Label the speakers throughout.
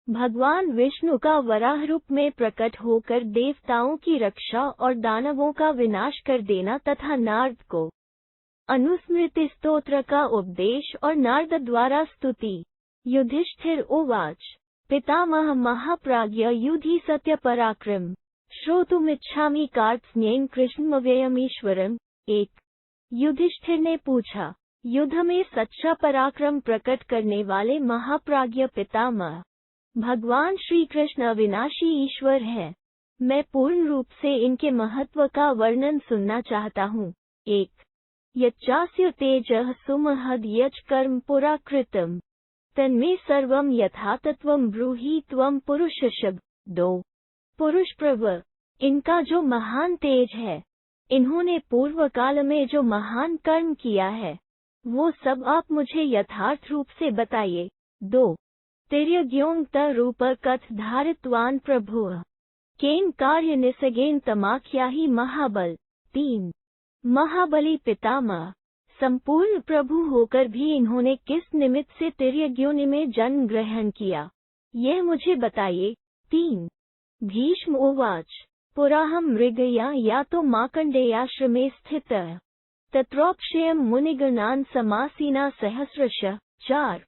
Speaker 1: भगवान विष्णु का वराह रूप में प्रकट होकर देवताओं की रक्षा और दानवों का विनाश कर देना तथा नारद को अनुस्मृति स्तोत्र का उपदेश और नारद द्वारा स्तुति। युधिष्ठिर उवाच पितामह महाप्राज्ञ युधि सत्य पराक्रम श्रोतुमिच्छामि कार्त्स्न्येन कृष्णमव्ययमीश्वरम्। 1। युधिष्ठिर ने पूछा, युद्ध में सच्चा पराक्रम प्रकट करने वाले महाप्राज्ञ पितामह भगवान श्री कृष्ण अविनाशी ईश्वर है। मैं पूर्ण रूप से इनके महत्व का वर्णन सुनना चाहता हूँ। 1। यच्चास्य तेजः सुमहद यच् कर्म पुरा कृतम् तन्मे सर्वं यथातत्वं ब्रूहि त्वं पुरुषशब्द। 2। पुरुष प्रभ, इनका जो महान तेज है, इन्होंने पूर्व काल में जो महान कर्म किया है, वो सब आप मुझे यथार्थ रूप से बताइए। 2। तिर्यग्योंग रूप कथ धारित्वान प्रभु केन कार्य निसगेन तमाख्याहि महाबल। 3। महाबली पितामह, संपूर्ण प्रभु होकर भी इन्होंने किस निमित्त से तिर्यग्योनि में जन्म ग्रहण किया, यह मुझे बताइए। 3। भीष्म उवाच पुराहम मृगया या तो मार्कण्डेयाश्रमे स्थितः तत्रोक्षयम् मुनिगणान् समासीना सहस्रशः। 4।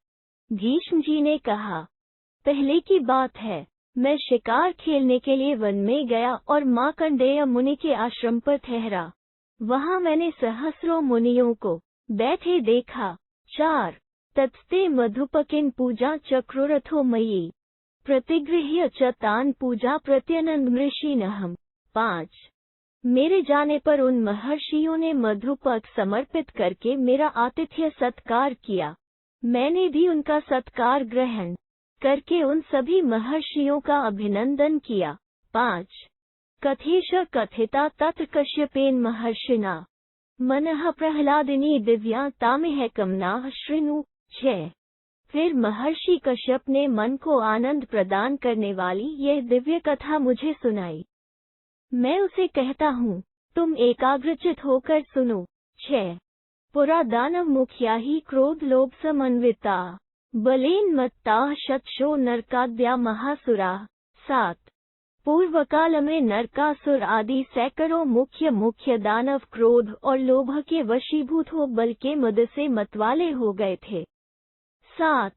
Speaker 1: भीष्म जी ने कहा, पहले की बात है, मैं शिकार खेलने के लिए वन में गया और मार्कण्डेय मुनि के आश्रम पर ठहरा। वहां मैंने सहस्रों मुनियों को बैठे देखा। 4। तत्स्ते मधुपकिन पूजा चक्रुरथो मयि प्रतिगृह्य च तान पूजा प्रत्यनंद ऋषिनहम्। 5। मेरे जाने पर उन महर्षियों ने मधुपक समर्पित करके मेरा आतिथ्य सत्कार किया। मैंने भी उनका सत्कार ग्रहण करके उन सभी महर्षियों का अभिनंदन किया। 5। कथेश कथिता तत्र कश्यपेन महर्षिना मनः प्रह्लादिनी दिव्या तामिह कमना शृणु। 6। फिर महर्षि कश्यप ने मन को आनंद प्रदान करने वाली यह दिव्य कथा मुझे सुनाई। मैं उसे कहता हूँ, तुम एकाग्रचित होकर सुनो। 6। पुरा दानव मुखिया ही क्रोध लोभ समन्विता बलेन मत्ता शतशो नरकाद्या महासुरा। 7। पूर्व काल में नरकासुर आदि सैकड़ों मुख्य दानव क्रोध और लोभ के वशीभूत हो बल के मद से मतवाले हो गए थे। 7।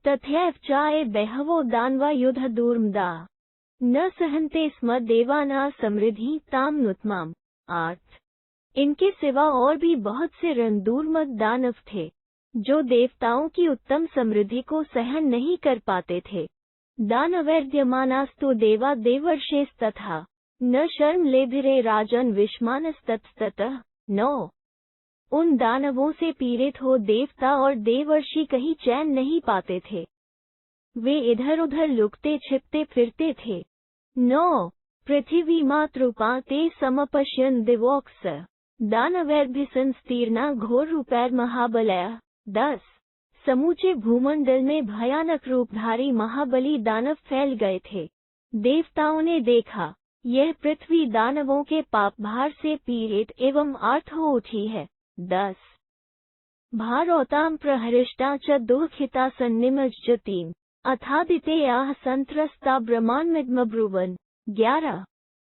Speaker 1: तथैव चाये बहवो दानवा युद्ध दूर्मदा न सहन्ते स्म देवाना समृद्धि ताम नुत्माम। 8। इनके सिवा और भी बहुत से रणदूर्मद दानव थे, जो देवताओं की उत्तम समृद्धि को सहन नहीं कर पाते थे। दानवैर्द्यमानास्तु देवा देवर्षेस्तथा न शर्म लेभिरे राजन विष्मानस्ततः। 9। उन दानवों से पीड़ित हो देवता और देवर्षि कहीं चैन नहीं पाते थे, वे इधर उधर लुकते छिपते फिरते थे। 9। पृथ्वी मातृपा ते समपश्यन् दिवोक्स दानवैर्भिसंस्तीर्णा घोर रूपैर महाबलय। 10। समूचे भूमंडल में भयानक रूपधारी महाबली दानव फैल गए थे। देवताओं ने देखा, यह पृथ्वी दानवों के पाप भार से पीड़ित एवं आर्त हो उठी है। 10। भारौताम प्रहरिष्टा च दुःखिता सन्निमज्जतीम अथादितेयाः संत्रस्ता ब्रह्माण्डमिदमब्रुवन्। 11।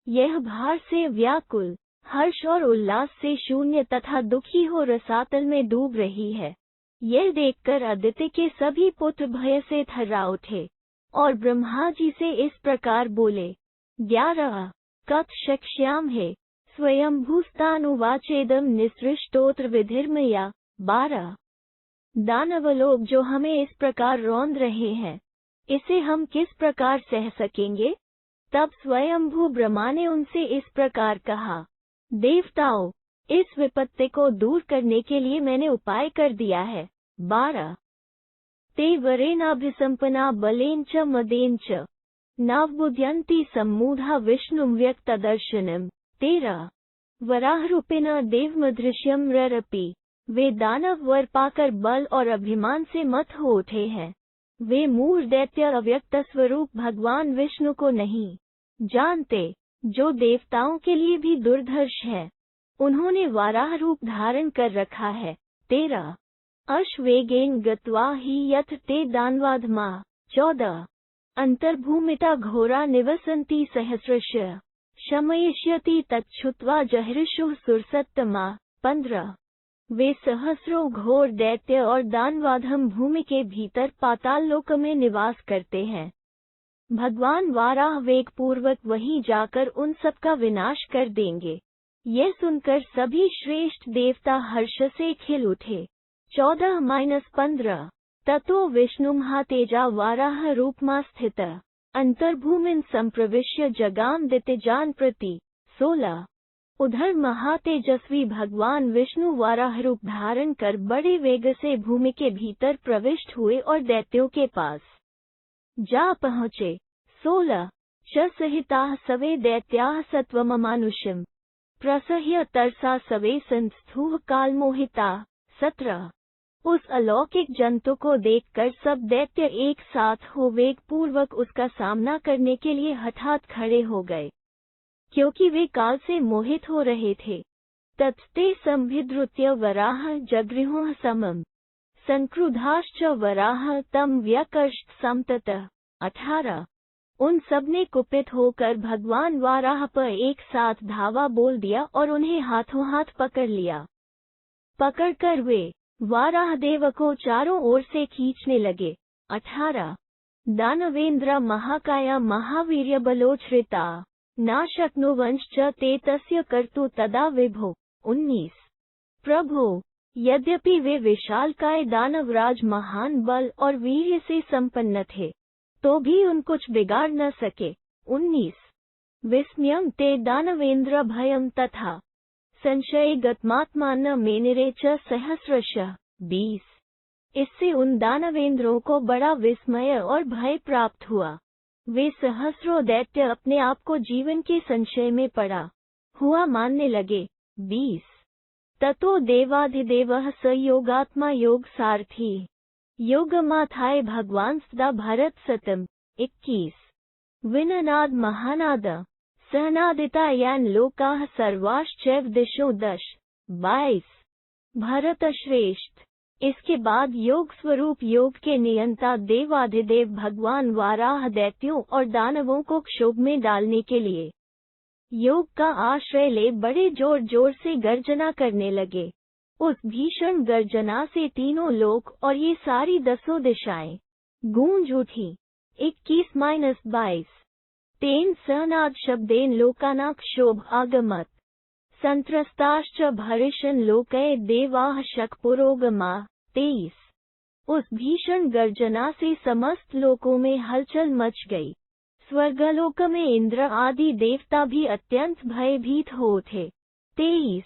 Speaker 1: यह भार से व्याकुल, हर्ष और उल्लास से शून्य तथा दुखी हो रसातल में डूब रही है। यह देखकर अदिति के सभी पुत्र भय से थर्रा उठे और ब्रह्मा जी से इस प्रकार बोले। 11। कथ शक्ष्याम है स्वयंभूस्तानुवाचेदम निसृष्टोत्र विधिर्मया। 12। दानवलोग जो हमें इस प्रकार रौंद रहे हैं, इसे हम किस प्रकार सह सकेंगे? तब स्वयंभू ब्रह्मा ने उनसे इस प्रकार कहा, देवताओं, इस विपत्ति को दूर करने के लिए मैंने उपाय कर दिया है। 12। ते वरेणाभिसंपन्ना बलेन च मदेन च नावबुध्यन्ति सम्मूढ़ा विष्णुं व्यक्तदर्शनम्। 13। वराहरूपिणा देवमदृश्यं ररपि वे दानव वर पाकर बल और अभिमान से मत हो उठे हैं। वे मूढ़ दैत्य अव्यक्त स्वरूप भगवान विष्णु को नहीं जानते, जो देवताओं के लिए भी दुर्धर्ष है। उन्होंने वाराह रूप धारण कर रखा है। 13। अश्वेगेन गत्वा ही यथ ते दानवाधमा। 14। अंतर्भूमिता घोरा निवसन्ति सहस्रश शमयिष्यति तच्छ्रुत्वा जहृषुः सुरसत्तमा। 15। वे सहस्रों घोर दैत्य और दानवाधम भूमि के भीतर पाताल लोक में निवास करते हैं। भगवान वाराह वेग पूर्वक वहीं जाकर उन सब का विनाश कर देंगे। यह सुनकर सभी श्रेष्ठ देवता हर्ष से खिल उठे। 14-15। ततो विष्णुमहातेजा वाराह रूपमा स्थित अंतर्भूमिन संप्रविश्य जगाम दितिजान प्रति। 16। उधर महातेजस्वी भगवान विष्णु वाराह रूप धारण कर बड़े वेग से भूमि के भीतर प्रविष्ट हुए और दैत्यों के पास जा पहुँचे। 16। च सहिताः सवे दैत्याः सत्वममानुषम् प्रसह्य तरसा सवे संस्थुः कालमोहिता। 17। उस अलौकिक जंतु को देखकर सब दैत्य एक साथ हो वेग पूर्वक उसका सामना करने के लिए हठात खड़े हो गए, क्योंकि वे काल से मोहित हो रहे थे। तत्ते संभिद्रुत्य वराह जगृहुः समम् संक्रुधाश्च वराह तम व्यकर्षत समततः। 18। उन सब ने कुपित होकर भगवान वाराह पर एक साथ धावा बोल दिया और उन्हें हाथों हाथ पकड़ लिया। पकड़कर वे वाराह देव को चारों ओर से खींचने लगे। 18। दानवेन्द्र महाकाया महावीर्य बलोच्छ्रिता नाशक्नुवंश्च ते तस्य कर्तु तदा विभो। 19। प्रभो, यद्यपि वे विशालकाय दानवराज महान बल और वीर्य से संपन्न थे, तो भी उन कुछ बिगाड़ न सके। 19। विस्मयं ते दानवेन्द्र भयं तथा संशय गतमात्मान मेनिरे च सहस्रशः। 20। इससे उन दानवेंद्रों को बड़ा विस्मय और भय प्राप्त हुआ। वे सहस्रों दैत्य अपने आप को जीवन के संशय में पड़ा हुआ मानने लगे। 20। ततो देवाधिदेवः स योगात्मा योग सारथी योगमाथाय भगवान सदा भरत सतम। 21। विननाद महानाद सहनादिता यान लोकाः सर्वाश्चैव दिशो दश। 22। भरत श्रेष्ठ। इसके बाद योग स्वरूप योग के नियंता देवाधिदेव भगवान वाराह दैत्यों और दानवों को क्षोभ में डालने के लिए योग का आश्रय ले बड़े जोर जोर से गर्जना करने लगे। उस भीषण गर्जना से तीनों लोक और ये सारी 10 दिशाएं गूंज उठी। 21-22। तेन सहनाद शब्देन लोकानां क्षोभ आगमत् संत्रस्ताश्च भरिष्यन् लोकये देवाः शक्पुरोगमा। 23। उस भीषण गर्जना से समस्त लोकों में हलचल मच गई। स्वर्गलोक में इंद्र आदि देवता भी अत्यंत भयभीत हो उठे। 23।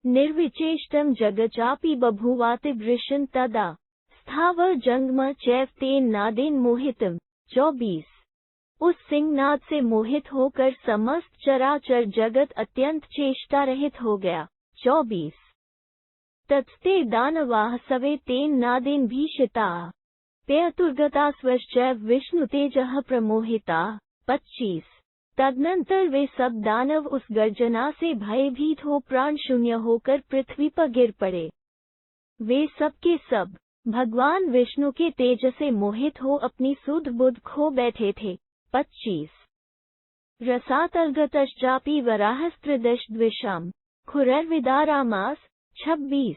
Speaker 1: निर्विचेष्टं जगचापि बभूवातिवृशन् तदा स्थावर जंगम चैव तेन नादेन मोहितम्। 24। उस सिंहनाद से मोहित होकर समस्त चराचर जगत अत्यंत चेष्टा रहित हो गया। 24। तत्स्ते दानवाः सवे तेन नादेन भीषिताः पेयतुर्गता स्वश्चैव विष्णु तेजः प्रमोहिता। 25। तदनंतर वे सब दानव उस गर्जना से भयभीत हो प्राण शून्य होकर पृथ्वी पर गिर पड़े। वे सब के सब भगवान विष्णु के तेज से मोहित हो अपनी सुध बुध खो बैठे थे। 25। रसातलगतश्चापि वराहस्त्रिदश द्विषाम् खुरैर्विदारामास। 26।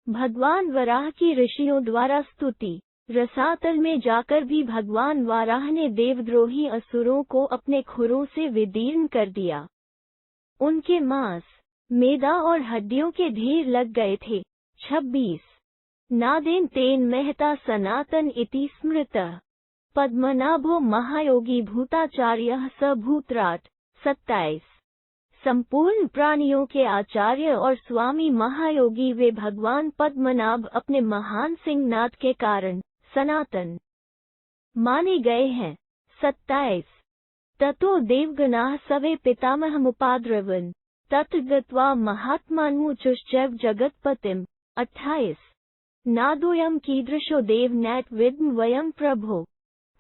Speaker 1: भगवान वराह की ऋषियों द्वारा स्तुति। रसातल में जाकर भी भगवान वाराह ने देवद्रोही असुरों को अपने खुरों से विदीर्ण कर दिया। उनके मांस, मेदा और हड्डियों के ढेर लग गए थे। 26। नादेन तेन महता सनातन इति स्मृतः पद्मनाभो महायोगी भूताचार्यः स भूतराट। 27। संपूर्ण प्राणियों के आचार्य और स्वामी महायोगी वे भगवान पद्मनाभ अपने महान सिंहनाद के कारण सनातन माने गए हैं। 27। ततो देवगणाः सवे पितामहमुपाद्रवन् तत्र गत्वा महात्मानमुचुश्चैव जगत्पतिम्। 28। नादोऽयं कीदृशो देव नैत विद्म वयं प्रभो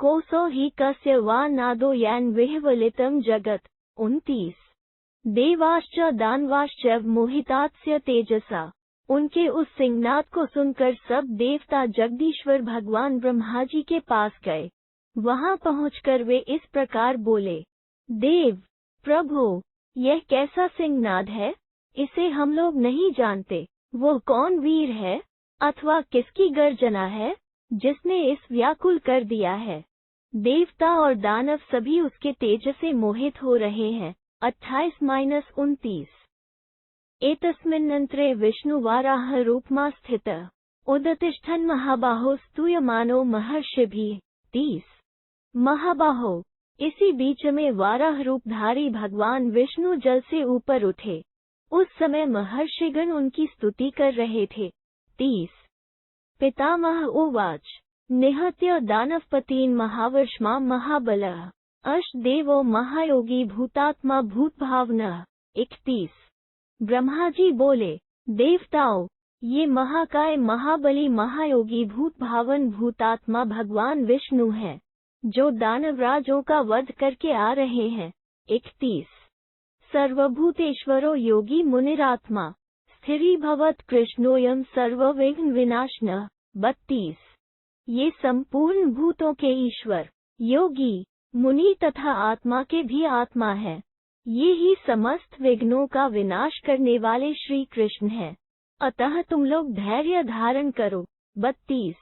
Speaker 1: कोसो हि कस्य वा नादो यान विह्वलितं जगत्। 29। देवाश्च दानवाश्चैव मोहितास्य तेजसा। उनके उस सिंहनाद को सुनकर सब देवता जगदीश्वर भगवान ब्रह्मा जी के पास गए। वहां पहुंचकर वे इस प्रकार बोले, देव प्रभु, यह कैसा सिंहनाद है? इसे हम लोग नहीं जानते। वो कौन वीर है अथवा किसकी गर्जना है जिसने इस व्याकुल कर दिया है? देवता और दानव सभी उसके तेज से मोहित हो रहे हैं। 28-29 एतस्मिन्नन्तरे विष्णुवाराह रूपमा स्थितः उदतिष्ठन् महाबाहो स्तूयमानो महर्षिभिः। 30 महाबाहो, इसी बीच में वाराह रूपधारी भगवान विष्णु जल से ऊपर उठे। उस समय महर्षिगण उनकी स्तुति कर रहे थे। 30 पितामह उवाच निहत्य दानवपतीन् महावर्ष्मा महाबलः अष्टदेवो महायोगी भूतात्मा भूतभावनः। 31 ब्रह्मा जी बोले, देवताओं, ये महाकाय महाबली महायोगी भूतभावन भूतात्मा भगवान विष्णु हैं, जो दानवराजों का वध करके आ रहे हैं। 31 सर्वभूतेश्वरो योगी मुनिरात्मा स्थिरीभवत् कृष्णोऽयं सर्वविघ्न विनाशनः। 32 ये संपूर्ण भूतों के ईश्वर, योगी, मुनि तथा आत्मा के भी आत्मा है। ये ही समस्त विघ्नों का विनाश करने वाले श्री कृष्ण हैं। अतः तुम लोग धैर्य धारण करो। 32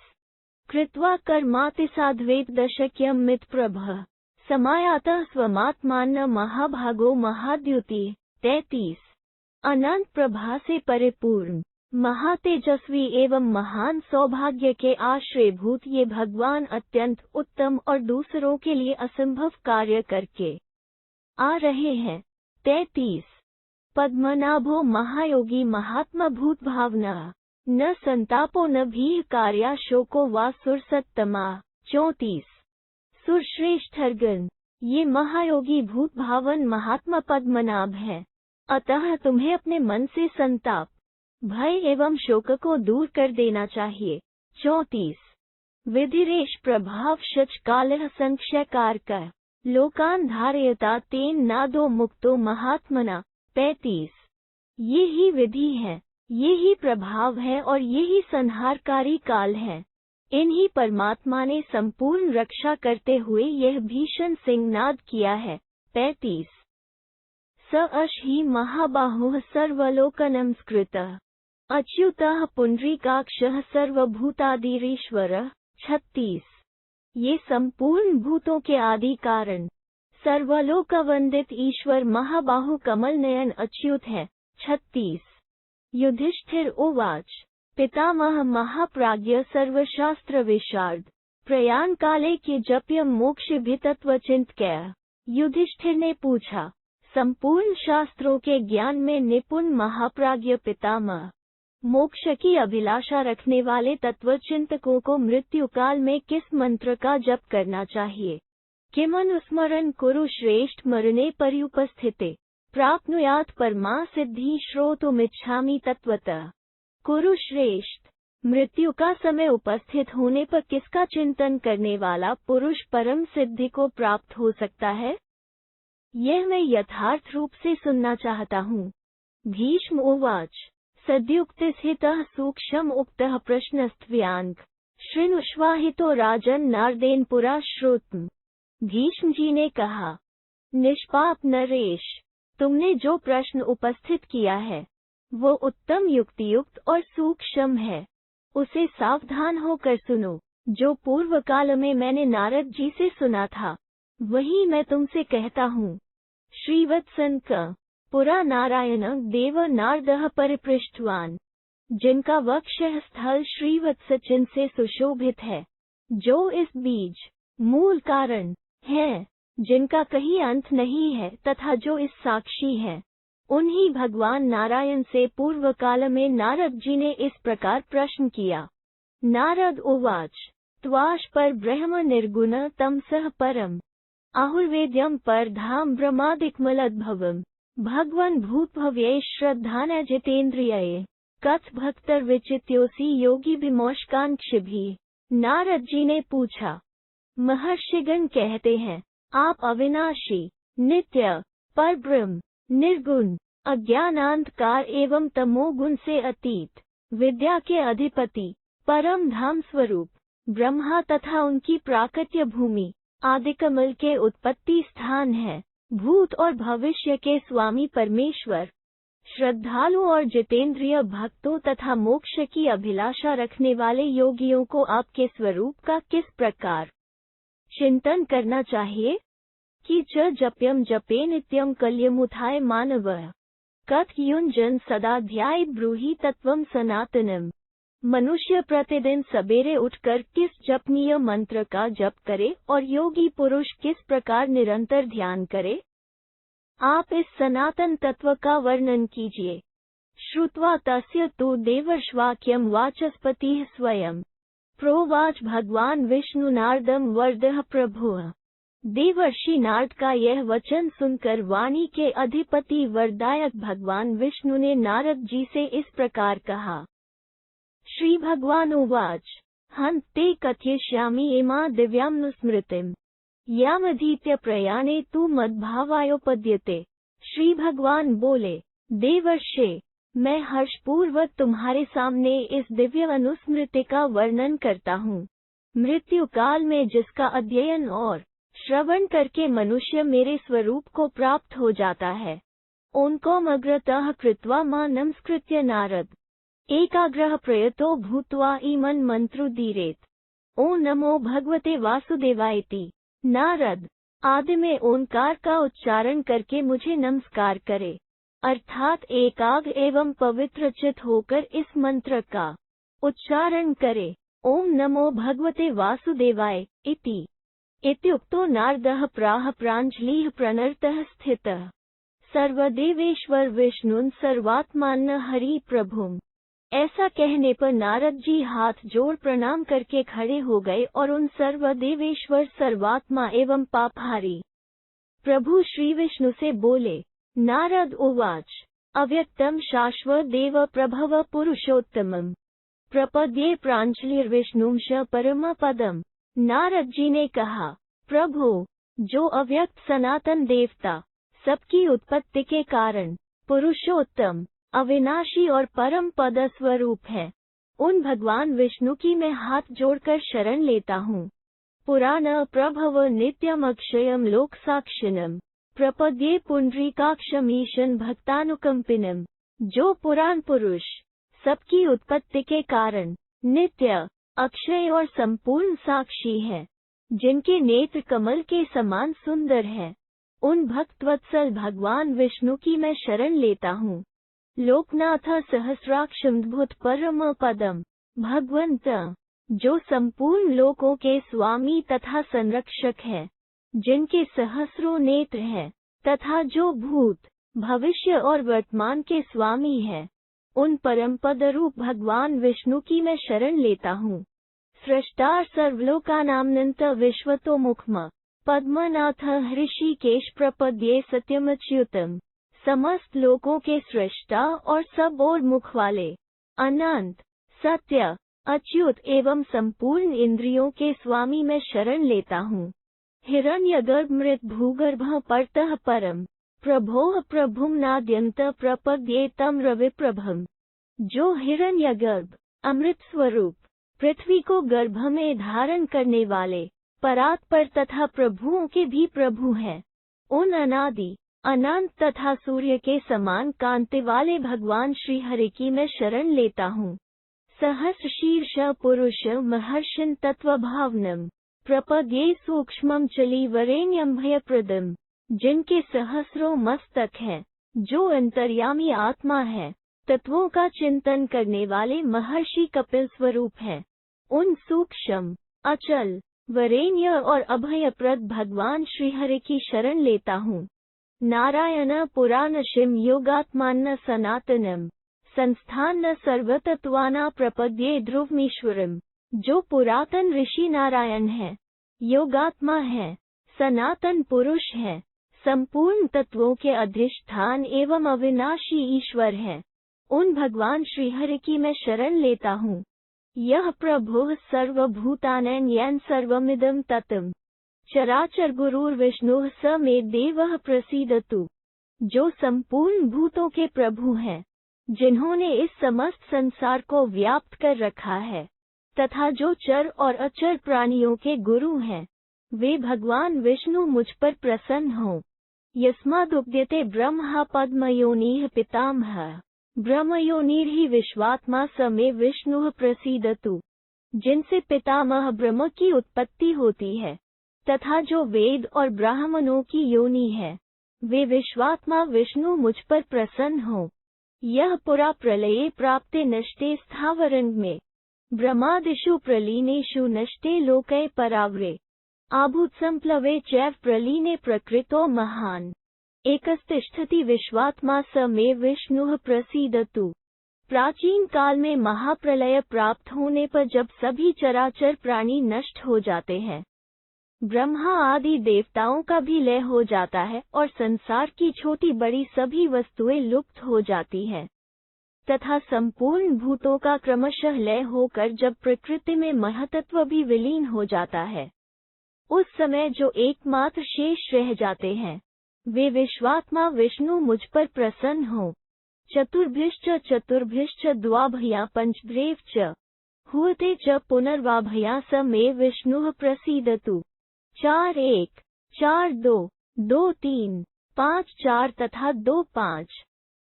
Speaker 1: कृत्वा कर्माति साध्वेत दशक्यं मितप्रभः समायातः स्वमात्मान्न महाभागो महाद्युति। 33 अनंत प्रभा से परिपूर्ण, महातेजस्वी एवं महान सौभाग्य के आश्रयभूत ये भगवान अत्यंत उत्तम और दूसरों के लिए असंभव कार्य करके आ रहे हैं। 33 पद्मनाभो महायोगी महात्मा भूत भावना न संतापो न भीः कार्या शोको वा सुरसत्तमा। 34 सुरश्रेष्ठर्गण, ये महायोगी भूत भावन महात्मा पद्मनाभ हैं। अतः तुम्हें अपने मन से संताप, भय एवं शोक को दूर कर देना चाहिए। 34 विधिरेश प्रभाव शच कालः संक्षय कारकः लोकान धारयता तेन नादो मुक्तो महात्मना। 35 ये ही विधि है, ये ही प्रभाव है और ये ही संहारकारी काल है। इन्हीं परमात्मा ने संपूर्ण रक्षा करते हुए यह भीषण सिंहनाद किया है। 35 स अश्हि महाबाहुः सर्वलोकनमस्कृतः अच्युतः पुंडरीकाक्षः सर्वभूतादिरीश्वरः। 36 ये संपूर्ण भूतों के आदि कारण, सर्वलोकवंदित ईश्वर महाबाहु कमल नयन अच्युत है। 36 युधिष्ठिर उवाच पितामह महाप्राज्ञ सर्वशास्त्र विशारद प्रयाण काले के जप्यम मोक्ष भी तत्वचिंतकः। युधिष्ठिर ने पूछा, संपूर्ण शास्त्रों के ज्ञान में निपुण महाप्राज्ञ पितामह, मोक्ष की अभिलाषा रखने वाले तत्वचिंतकों को मृत्यु काल में किस मंत्र का जप करना चाहिए? किमनुस्मरण कुरु श्रेष्ठ मरणे पर्युपस्थिते प्राप्नुयात् परमा सिद्धि श्रोतुमिच्छामि तत्वतः। कुरु श्रेष्ठ, मृत्यु का समय उपस्थित होने पर किसका चिंतन करने वाला पुरुष परम सिद्धि को प्राप्त हो सकता है? यह मैं यथार्थ रूप से सुनना चाहता हूँ। भीष्म उवाच सद्युक्तिस्थितः सूक्ष्म उक्तः प्रश्नस्त्व्यांग शृणुष्वाहितो राजन् नारदेन पुरा श्रोतम्। भीष्म जी ने कहा, निष्पाप नरेश, तुमने जो प्रश्न उपस्थित किया है वो उत्तम युक्तियुक्त और सूक्ष्म है। उसे सावधान होकर सुनो। जो पूर्व काल में मैंने नारद जी से सुना था वही मैं तुमसे कहता हूँ। श्रीवत्सनक पुरा नारायण देव नारदः परिपृष्टवान, जिनका वक्षः स्थल श्रीवत्स चिन्ह से सुशोभित है, जो इस बीज मूल कारण है, जिनका कहीं अंत नहीं है तथा जो इस साक्षी है, उन्हीं भगवान नारायण से पूर्व काल में नारद जी ने इस प्रकार प्रश्न किया। नारद उवाच त्वाश पर ब्रह्म निर्गुण तमसः परम आहुर्वेद्यम पर धाम ब्रह्मादिकमलद्भवम् भगवन् भूतभव्ये श्रद्धान जितेन्द्रिये कथ भक्तर विचित्योसी योगी विमोशकांक्षिभिः। नारद जी ने पूछा, महर्षिगण कहते हैं, आप अविनाशी, नित्य, परब्रह्म, निर्गुण, अज्ञानांधकार एवं तमोगुण से अतीत, विद्या के अधिपति, परम धाम स्वरूप, ब्रह्मा तथा उनकी प्राकट्य भूमि, आदिकमल के उत्पत्ति स्थान है। भूत और भविष्य के स्वामी परमेश्वर श्रद्धालु और जितेंद्रिय भक्तों तथा मोक्ष की अभिलाषा रखने वाले योगियों को आपके स्वरूप का किस प्रकार चिंतन करना चाहिए? कि च जप्यम जपे नित्यम कल्यमुथाय मानवः कथ युञ्जन सदा ध्याय ब्रूहि तत्वम सनातनम। मनुष्य प्रतिदिन सवेरे उठकर किस जपनीय मंत्र का जप करे और योगी पुरुष किस प्रकार निरंतर ध्यान करे? आप इस सनातन तत्व का वर्णन कीजिए। श्रुत्वा तस्य तु देवर्षवाक्यम वाचस्पतिः स्वयं प्रोवाच भगवान विष्णु नारदम वरदः प्रभुः। देवर्षि नारद का यह वचन सुनकर वाणी के अधिपति वरदायक भगवान विष्णु ने नारद जी से इस प्रकार कहा। श्री भगवान उवाच हन्त ते कथयिष्यामि इमा दिव्यामनुस्मृतिम् यामधीत्य प्रयाणे तु मद्भावायोपद्यते। श्री भगवान बोले, देवर्षे, मैं हर्षपूर्वक तुम्हारे सामने इस दिव्य अनुस्मृति का वर्णन करता हूँ। मृत्यु काल में जिसका अध्ययन और श्रवण करके मनुष्य मेरे स्वरूप को प्राप्त हो जाता है, उनको अग्रतः कृत्वा मां नमस्कृत्य नारद एकाग्रह प्रयतो भूत्वा इमन् मंत्रोदीरेत। ओ नमो भगवते वासुदेवायति। नारद आदि में ओंकार का उच्चारण करके मुझे नमस्कार करे, अर्थात एकाग्र एवं पवित्र चित होकर इस मंत्र का उच्चारण करे। ओम नमो भगवते वासुदेवाय इति। इत्युक्तो नारदः प्राह प्राञ्जलिः प्रणर्तः स्थितः सर्वदेवेश्वर विष्णुन् सर्वात्मानं हरि प्रभुम्। ऐसा कहने पर नारद जी हाथ जोड़ प्रणाम करके खड़े हो गए और उन सर्वदेवेश्वर सर्वात्मा एवं पापहारी प्रभु श्री विष्णु से बोले। नारद उवाच अव्यक्तम शाश्वत देव प्रभव पुरुषोत्तमम् प्रपद्ये प्राञ्जलिर्विष्णुं श परम पदम। नारद जी ने कहा, प्रभु, जो अव्यक्त सनातन देवता, सबकी उत्पत्ति के कारण, पुरुषोत्तम, अविनाशी और परम पद स्वरूप है, उन भगवान विष्णु की मैं हाथ जोड़कर शरण लेता हूँ। पुराण प्रभव नित्यम अक्षयम लोक साक्षिणम प्रपद्ये पुंडरीकाक्षमीशन भक्तानुकंपिनम। जो पुराण पुरुष, सबकी उत्पत्ति के कारण, नित्य, अक्षय और संपूर्ण साक्षी है, जिनके नेत्र कमल के समान सुंदर है, उन भक्तवत्सल भगवान विष्णु की मैं शरण लेता हूँ। लोकनाथ सहस्राक्षमद्भुत परम पदम। भगवंत, जो संपूर्ण लोकों के स्वामी तथा संरक्षक है, जिनके सहस्रों नेत्र हैं, तथा जो भूत, भविष्य और वर्तमान के स्वामी है, उन परम पद रूप भगवान विष्णु की मैं शरण लेता हूँ। सृष्टा सर्वलोकानामनंत विश्वतोमुखम पद्मनाथ ऋषिकेश प्रपद्ये सत्यमच्युतम। समस्त लोकों के सृष्टा और सब और मुख वाले, अनंत, सत्य, अच्युत एवं संपूर्ण इंद्रियों के स्वामी मैं शरण लेता हूँ। हिरण्यगर्भ मृत भूगर्भ परतः परम प्रभोः प्रभुं नाद्यन्त प्रपद्ये तं रविप्रभम्। जो हिरण्यगर्भ, अमृत स्वरूप, पृथ्वी को गर्भ में धारण करने वाले, परात्पर तथा प्रभुओं के भी प्रभु हैं, उन अनादि, अनंत तथा सूर्य के समान कांति वाले भगवान श्री हरि की मैं शरण लेता हूँ। सहस्र शीर्ष पुरुष महर्षिन् तत्व भावनम प्रपद्ये सूक्ष्मम चली वरेण्यम भयप्रदम। जिनके सहस्रों मस्तक हैं, जो अंतर्यामी आत्मा है, तत्वों का चिंतन करने वाले महर्षि कपिल स्वरूप है, उन सूक्ष्म, अचल, वरेण्य और अभयप्रद भगवान श्रीहरि की शरण लेता हूँ। नारायण पुराणशिम योगात्मान्न सनातनम संस्थान सर्वतत्वाना प्रपद्ये ध्रुवमीश्वरम। जो पुरातन ऋषि नारायण है, योगात्मा है, सनातन पुरुष है, संपूर्ण तत्वों के अधिष्ठान एवं अविनाशी ईश्वर है, उन भगवान श्रीहरि की मैं शरण लेता हूँ। यह प्रभुः सर्वभूतानां येन सर्वमिदं ततं चराचर गुरुर्विष्णुः स मे देवः प्रसीदतु। जो संपूर्ण भूतों के प्रभु हैं, जिन्होंने इस समस्त संसार को व्याप्त कर रखा है, तथा जो चर और अचर प्राणियों के गुरु हैं, वे भगवान विष्णु मुझ पर प्रसन्न हों। यस्मादुपद्यते ब्रह्मा पद्मयोनिः पितामहः। ब्रह्मयोनिर्हि विश्वात्मा स मे विष्णुः प्रसीदतु। जिनसे पितामह ब्रह्म की उत्पत्ति होती है तथा जो वेद और ब्राह्मणों की योनि है, वे विश्वात्मा विष्णु मुझ पर प्रसन्न हों। यह पुरा प्रलये प्राप्ते नष्टे स्थावरंग में ब्रह्मादिषु प्रलीनेषु नष्टे लोके परावरे आभूत संप्लवे चैव प्रलीने प्रकृतो महान एकस्तिष्ठति विश्वात्मा स मे विष्णुः प्रसीदतु। प्राचीन काल में महाप्रलय प्राप्त होने पर जब सभी चराचर प्राणी नष्ट हो जाते हैं, ब्रह्मा आदि देवताओं का भी लय हो जाता है और संसार की छोटी बड़ी सभी वस्तुएं लुप्त हो जाती हैं तथा संपूर्ण भूतों का क्रमशः लय होकर जब प्रकृति में महतत्व भी विलीन हो जाता है, उस समय जो एकमात्र शेष रह जाते हैं, वे विश्वात्मा विष्णु मुझ पर प्रसन्न हों। चतुर्भिश्च चतुर्भिश्च द्वाभया पंचभ्रेव च हुते च पुनर्वाभया स मे विष्णुः प्रसीदतु। 4-1, 4-2, 2-3, 5-4 तथा 2-5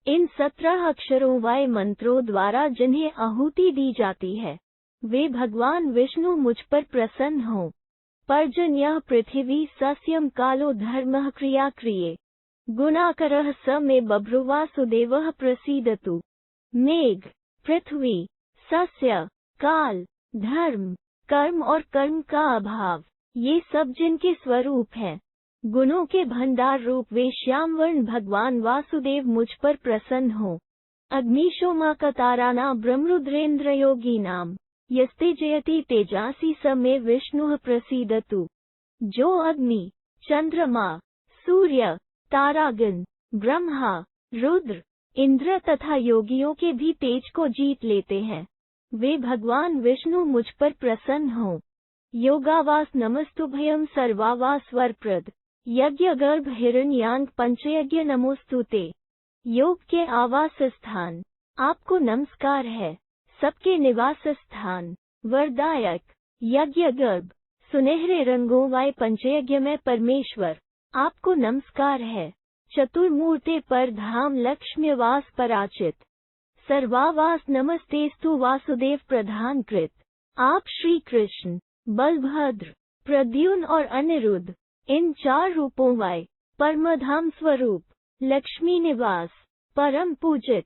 Speaker 1: इन 17 अक्षरों वाले मंत्रों द्वारा जिन्हें आहुति दी जाती है, वे भगवान विष्णु मुझ पर प्रसन्न हों। पर्जन्यः पृथिवी सस्यं कालो धर्मः क्रिया क्रिये गुणाकरः स मे बभ्रुवासुदेवः प्रसीदतु। मेघ, पृथ्वी, सस्य, काल, धर्म, कर्म और कर्म का अभाव, ये सब जिनके स्वरूप हैं, गुणों के भंडार रूप वे श्यामवर्ण भगवान वासुदेव मुझ पर प्रसन्न हो। अग्निशोमाकताराणां ब्रह्मरुद्रेन्द्रयोगिनां यस्ते जयति तेजासी स मे विष्णुः प्रसीदतु। जो अग्नि, चंद्रमा, सूर्य, तारागण, ब्रह्मा, रुद्र, इंद्र तथा योगियों के भी तेज को जीत लेते हैं, वे भगवान विष्णु मुझ पर प्रसन्न हों। योगावास नमस्तुभयं सर्वावास वरप्रद यज्ञ गर्भ हिरण्याङ्क पंचयज्ञ नमोस्तुते। योग के आवास स्थान, आपको नमस्कार है। सबके निवास स्थान, वरदायक, यज्ञ गर्भ, सुनहरे रंगों वाले पंचयज्ञ में परमेश्वर, आपको नमस्कार है। चतुर्मूर्ते पर धाम लक्ष्म्यवास पराचित सर्वावास नमस्तेस्तु वासुदेव प्रधानकृत। आप श्री कृष्ण, बलभद्र, प्रद्युम्न और अनिरुद्ध इन 4 रूपों वाले परमधाम स्वरूप, लक्ष्मी निवास, परम पूजित,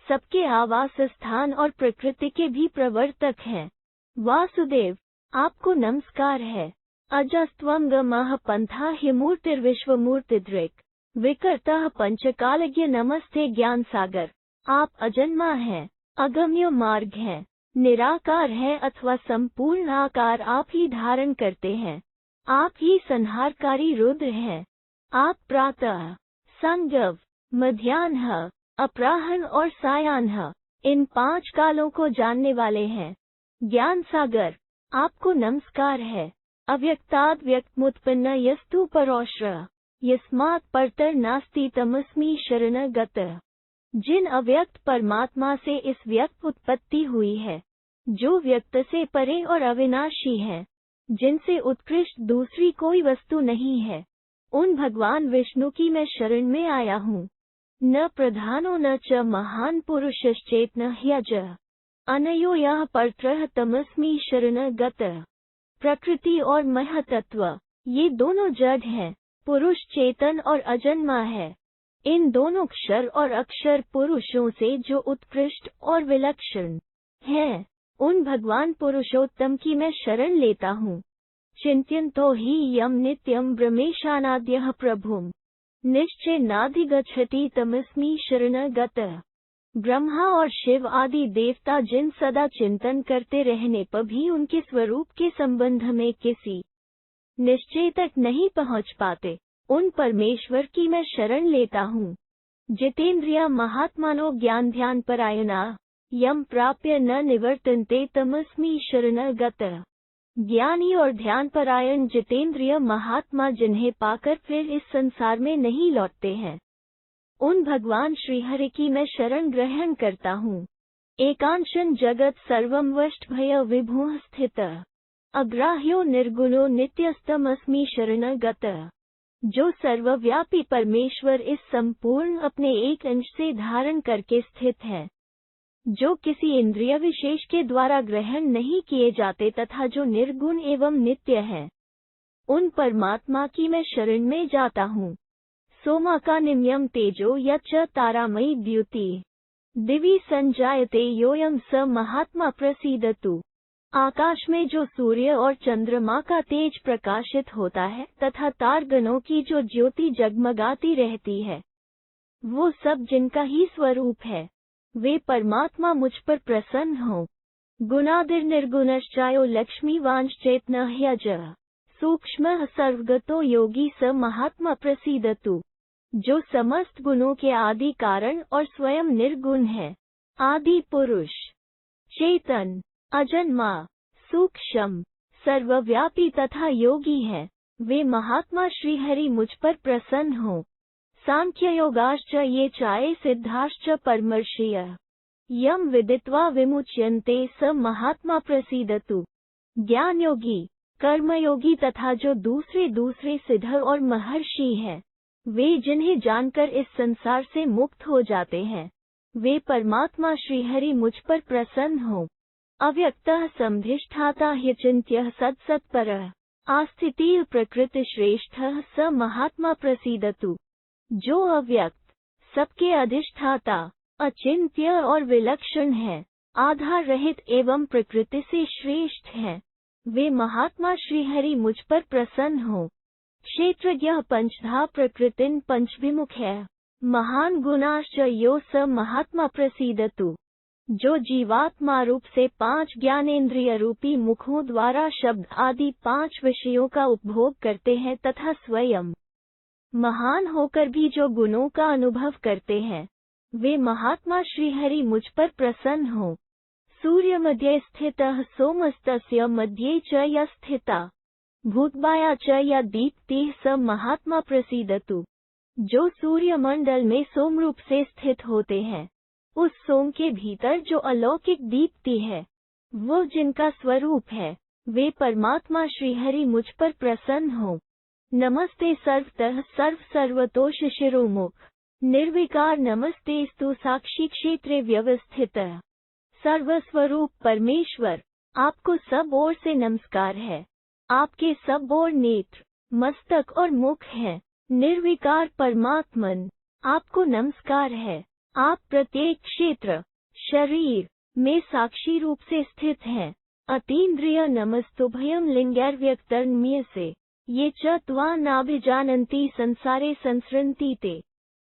Speaker 1: सबके आवास स्थान और प्रकृति के भी प्रवर्तक हैं। वासुदेव, आपको नमस्कार है। अजस्त्वं गमः पंथा हि मूर्तिर्विश्वमूर्तिदृक् विकर्तः पंचकालज्ञ नमस्ते ज्ञान सागर। आप अजन्मा हैं, अगम्य मार्ग हैं, निराकार है अथवा संपूर्ण आकार आप ही धारण करते हैं। आप ही संहारकारी रुद्र हैं। आप प्रातः, संगव, मध्याह्न, अपराह्न और सायाह्न इन 5 कालों को जानने वाले हैं। ज्ञान सागर, आपको नमस्कार है। अव्यक्ताद् व्यक्तमुत्पन्न यस्तु परोश्रः यस्मात् परतर नास्ति तमस्मि शरणगतः। जिन अव्यक्त परमात्मा से इस व्यक्त उत्पत्ति हुई है, जो व्यक्त से परे और अविनाशी है, जिनसे उत्कृष्ट दूसरी कोई वस्तु नहीं है, उन भगवान विष्णु की मैं शरण में आया हूँ। न प्रधानो न च महान पुरुषश्चेत् न ह्यजः अनयो यः परत्रः तमस्मि शरणगतः। प्रकृति और महतत्व, ये दोनों जड़ हैं। पुरुष चेतन और अजन्मा है। इन दोनों क्षर और अक्षर पुरुषों से जो उत्कृष्ट और विलक्षण हैं, उन भगवान पुरुषोत्तम की मैं शरण लेता हूँ। चिंत्यन्तो हि यम नित्यं ब्रह्मेशानाद्यः प्रभुम् निश्चय नाधिगच्छति तमस्मि शरणगतः। ब्रह्मा और शिव आदि देवता जिन सदा चिंतन करते रहने पर भी उनके स्वरूप के संबंध में किसी निश्चय तक नहीं पहुँच पाते, उन परमेश्वर की मैं शरण लेता हूँ। जितेंद्रिया महात्मानो ज्ञान ध्यान परायणा यम प्राप्य न निवर्तन्ते तमस्मि शरणगतः। ज्ञानी और ध्यान परायण जितेंद्रिय महात्मा जिन्हें पाकर फिर इस संसार में नहीं लौटते हैं, उन भगवान श्रीहरि की मैं शरण ग्रहण करता हूँ। एकांशन जगत सर्वम वष्टभय विभुः स्थितः अग्राह्यो निर्गुणो नित्यस्तमस्मि शरणगतः। जो सर्वव्यापी परमेश्वर इस संपूर्ण अपने एक अंश से धारण करके स्थित है, जो किसी इंद्रिय विशेष के द्वारा ग्रहण नहीं किए जाते तथा जो निर्गुण एवं नित्य है, उन परमात्मा की मैं शरण में जाता हूँ। सोमाकानिम्यम तेजो यच्च तारामयी द्युति दिवि संजायते योयम स महात्मा प्रसीदतु। आकाश में जो सूर्य और चंद्रमा का तेज प्रकाशित होता है तथा तारगणों की जो ज्योति जगमगाती रहती है, वो सब जिनका ही स्वरूप है, वे परमात्मा मुझ पर प्रसन्न हो। गुणादिर्निर्गुणश्चायो लक्ष्मीवांश्चेतन ह्यज सूक्ष्म सर्वगतो योगी स महात्मा प्रसीदतु। जो समस्त गुणों के आदि कारण और स्वयं निर्गुण है, आदि पुरुष, चेतन, अजन्मा, सूक्ष्म, सर्वव्यापी तथा योगी है, वे महात्मा श्रीहरि मुझ पर प्रसन्न हो। सांख्ययोगाश्च ये चाये सिद्धाश्च परमर्षयः यम विदित्वा विमुच्यन्ते स महात्मा प्रसीदतु। ज्ञान योगी, कर्मयोगी तथा जो दूसरे सिद्ध और महर्षि हैं, वे जिन्हें जानकर इस संसार से मुक्त हो जाते हैं, वे परमात्मा श्रीहरि मुझ पर प्रसन्न हो। अव्यक्तः समधिष्ठाता ह्यचिन्त्यः सत्सत्परः आस्थितिः प्रकृति श्रेष्ठः स महात्मा प्रसीदतु। जो अव्यक्त, सबके अधिष्ठाता, अचिंत्य और विलक्षण है, आधार रहित एवं प्रकृति से श्रेष्ठ है, वे महात्मा श्रीहरि मुझ पर प्रसन्न हो। क्षेत्रज्ञः पंचधा प्रकृतिं पंचविमुखः महान गुणाश्च यो स महात्मा प्रसीदतु। जो जीवात्मा रूप से 5 ज्ञानेन्द्रिय रूपी मुखों द्वारा शब्द आदि 5 विषयों का उपभोग करते हैं तथा स्वयं महान होकर भी जो गुणों का अनुभव करते हैं, वे महात्मा श्रीहरि मुझ पर प्रसन्न हो। सूर्य मध्ये स्थितः सोमस्तस्य मध्ये च या स्थिता भूतबाया च या दीप्तिः स महात्मा प्रसीदतु। जो सूर्य मंडल में सोम रूप से स्थित होते हैं, उस सोम के भीतर जो अलौकिक दीप्ति है, वो जिनका स्वरूप है, वे परमात्मा श्रीहरि मुझ पर प्रसन्न हो। नमस्ते सर्वतः सर्वतोष शिरोमुख निर्विकार नमस्तेस्तु साक्षी क्षेत्रे व्यवस्थितः। सर्वस्वरूप परमेश्वर, आपको सब ओर से नमस्कार है। आपके सब ओर नेत्र, मस्तक और मुख है। निर्विकार परमात्मन, आपको नमस्कार है। आप प्रत्येक क्षेत्र, शरीर में साक्षी रूप से स्थित हैं। अतीन्द्रिय नमस्तुभयं लिंगैर्व्यक्तर्म्य से ये च त्वा नाभिजानन्ति संसारे संसरन्ति ते।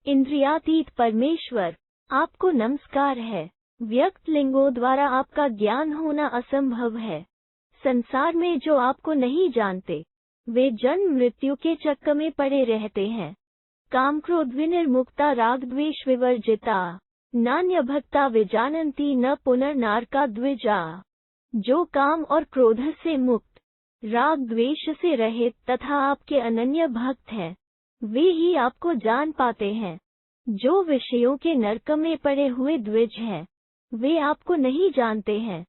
Speaker 1: इंद्रियातीत परमेश्वर, आपको नमस्कार है। व्यक्त लिंगों द्वारा आपका ज्ञान होना असंभव है। संसार में जो आपको नहीं जानते, वे जन्म मृत्यु के चक्कर में पड़े रहते हैं। काम क्रोध विनिर्मुक्ता राग द्वेष विवर्जिता नान्य भक्ता विजानन्ति न पुनर्नारका द्विजा। जो काम और क्रोध से मुक्त, राग द्वेष से रहित तथा आपके अनन्य भक्त हैं, वे ही आपको जान पाते हैं। जो विषयों के नरक में पड़े हुए द्विज हैं, वे आपको नहीं जानते हैं।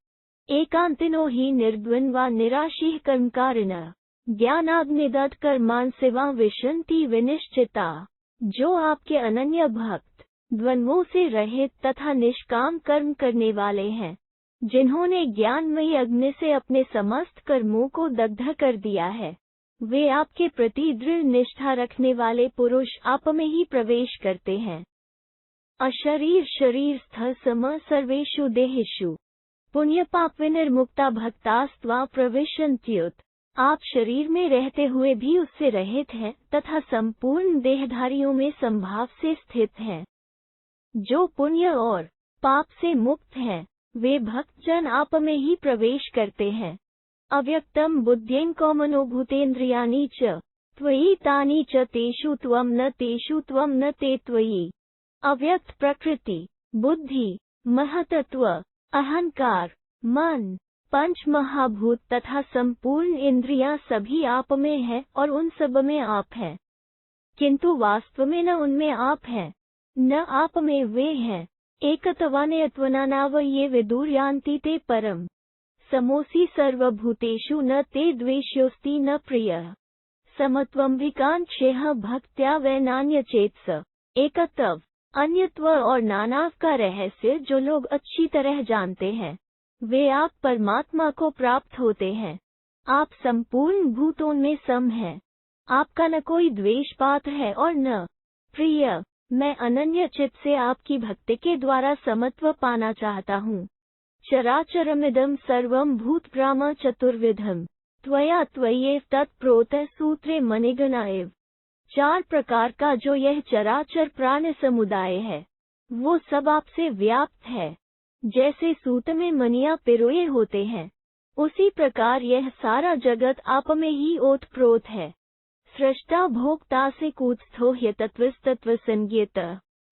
Speaker 1: एकांतिनो ही निर्द्वन्द्वा निराशीः कर्मकारिणः ज्ञानाग्निदत् कर्मान् सेवा विशन्ति विनिश्चिता। जो आपके अनन्य भक्त, द्वंद्वों से रहित तथा निष्काम कर्म करने वाले हैं, जिन्होंने ज्ञानमयी अग्नि से अपने समस्त कर्मों को दग्ध कर दिया है, वे आपके प्रति दृढ़ निष्ठा रखने वाले पुरुष आप में ही प्रवेश करते हैं। अशरीर शरीरस्थ सम सर्वेषु देहेषु पुण्य पाप विनिर्मुक्ता भक्तास्त्वा प्रविशन्त्युत। आप शरीर में रहते हुए भी उससे रहित हैं तथा संपूर्ण देहधारियों में संभाव से स्थित हैं। जो पुण्य और पाप से मुक्त हैं, वे भक्तजन आप में ही प्रवेश करते हैं। अव्यक्तम बुद्धिं कौमनोभूतेन्द्रियाणि च त्वयि तानि च तेषु त्वं न तेषु त्वं न ते त्वयि। अव्यक्त प्रकृति, बुद्धि, महतत्व, अहंकार, मन, पंच महाभूत तथा संपूर्ण इंद्रियां सभी आप में हैं और उन सब में आप हैं, किंतु वास्तव में न उनमें आप हैं, न आप में वे हैं। एकत्वानेत्वनानाव ये विदुर्यान्ति ते परम। समोसी सर्वभूतेषु न ते द्वेष्योऽस्ति न प्रियः। समत्वं विकांक्षेह भक्त्या वै नान्यचेत्स। एकत्व, अन्यत्व और नानाव का रहस्य जो लोग अच्छी तरह जानते हैं, वे आप परमात्मा को प्राप्त होते हैं। आप संपूर्ण भूतों में सम हैं। आपका न कोई द्वेष पात्र है और न प्रिय। मैं अनन्य चित्त से आपकी भक्ति के द्वारा समत्व पाना चाहता हूँ। चराचरमिदं सर्वं भूतग्राम चतुर्विधम् त्वया त्वयैव तत्प्रोतः सूत्रे मणिगणा एव। 4 प्रकार का जो यह चराचर प्राण समुदाय है, वो सब आपसे व्याप्त है। जैसे सूत में मणियां पिरोए होते हैं, उसी प्रकार यह सारा जगत आप में ही ओतप्रोत है। सृष्टा भोक्ता से कूत्स्थो ह्यतत्वस्तत्व संज्ञेत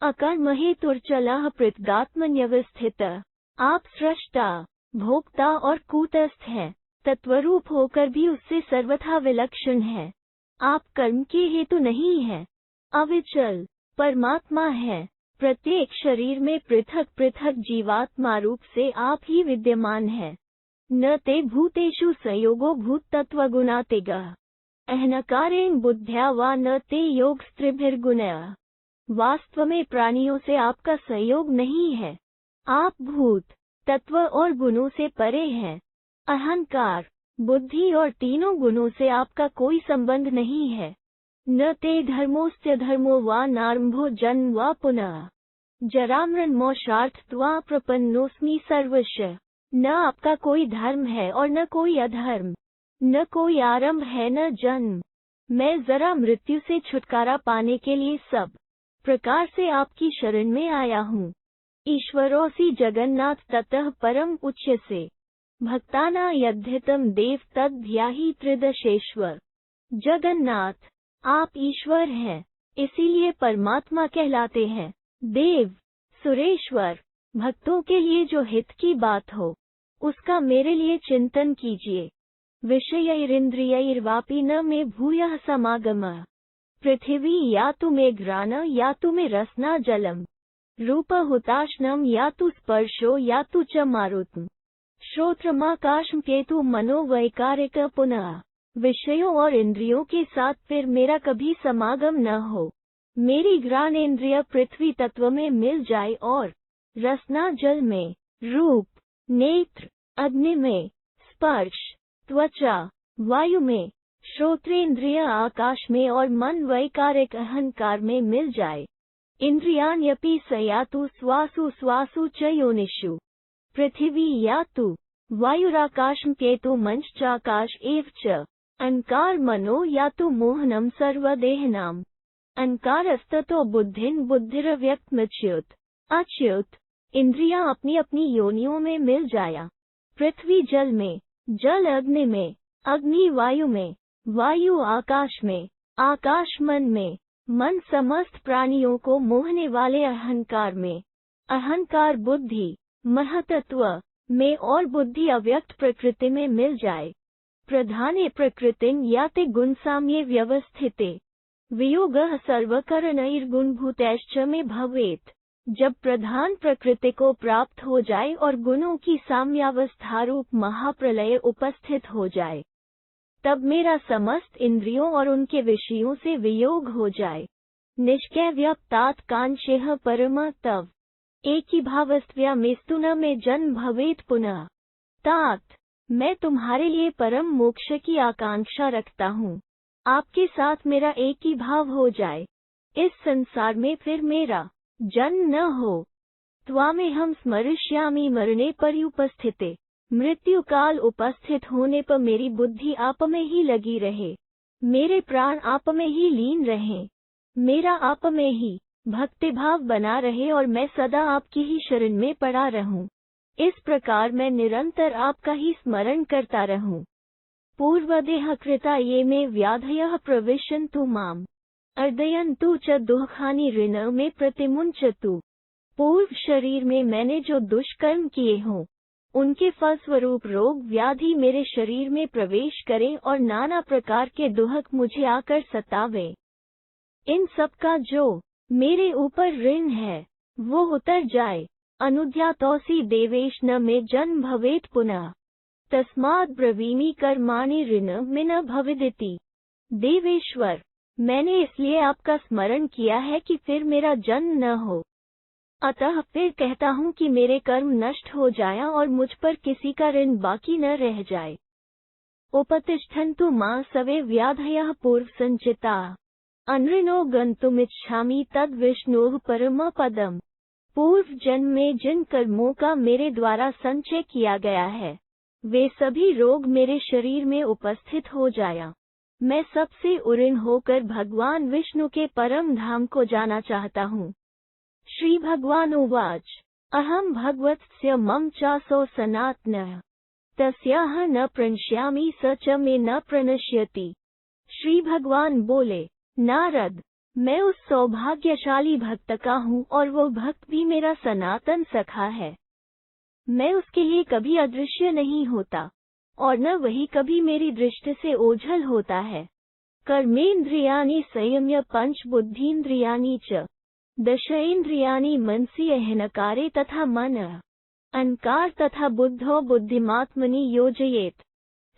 Speaker 1: अकर्म हेतुर्चलः पृथगात्मन्यवस्थित। आप सृष्टा, भोक्ता और कूटस्थ हैं, तत्वरूप होकर भी उससे सर्वथा विलक्षण है। आप कर्म के हेतु नहीं हैं, अविचल परमात्मा है। प्रत्येक शरीर में पृथक पृथक जीवात्मा रूप से आप ही विद्यमान हैं। न ते भूतेषु संयोगो भूतत्वगुणातिगः अहंकारेण बुद्ध्या वा न ते योगस्त्रिभिर्गुणैः। वास्तव में प्राणियों से आपका संयोग नहीं है। आप भूत, तत्व और गुणों से परे हैं। अहंकार, बुद्धि और तीनों गुणों से आपका कोई संबंध नहीं है। न ते धर्मोऽस्य धर्मो वा नारंभो जन्म वा पुनः जरामृन्मोक्षार्थत्वा प्रपन्नोऽस्मि सर्वस्य। न आपका कोई धर्म है और न कोई अधर्म, न कोई आरंभ है न जन्म। मैं जरा मृत्यु से छुटकारा पाने के लिए सब प्रकार से आपकी शरण में आया हूँ। ईश्वरोऽसि जगन्नाथ ततः परम उच्यसे भक्ताना यद्धितम देव तद् ध्याहि त्रिदशेश्वर। जगन्नाथ, आप ईश्वर हैं, इसीलिए परमात्मा कहलाते हैं। देव, सुरेश्वर, भक्तों के लिए जो हित की बात हो, उसका मेरे लिए चिंतन कीजिए। विषयैरिन्द्रियैर्वापि न मे भूयः समागमः। पृथिवी या तो मे घ्राण या तो मे रसना जलम। रूप हुताशनम या तो स्पर्शो या तो च मारुतम्। श्रोत्रमाकाशम केतु मनोवैकारिक पुनः। विषयों और इंद्रियों के साथ फिर मेरा कभी समागम न हो। मेरी घ्राणेन्द्रिय पृथ्वी तत्व में मिल जाए और रसना जल में, रूप, नेत्र, अग्नि में, स्पर्श, त्वचा, वायु में, श्रोत्रेंद्रिय आकाश में और मन वैकारिक अहंकार में मिल जाए। इंद्रियाण्यपि सयातु स्वासु स्वासु च योनिषु। पृथिवी यातु वायुराकाशं केतु मंश्चाकाश एव च। अहंकार मनो यातु मोहनम सर्वदेहनाम। अहंकारस्ततो बुद्धिन बुद्धिरव्यक्तमच्युत। अच्युत, इंद्रियां अपनी अपनी योनियों में मिल जाया। पृथ्वी जल में, जल अग्नि में, अग्नि वायु में, वायु आकाश में, आकाश मन में, मन समस्त प्राणियों को मोहने वाले अहंकार में, अहंकार बुद्धि, महतत्व में और बुद्धि अव्यक्त प्रकृति में मिल जाए। प्रधाने प्रकृतिं याते गुणसाम्ये व्यवस्थिते। वियोगः सर्वकरणैर्गुणभूतैश्च मे भवेत्। जब प्रधान प्रकृति को प्राप्त हो जाए और गुणों की साम्यावस्था रूप महाप्रलय उपस्थित हो जाए, तब मेरा समस्त इंद्रियों और उनके विषयों से वियोग हो जाए। निष्कैव्यक्तात् कांक्षेह परम तव। एकी भावस्त्वया मेस्तु न में जन्म भवेत् पुनः। तात, मैं तुम्हारे लिए परम मोक्ष की आकांक्षा रखता हूँ। आपके साथ मेरा एक ही भाव हो जाए, इस संसार में फिर मेरा जन्म न हो। त्वामेहं स्मरिष्यामि मरणे पर्युपस्थिते। मृत्यु काल उपस्थित होने पर मेरी बुद्धि आप में ही लगी रहे, मेरे प्राण आप में ही लीन रहें, मेरा आप में ही भक्तिभाव बना रहे और मैं सदा आपकी ही शरण में पड़ा रहूं। इस प्रकार मैं निरंतर आपका ही स्मरण करता रहूं। पूर्वदेह कृता ये में व्याधयः प्रविशन्तु माम। अर्दयन्तु च दुःखानि ऋण में प्रतिमुंचतु। पूर्व शरीर में मैंने जो दुष्कर्म किए हों, उनके फलस्वरूप रोग व्याधि मेरे शरीर में प्रवेश करें और नाना प्रकार के दुख मुझे आकर सतावे। इन सब का जो मेरे ऊपर ऋण है, वो उतर जाए। अनुज्ञातोऽसि देवेश न में जन्म भवेत् पुनः। तस्माद् ब्रवीमि कर्माणि ऋण न भविदिति। देवेश्वर, मैंने इसलिए आपका स्मरण किया है कि फिर मेरा जन्म न हो। अतः फिर कहता हूँ कि मेरे कर्म नष्ट हो जाएं और मुझ पर किसी का ऋण बाकी न रह जाए। उपतिष्ठन्तु मां सवे व्याधयः पूर्व संचिताः। अनृणो गन्तुमिच्छामि तद् विष्णोः परम पदम। पूर्व जन्म में जिन कर्मों का मेरे द्वारा संचय किया गया है, वे सभी रोग मेरे शरीर में उपस्थित हो जाया। मैं सबसे उऋण होकर भगवान विष्णु के परम धाम को जाना चाहता हूँ। श्री भगवान उवाच, अहम भगवत्स्य मम चासो सनातनः तस्याह न प्रणश्यामि स च मे न प्रणश्यति। श्री भगवान बोले, नारद, मैं उस सौभाग्यशाली भक्त का हूँ और वो भक्त भी मेरा सनातन सखा है। मैं उसके लिए कभी अदृश्य नहीं होता और न वही कभी मेरी दृष्टि से ओझल होता है। कर्मेन्द्रियाणि संयम्य पंचबुद्धीन्द्रियाणि च दशेन्द्रियाणि मनसि अहंकारे तथा मनः अहंकार तथा बुद्धौ बुद्धिमात्मनि योजयेत।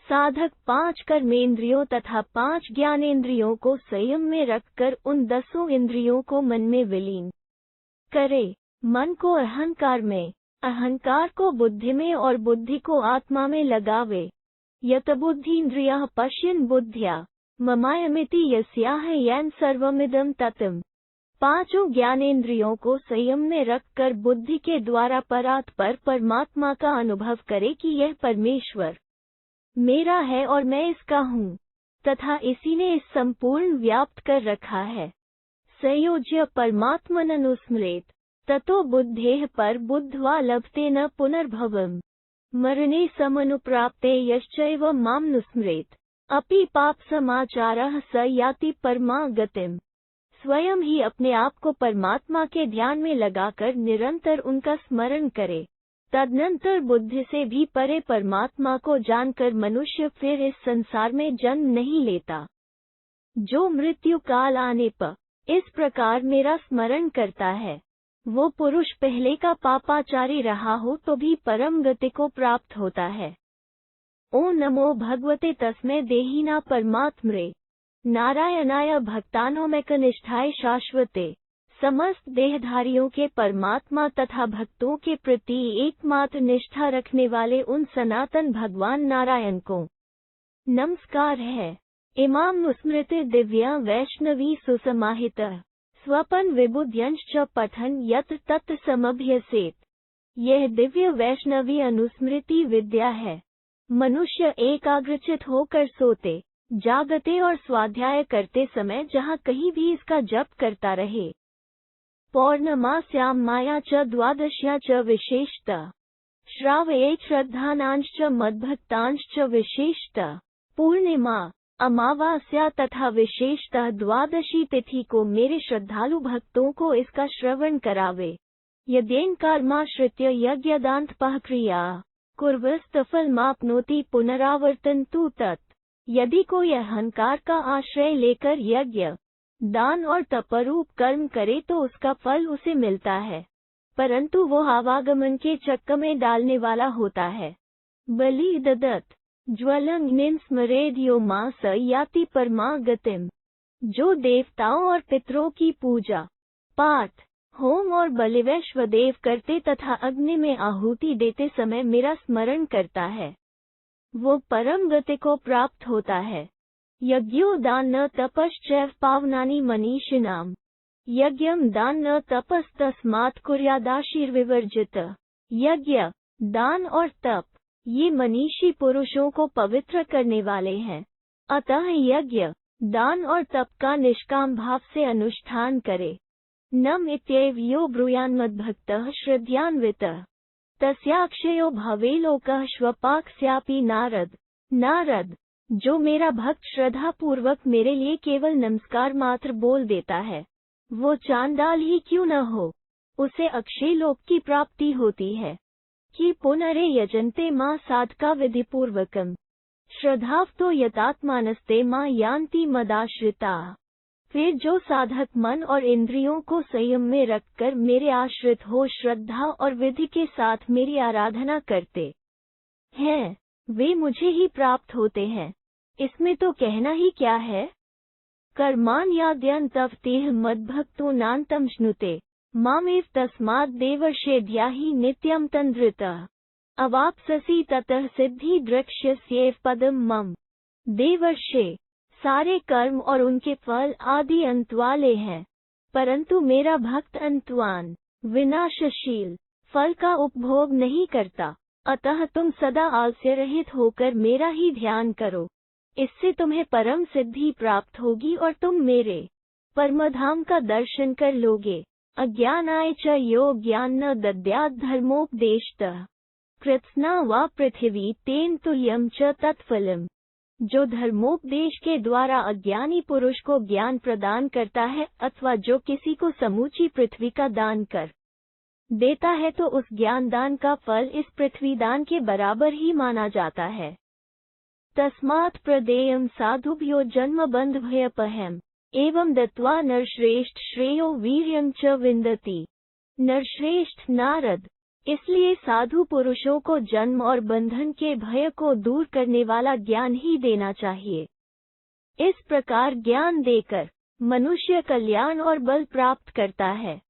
Speaker 1: साधक 5 कर्मेंद्रियों तथा 5 ज्ञानेंद्रियों को संयम में रखकर उन 10 इंद्रियों को मन में विलीन करे। मन को अहंकार में, अहंकार को बुद्धि में और बुद्धि को आत्मा में लगावे। यत बुद्धीन्द्रियः पश्यन् बुद्ध्या ममायमिति यस्याह येन सर्वमिदं ततम्। 5 ज्ञानेंद्रियों को संयम में रखकर बुद्धि के द्वारा परात्पर परमात्मा का अनुभव करे कि यह परमेश्वर मेरा है और मैं इसका हूँ, तथा इसी ने इस संपूर्ण व्याप्त कर रखा है। संयोज्य परमात्मननुस्मरेत ततो बुद्धेः पर बुद्ध्वा लभते न पुनर्भवम्। मरणे समनुप्राप्ते यश्चैव मां नुस्मरेत अपि पाप समाचारः स याति परमा गतिम्। स्वयं ही अपने आप को परमात्मा के ध्यान में लगाकर निरंतर उनका स्मरण करे, तदनंतर बुद्धि से भी परे परमात्मा को जानकर मनुष्य फिर इस संसार में जन्म नहीं लेता। जो मृत्यु काल आने पर इस प्रकार मेरा स्मरण करता है, वो पुरुष पहले का पापाचारी रहा हो तो भी परम गति को प्राप्त होता है। ओम नमो भगवते तस्मै देहिना परमात्मने नारायणाय भक्तानामेकनिष्ठाय शाश्वते। समस्त देहधारियों के परमात्मा तथा भक्तों के प्रति एकमात्र निष्ठा रखने वाले उन सनातन भगवान नारायण को नमस्कार है। इमाम नुस्मृति दिव्या वैष्णवी सुसमाहितः स्वपन विबुध्यंश्च पठन यत तत् समभ्यसेत। यह दिव्य वैष्णवी अनुस्मृति विद्या है। मनुष्य एकाग्रचित होकर सोते, जागते और स्वाध्याय करते समय जहाँ कहीं भी इसका जप करता रहे। पौर्णमास्यां माया च द्वादश्या च विशेषतः श्रावयेत् श्रद्धानांश्च मद्भक्तांश्च विशेषतः। पूर्णिमा, अमावास्या तथा विशेषतः द्वादशी तिथि को मेरे श्रद्धालु भक्तों को इसका श्रवण करावे। यद्येन कर्माश्रित्य यज्ञदान्तपः क्रिया कुर्वस्तफलमाप्नोति पुनरावर्तन्तु तत्। यदि कोई अहंकार का आश्रय लेकर यज्ञ, दान और तपरूप कर्म करे तो उसका फल उसे मिलता है, परंतु वो आवागमन के चक्कर में डालने वाला होता है। बलि ददत् ज्वलंग्निं स्मरेद् यो मां स याति परमा गतिम्। जो देवताओं और पितरों की पूजा पाठ, होम और बलिवैश्वदेव करते तथा अग्नि में आहुति देते समय मेरा स्मरण करता है, वो परम गति को प्राप्त होता है। यज्ञो दान न तपश्चैव पावनानि मनीषिणाम्। यज्ञम दान न तपस्तस्मात् कुर्यादाशीर्विवर्जित। यज्ञ, दान और तप ये मनीषी पुरुषों को पवित्र करने वाले हैं, अतः यज्ञ, दान और तप का निष्काम भाव से अनुष्ठान करे। नम इत्येव यो ब्रूयान्मद्भक्तः श्रद्धयान्वितः तस्याक्षयो भवे लोकः श्वपाकस्यापि। नारद, नारद, जो मेरा भक्त श्रद्धा पूर्वक मेरे लिए केवल नमस्कार मात्र बोल देता है, वो चांडाल ही क्यों न हो, उसे अक्षय लोक की प्राप्ति होती है। कि पुनरे यजन्ते मां साधका विधिपूर्वकम् श्रद्धावतो यतात्मानस्ते मां यान्ति मदाश्रिता। फिर जो साधक मन और इंद्रियों को संयम में रखकर मेरे आश्रित हो श्रद्धा और विधि के साथ मेरी आराधना करते हैं, वे मुझे ही प्राप्त होते हैं। इसमें तो कहना ही क्या है। कर्माण्यद्यन्तवतेह मद्भक्तो नान्तं श्नुते मामेव तस्माद् देवर्षेद्याहि नित्यं तन्द्रितः अवाप्स्यसि ततः सिद्धि द्रक्ष्यस्यैव पदं मम। देवर्षे, सारे कर्म और उनके फल आदि अंत वाले हैं, परंतु मेरा भक्त अंतवान, विनाशशील, फल का उपभोग नहीं करता। अतः तुम सदा आलस्य रहित होकर मेरा ही ध्यान करो। इससे तुम्हें परम सिद्धि प्राप्त होगी और तुम मेरे परमधाम का दर्शन कर लोगे। अज्ञानाय च यो ज्ञान न दद्यात् धर्मोपदेशतः कृत्स्ना वा पृथिवी तेन तुल्यं च तत्फलम्। जो धर्मोपदेश के द्वारा अज्ञानी पुरुष को ज्ञान प्रदान करता है अथवा जो किसी को समूची पृथ्वी का दान कर देता है तो उस ज्ञान दान का फल इस पृथ्वी दान के बराबर ही माना जाता है। तस्मात् प्रदेयं साधुभ्यो जन्म बन्धभयपहम् एवं दत्वा नरश्रेष्ठ श्रेयो वीर्यं च विन्दति। नरश्रेष्ठ नारद, इसलिए साधु पुरुषों को जन्म और बंधन के भय को दूर करने वाला ज्ञान ही देना चाहिए। इस प्रकार ज्ञान देकर मनुष्य कल्याण और बल प्राप्त करता है।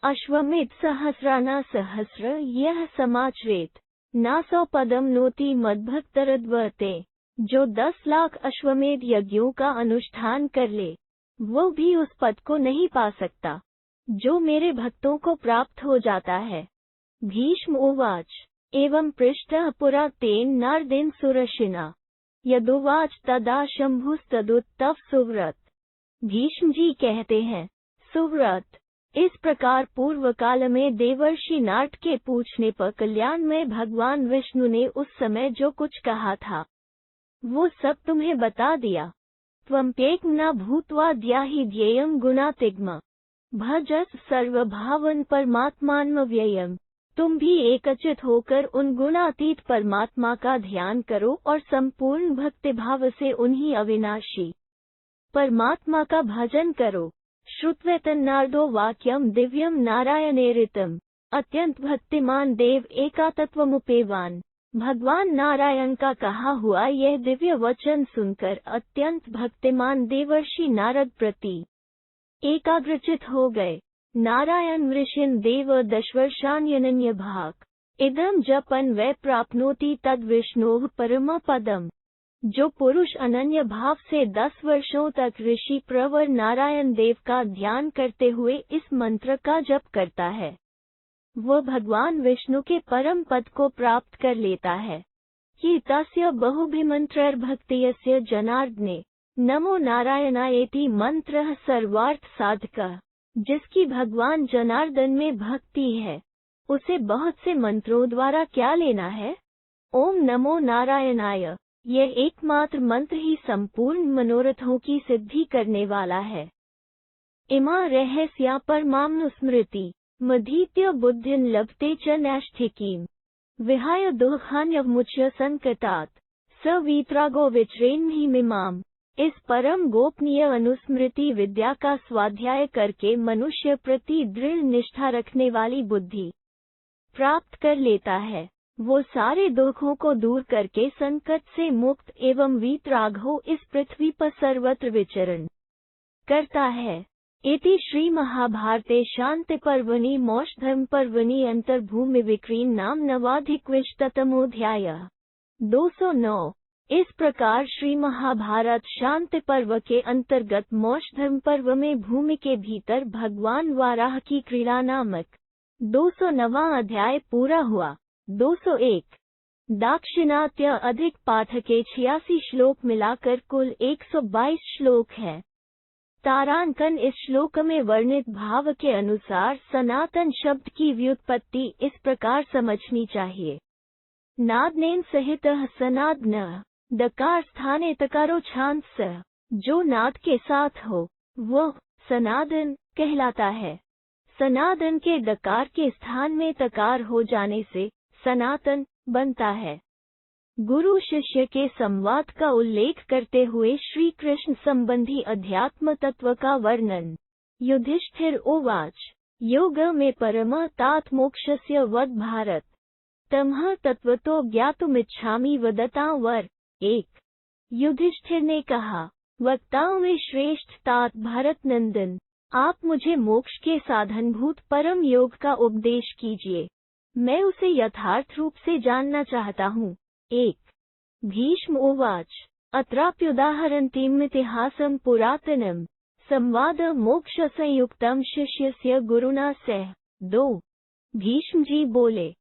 Speaker 1: अश्वमेध सहस्राना सहस्र यह समाचरेत नासौ पदम नोति मद्भक्तरद्वर्ते। जो 10 लाख अश्वमेध यज्ञों का अनुष्ठान कर ले, वो भी उस पद को नहीं पा सकता जो मेरे भक्तों को प्राप्त हो जाता है। भीष्म उवाच एवं पृष्टः पुरा तेन नारदेन सुरशिना यदुवाच तदा शंभुस्तदुत्तव सुव्रत। भीष्म जी कहते हैं, सुव्रत, इस प्रकार पूर्व काल में देवर्षि नारद के पूछने पर कल्याण में भगवान विष्णु ने उस समय जो कुछ कहा था वो सब तुम्हें बता दिया। त्वम्प्येकं भूत्वा ध्याहि ध्येयं गुणातिग्म भजस सर्वभावन परमात्मान्मव्ययम्। तुम भी एकचित होकर उन गुणातीत परमात्मा का ध्यान करो और संपूर्ण भक्तिभाव से उन्हीं अविनाशी परमात्मा का भजन करो। श्रुत्वैतन्नारदो वाक्यम दिव्यम नारायणेरितम अत्यंत भक्तिमान देव एकातत्वमुपेवान। भगवान नारायण का कहा हुआ यह दिव्य वचन सुनकर अत्यंत भक्तिमान देवर्षि नारद प्रति एकाग्रचित हो गए। नारायण वृषिन् देव दशवर्षाण्यनन्य भाग इदं जपन वै प्राप्नोति तद विष्णोः परम पदम। जो पुरुष अनन्य भाव से 10 वर्षों तक ऋषि प्रवर नारायण देव का ध्यान करते हुए इस मंत्र का जप करता है, वह भगवान विष्णु के परम पद को प्राप्त कर लेता है। कि तस्य बहुभिमन्त्रैर्भक्तियस्य जनार्दने नमो नारायणायेति मंत्रः सर्वार्थ साधकः। जिसकी भगवान जनार्दन में भक्ति है उसे बहुत से मंत्रों द्वारा क्या लेना है। ओम नमो नारायणाय, यह एकमात्र मंत्र ही संपूर्ण मनोरथों की सिद्धि करने वाला है। इमा रहस्या परमामनुस्मृति मधीत्य बुद्धिं लभते च नैष्ठिकीम् विहाय दुःखान्यवमुच्य संकटात् स वीतरागो विचरेन्महिमिमाम्। इस परम गोपनीय अनुस्मृति विद्या का स्वाध्याय करके मनुष्य प्रति दृढ़ निष्ठा रखने वाली बुद्धि प्राप्त कर लेता है। वो सारे दुखों को दूर करके संकट से मुक्त एवं वीतराग हो इस पृथ्वी पर सर्वत्र विचरण करता है। इति श्री महाभारते शांति पर्वणि मोक्षधर्म पर्वणि अंतर्भूमि विक्रीन नाम नवाधिकविंशतमोऽध्यायः 209। इस प्रकार श्री महाभारत शांति पर्व के अंतर्गत मोक्षधर्म पर्व में भूमि के भीतर भगवान वाराह की क्रीड़ा नामक 209वां अध्याय पूरा हुआ। 201 दाक्षिणात्य अधिक पाठ के 86 श्लोक मिलाकर कुल 122 श्लोक है। तारांकन इस श्लोक में वर्णित भाव के अनुसार सनातन शब्द की व्युत्पत्ति इस प्रकार समझनी चाहिए। नादनेन सहित सनादन दकार स्थाने तकारो छांद स। जो नाद के साथ हो वह सनादन कहलाता है। सनादन के दकार के स्थान में तकार हो जाने से सनातन बनता है। गुरु शिष्य के संवाद का उल्लेख करते हुए श्री कृष्ण संबंधी अध्यात्म तत्व का वर्णन। युधिष्ठिर उवाच योग में परम तात मोक्षस्य वद भारत। तमः तत्वतो ज्ञातुमिच्छामि वदतां वर। 1। युधिष्ठिर ने कहा, वक्ताओं में श्रेष्ठ तात भरत नंदन, आप मुझे मोक्ष के साधनभूत परम योग का उपदेश कीजिए, मैं उसे यथार्थ रूप से जानना चाहता हूँ। 1। भीष्म उवाच, अत्राप्युदाहरन्तीमितिहासं पुरातनं संवाद मोक्ष संयुक्तम शिष्यस्य गुरुना सह। 2। भीष्म जी बोले,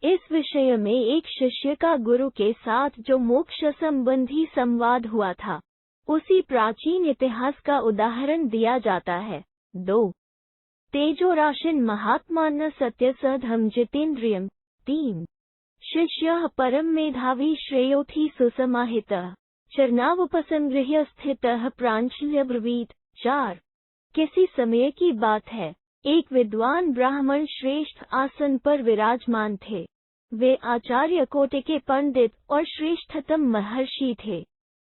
Speaker 1: इस विषय में एक शिष्य का गुरु के साथ जो मोक्ष संबंधी संवाद हुआ था, उसी प्राचीन इतिहास का उदाहरण दिया जाता है। 2। तेजोराशिन महात्मान्न सत्यसधम जितेन्द्रियम। 3। शिष्यः परम मेधावी श्रेयोथि सुसमाहितः चरणावुपसंगृह्य स्थितः प्राञ्चल्य ब्रवीत। 4। किसी समय की बात है, एक विद्वान ब्राह्मण श्रेष्ठ आसन पर विराजमान थे। वे आचार्य कोटि के पंडित और श्रेष्ठतम महर्षि थे।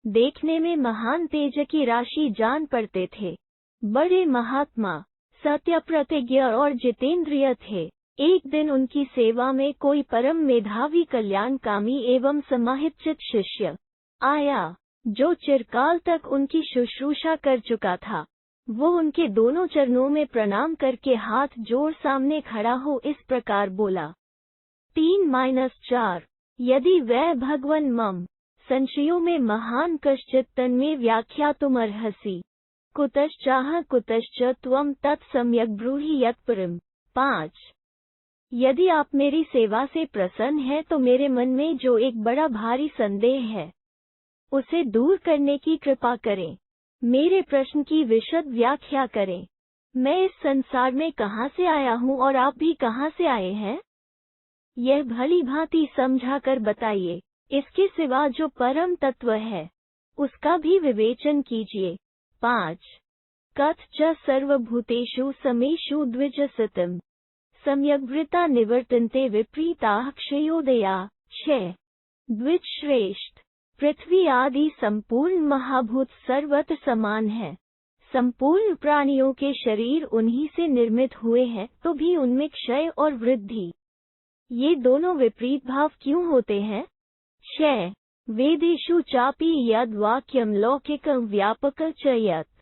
Speaker 1: देखने में महान तेज की राशि जान पड़ते थे। बड़े महात्मा, सत्य प्रतिज्ञ और जितेंद्रिय थे। एक दिन उनकी सेवा में कोई परम मेधावी कल्याणकामी एवं समाहित शिष्य आया, जो चिरकाल तक उनकी शुश्रूषा कर चुका था। वो उनके दोनों चरणों में प्रणाम करके हाथ जोड़ सामने खड़ा हो इस प्रकार बोला। 3-4। यदि वै भगवन् मम संशयों में महान कश्चित् तन्मे व्याख्यातुमर्हसि कुतश्चाह कुतश्च त्वं तत्सम्यक् ब्रूहि यत्परम्। 5। यदि आप मेरी सेवा से प्रसन्न हैं तो मेरे मन में जो एक बड़ा भारी संदेह है, उसे दूर करने की कृपा करें। मेरे प्रश्न की विशद व्याख्या करें। मैं इस संसार में कहाँ से आया हूँ और आप भी कहाँ से आए हैं, यह भली भांति समझाकर बताइए। इसके सिवा जो परम तत्व है, उसका भी विवेचन कीजिए। 5। कथ च सर्वभूतेषु समेषु द्विजसतम् सम्यग्वृता निवर्तन्ते विपरीताः क्षयोदया। 6। द्विज श्रेष्ठ, पृथ्वी आदि संपूर्ण महाभूत सर्वत्र समान है। संपूर्ण प्राणियों के शरीर उन्हीं से निर्मित हुए हैं, तो भी उनमें क्षय और वृद्धि, ये दोनों विपरीत भाव क्यों होते हैं? 6। वेदेषु चापि यद् वाक्यं लौकिकं व्यापकं च यत्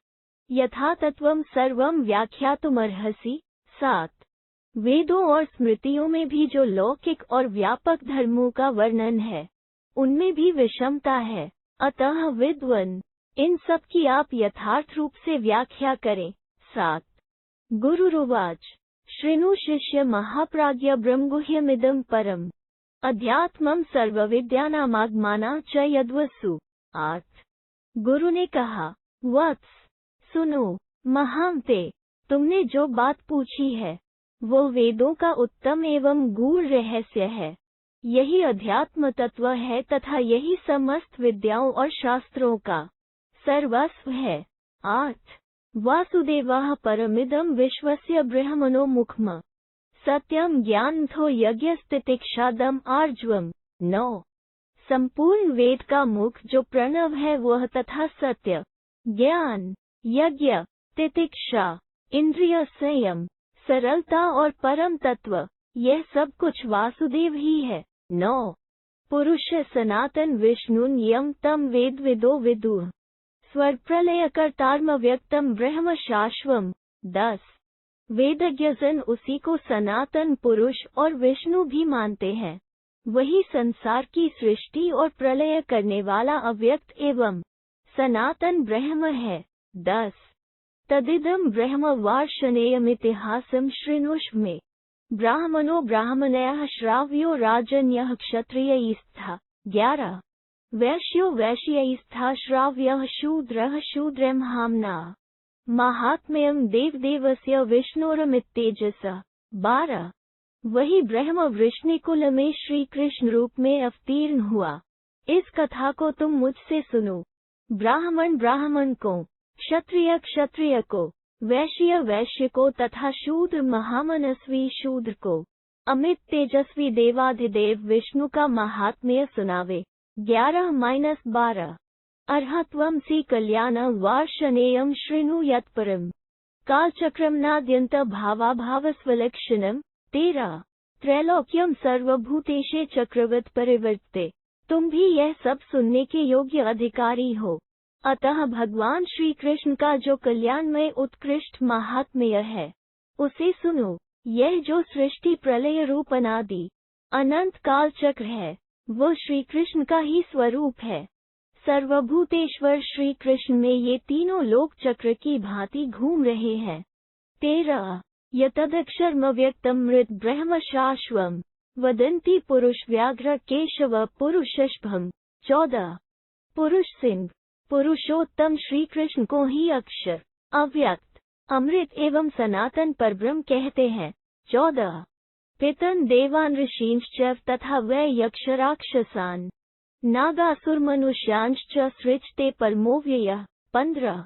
Speaker 1: यथा तत्वं सर्वं व्याख्यातुमर्हसि। 7। वेदों और स्मृतियों में भी जो लौकिक और व्यापक धर्मों का वर्णन है, उनमें भी विषमता है। अतः विद्वन्, इन सब की आप यथार्थ रूप से व्याख्या करें। 7। गुरुरुवाच, शृणु शिष्य महाप्राज्ञ ब्रह्मगुह्यमिदं परम् अध्यात्मं सर्वविद्यानामागमाना च यद्वसु। 8। गुरु ने कहा, वत्स, सुनो महामते, तुमने जो बात पूछी है, वो वेदों का उत्तम एवं गूढ़ रहस्य है। यही अध्यात्म तत्व है तथा यही समस्त विद्याओं और शास्त्रों का सर्वस्व है। 8। वासुदेवः परमिदं विश्वस्य बृहमनो मुखम् सत्यं ज्ञानथो यज्ञस्तितिक्षादम् आर्जवम्। 9। संपूर्ण वेद का मुख जो प्रणव है वह तथा सत्य, ज्ञान, यज्ञ, तितिक्षा, इंद्रिय संयम, सरलता और परम तत्व, यह सब कुछ वासुदेव ही है। 9। पुरुष सनातन विष्णुन् यं तं वेदविदो विदुः स्वर प्रलय कर्तार्म व्यक्तम ब्रह्म शाश्वम। 10। वेदज्ञजन उसी को सनातन पुरुष और विष्णु भी मानते हैं। वही संसार की सृष्टि और प्रलय करने वाला अव्यक्त एवं सनातन ब्रह्म है। 10। तदिदं ब्रह्म वार्ष्णेयमितिहासं शृणुष्व मे ब्राह्मणो ब्राह्मणयः श्राव्यो राजन्यः क्षत्रियैस्था। 11। वैश्यो वैश्यैस्था श्राव्यः शूद्रः शूद्रैर्हाम्ना माहात्म्यं देवदेवस्य विष्णोरमित्येजसः। 12। वही ब्रह्म वृष्णिकुल में श्री कृष्ण रूप में अवतीर्ण हुआ। इस कथा को तुम मुझसे सुनो। ब्राह्मण ब्राह्मण को, क्षत्रिय क्षत्रिय को, वैश्य वैश्य को तथा शूद्र महामनस्वी शूद्र को अमित तेजस्वी देवाधिदेव विष्णु का महात्म्य सुनावे। 11-12। अर्हत्वं सी कल्याण वार्षणेयं शृणु यत्परम् कालचक्रम नाद्यंत भावाभावस्वलक्षणम्। 13। त्रैलोक्यम सर्वभूतेषे चक्रवत् परिवर्ते। तुम भी यह सब सुनने के योग्य अधिकारी हो। अतः भगवान श्री कृष्ण का जो कल्याणमय उत्कृष्ट महात्म्य है उसे सुनो। यह जो सृष्टि प्रलय रूप अनादि अनंत काल चक्र है वो श्री कृष्ण का ही स्वरूप है। सर्वभूतेश्वर श्री कृष्ण में ये तीनों लोक चक्र की भांति घूम रहे हैं। 13 यतदक्षरमव्यक्तम मृत ब्रह्म शाश्वम वदन्ति पुरुष व्याघ्र केशव पुरुषष्भम। 14 पुरुष सिंह पुरुषोत्तम श्री कृष्ण को ही अक्षर अव्यक्त अमृत एवं सनातन परब्रह्म कहते हैं। 14 पितन देवान ऋषींश्च तथा वै यक्ष राक्षसान् नागासुर मनुष्यांश्च सृजते परमोव्ययः। 15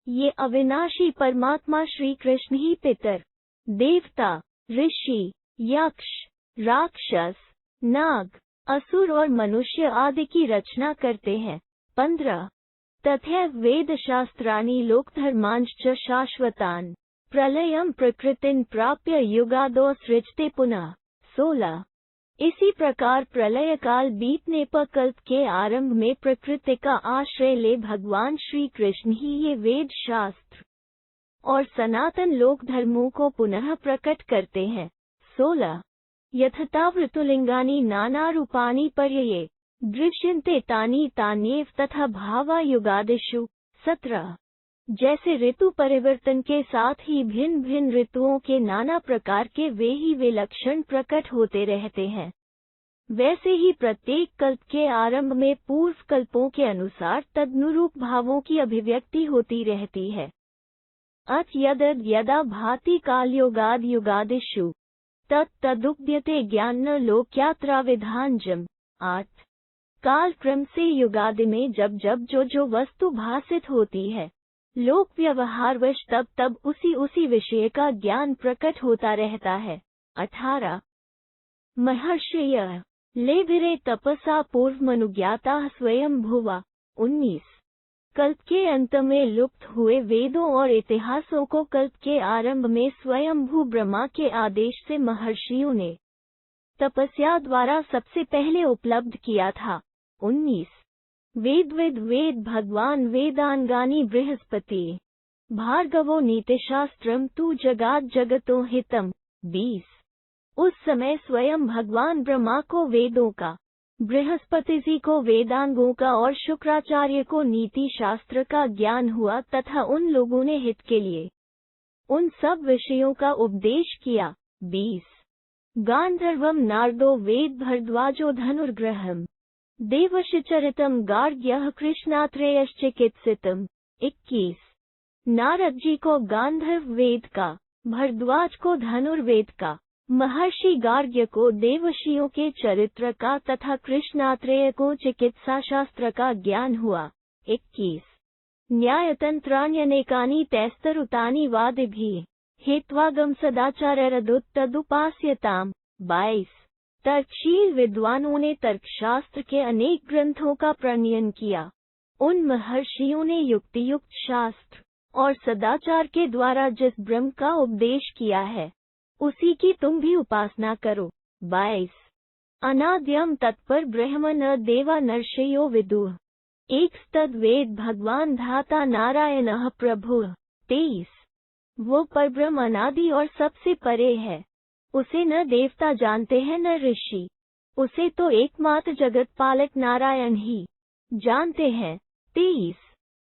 Speaker 1: ये अविनाशी परमात्मा श्री कृष्ण ही पितर देवता ऋषि यक्ष राक्षस नाग असुर और मनुष्य आदि की रचना करते हैं। 15 तथैव वेद शास्त्राणि लोकधर्मांश्च शाश्वतान् प्रलयम् प्रकृतिं प्राप्य युगादो सृजते पुनः। 16 इसी प्रकार प्रलय काल बीतने पर कल्प के आरंभ में प्रकृति का आश्रय ले भगवान श्री कृष्ण ही ये वेद शास्त्र और सनातन लोक धर्मों को पुनः प्रकट करते हैं। 16 यथावृतुलिंगानि नाना रूपाणि पर्यये दृश्यन्ते तानि तान्येव तथा भावा युगादिषु। 17 जैसे ऋतु परिवर्तन के साथ ही भिन्न भिन्न ऋतुओं के नाना प्रकार के वे लक्षण प्रकट होते रहते हैं वैसे ही प्रत्येक कल्प के आरंभ में पूर्व कल्पों के अनुसार तदनुरूप भावों की अभिव्यक्ति होती रहती है। अथ यदद यदा भाति कालयोगाद युगादिषु तदुप्यते ज्ञान लोक्यात्राविधानजम्। 8 काल क्रम से युगादि में जब जब जो वस्तु भासित होती है लोक व्यवहारवश तब उसी विषय का ज्ञान प्रकट होता रहता है। 18 महर्षयः लेभिरे तपसा पूर्वमनुज्ञाता स्वयं भुवा। 19 कल्प के अंत में लुप्त हुए वेदों और इतिहासों को कल्प के आरंभ में स्वयंभू ब्रह्मा के आदेश से महर्षियों ने तपस्या द्वारा सबसे पहले उपलब्ध किया था। 19 वेद भगवान वेदांगानि बृहस्पति भार्गवो नीतिशास्त्रम तु जगाद जगतो हितम। 20 उस समय स्वयं भगवान ब्रह्मा को वेदों का बृहस्पति जी को वेदांगों का और शुक्राचार्य को नीति शास्त्र का ज्ञान हुआ तथा उन लोगों ने हित के लिए उन सब विषयों का उपदेश किया। 20 गांधर्वम नारदो वेद भरद्वाजो धनुर्ग्रहम देवशचरितम गार्ग्यः कृष्णात्रेयश्चिकित्सितम्। 21 नारद जी को गांधर्व वेद का भरद्वाज को धनुर्वेद का महर्षि गार्ग्य को देवशियों के चरित्र का तथा कृष्णात्रेय को चिकित्सा शास्त्र का ज्ञान हुआ। 21 न्यायतंत्राण्यनेकानि तैस्तरुतानि वादिभिः हेत्वागम सदाचाररदुत्तदुपास्यताम्। 22 तर्कशील विद्वानों ने तर्कशास्त्र के अनेक ग्रंथों का प्रणयन किया। उन महर्षियों ने युक्तियुक्त शास्त्र और सदाचार के द्वारा जिस ब्रह्म का उपदेश किया है उसी की तुम भी उपासना करो। 22 अनाद्यम तत्पर ब्रह्म न देवा नर्षयो विदुः एकस्तद वेद भगवान धाता नारायणः प्रभुः। 23 वो परब्रह्म अनादि और सबसे परे है उसे न देवता जानते हैं न ऋषि उसे तो एकमात्र जगत पालक नारायण ही जानते हैं। 23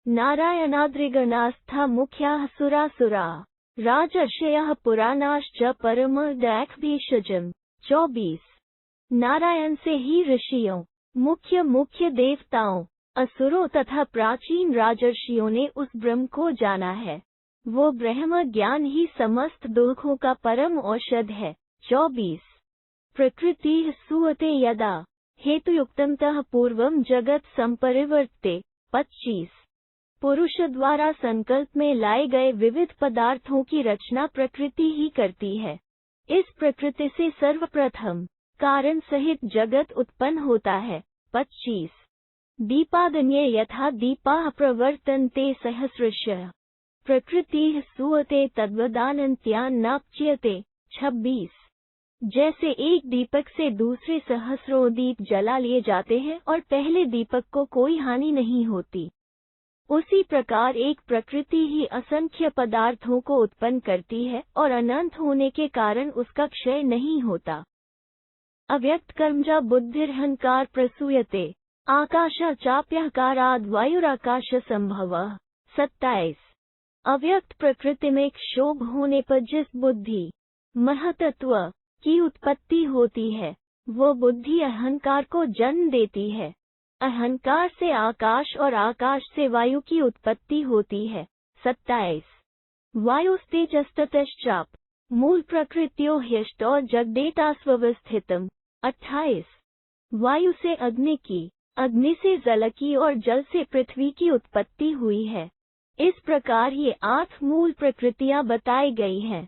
Speaker 1: नारायणाद्रिगणास्था मुख्याः सुरासुरा राजर्षयः पुराणाश्च परमदैर्घ्यभेषजम्। 24 नारायण से ही ऋषियों मुख्य देवताओं असुरों तथा प्राचीन राजर्षियों ने उस ब्रह्म को जाना है। वो ब्रह्म ज्ञान ही समस्त दुखों का परम औषध है। 24 प्रकृति सुवते यदा हेतुयुक्तं तः पूर्वं जगत संपरिवर्ते। 25 पुरुष द्वारा संकल्प में लाए गए विविध पदार्थों की रचना प्रकृति ही करती है। इस प्रकृति से सर्वप्रथम कारण सहित जगत उत्पन्न होता है। 25 दीपादन्ये यथा दीपाः प्रवर्तन्ते सहस्रशः प्रकृतिः सुवते तद्वदानन्त्यान्नाप्यते। 26 जैसे एक दीपक से दूसरे सहस्रों दीप जला लिए जाते हैं और पहले दीपक को कोई हानि नहीं होती, उसी प्रकार एक प्रकृति ही असंख्य पदार्थों को उत्पन्न करती है और अनंत होने के कारण उसका क्षय नहीं होता। अव्यक्त कर्मजा बुद्धिरहंकार प्रसूयते आकाश चाप्यहकाराद वायुराकाश संभवः। 27। अव्यक्त प्रकृति में क्षोभ होने पर जिस बुद्धि महतत्व की उत्पत्ति होती है, वो बुद्धि अहंकार को जन्म देती है। अहंकार से आकाश और आकाश से वायु की उत्पत्ति होती है। 27। वायुस्तेजस्ततश्चाप मूल प्रकृत्यो ह्यष्टो जगदेतास्वस्थितम्। 28। वायु से अग्नि की, अग्नि से जल की और जल से पृथ्वी की उत्पत्ति हुई है। इस प्रकार ये 8 मूल प्रकृतियां बताई गई हैं।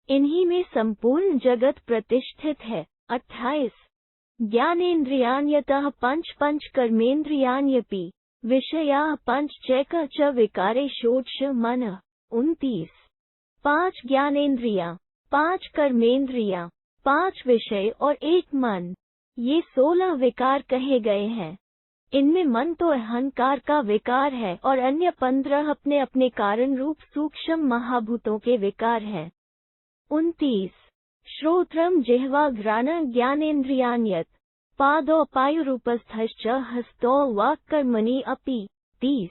Speaker 1: इन्हीं में संपूर्ण जगत प्रतिष्ठित है। 28। ज्ञानेन्द्रियाण्यतः पंच कर्मेन्द्रियाण्यपि विषयाः पंच चैक च विकारे षोडश मनः। 29। 5 ज्ञानेन्द्रियां, 5 कर्मेंद्रियां, 5 विषय और 1 मन, ये 16 विकार कहे गए हैं। इनमें मन तो अहंकार का विकार है और अन्य 15 अपने अपने कारण रूप सूक्ष्म महाभूतों के विकार हैं। 29। श्रोत्रम जिह्वा घ्राण ज्ञानेन्द्रियाण्यत पादो पायुरूपस्थश्च हस्तो वाक्कर्मणि अपि। 30।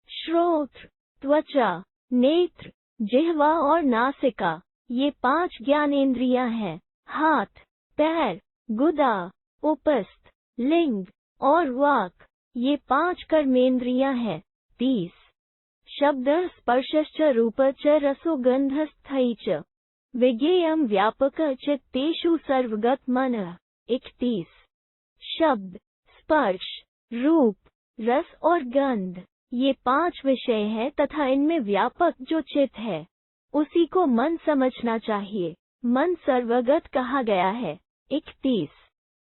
Speaker 1: श्रोत्र, त्वचा, नेत्र, जिह्वा और नासिका, ये 5 ज्ञानेन्द्रियां हैं। हाथ, पैर, गुदा, उपस्थ, लिंग और वाक, ये 5 कर्मेंद्रियां हैं। 30। शब्द स्पर्शश्च रूप च रसो गंधस्थई च विज्ञेयं व्यापक चित्तेषु सर्वगत मनः। 31। शब्द, स्पर्श, रूप, रस और गंध, ये 5 विषय हैं तथा इनमें व्यापक जो चित्त है, उसी को मन समझना चाहिए। मन सर्वगत कहा गया है। 31।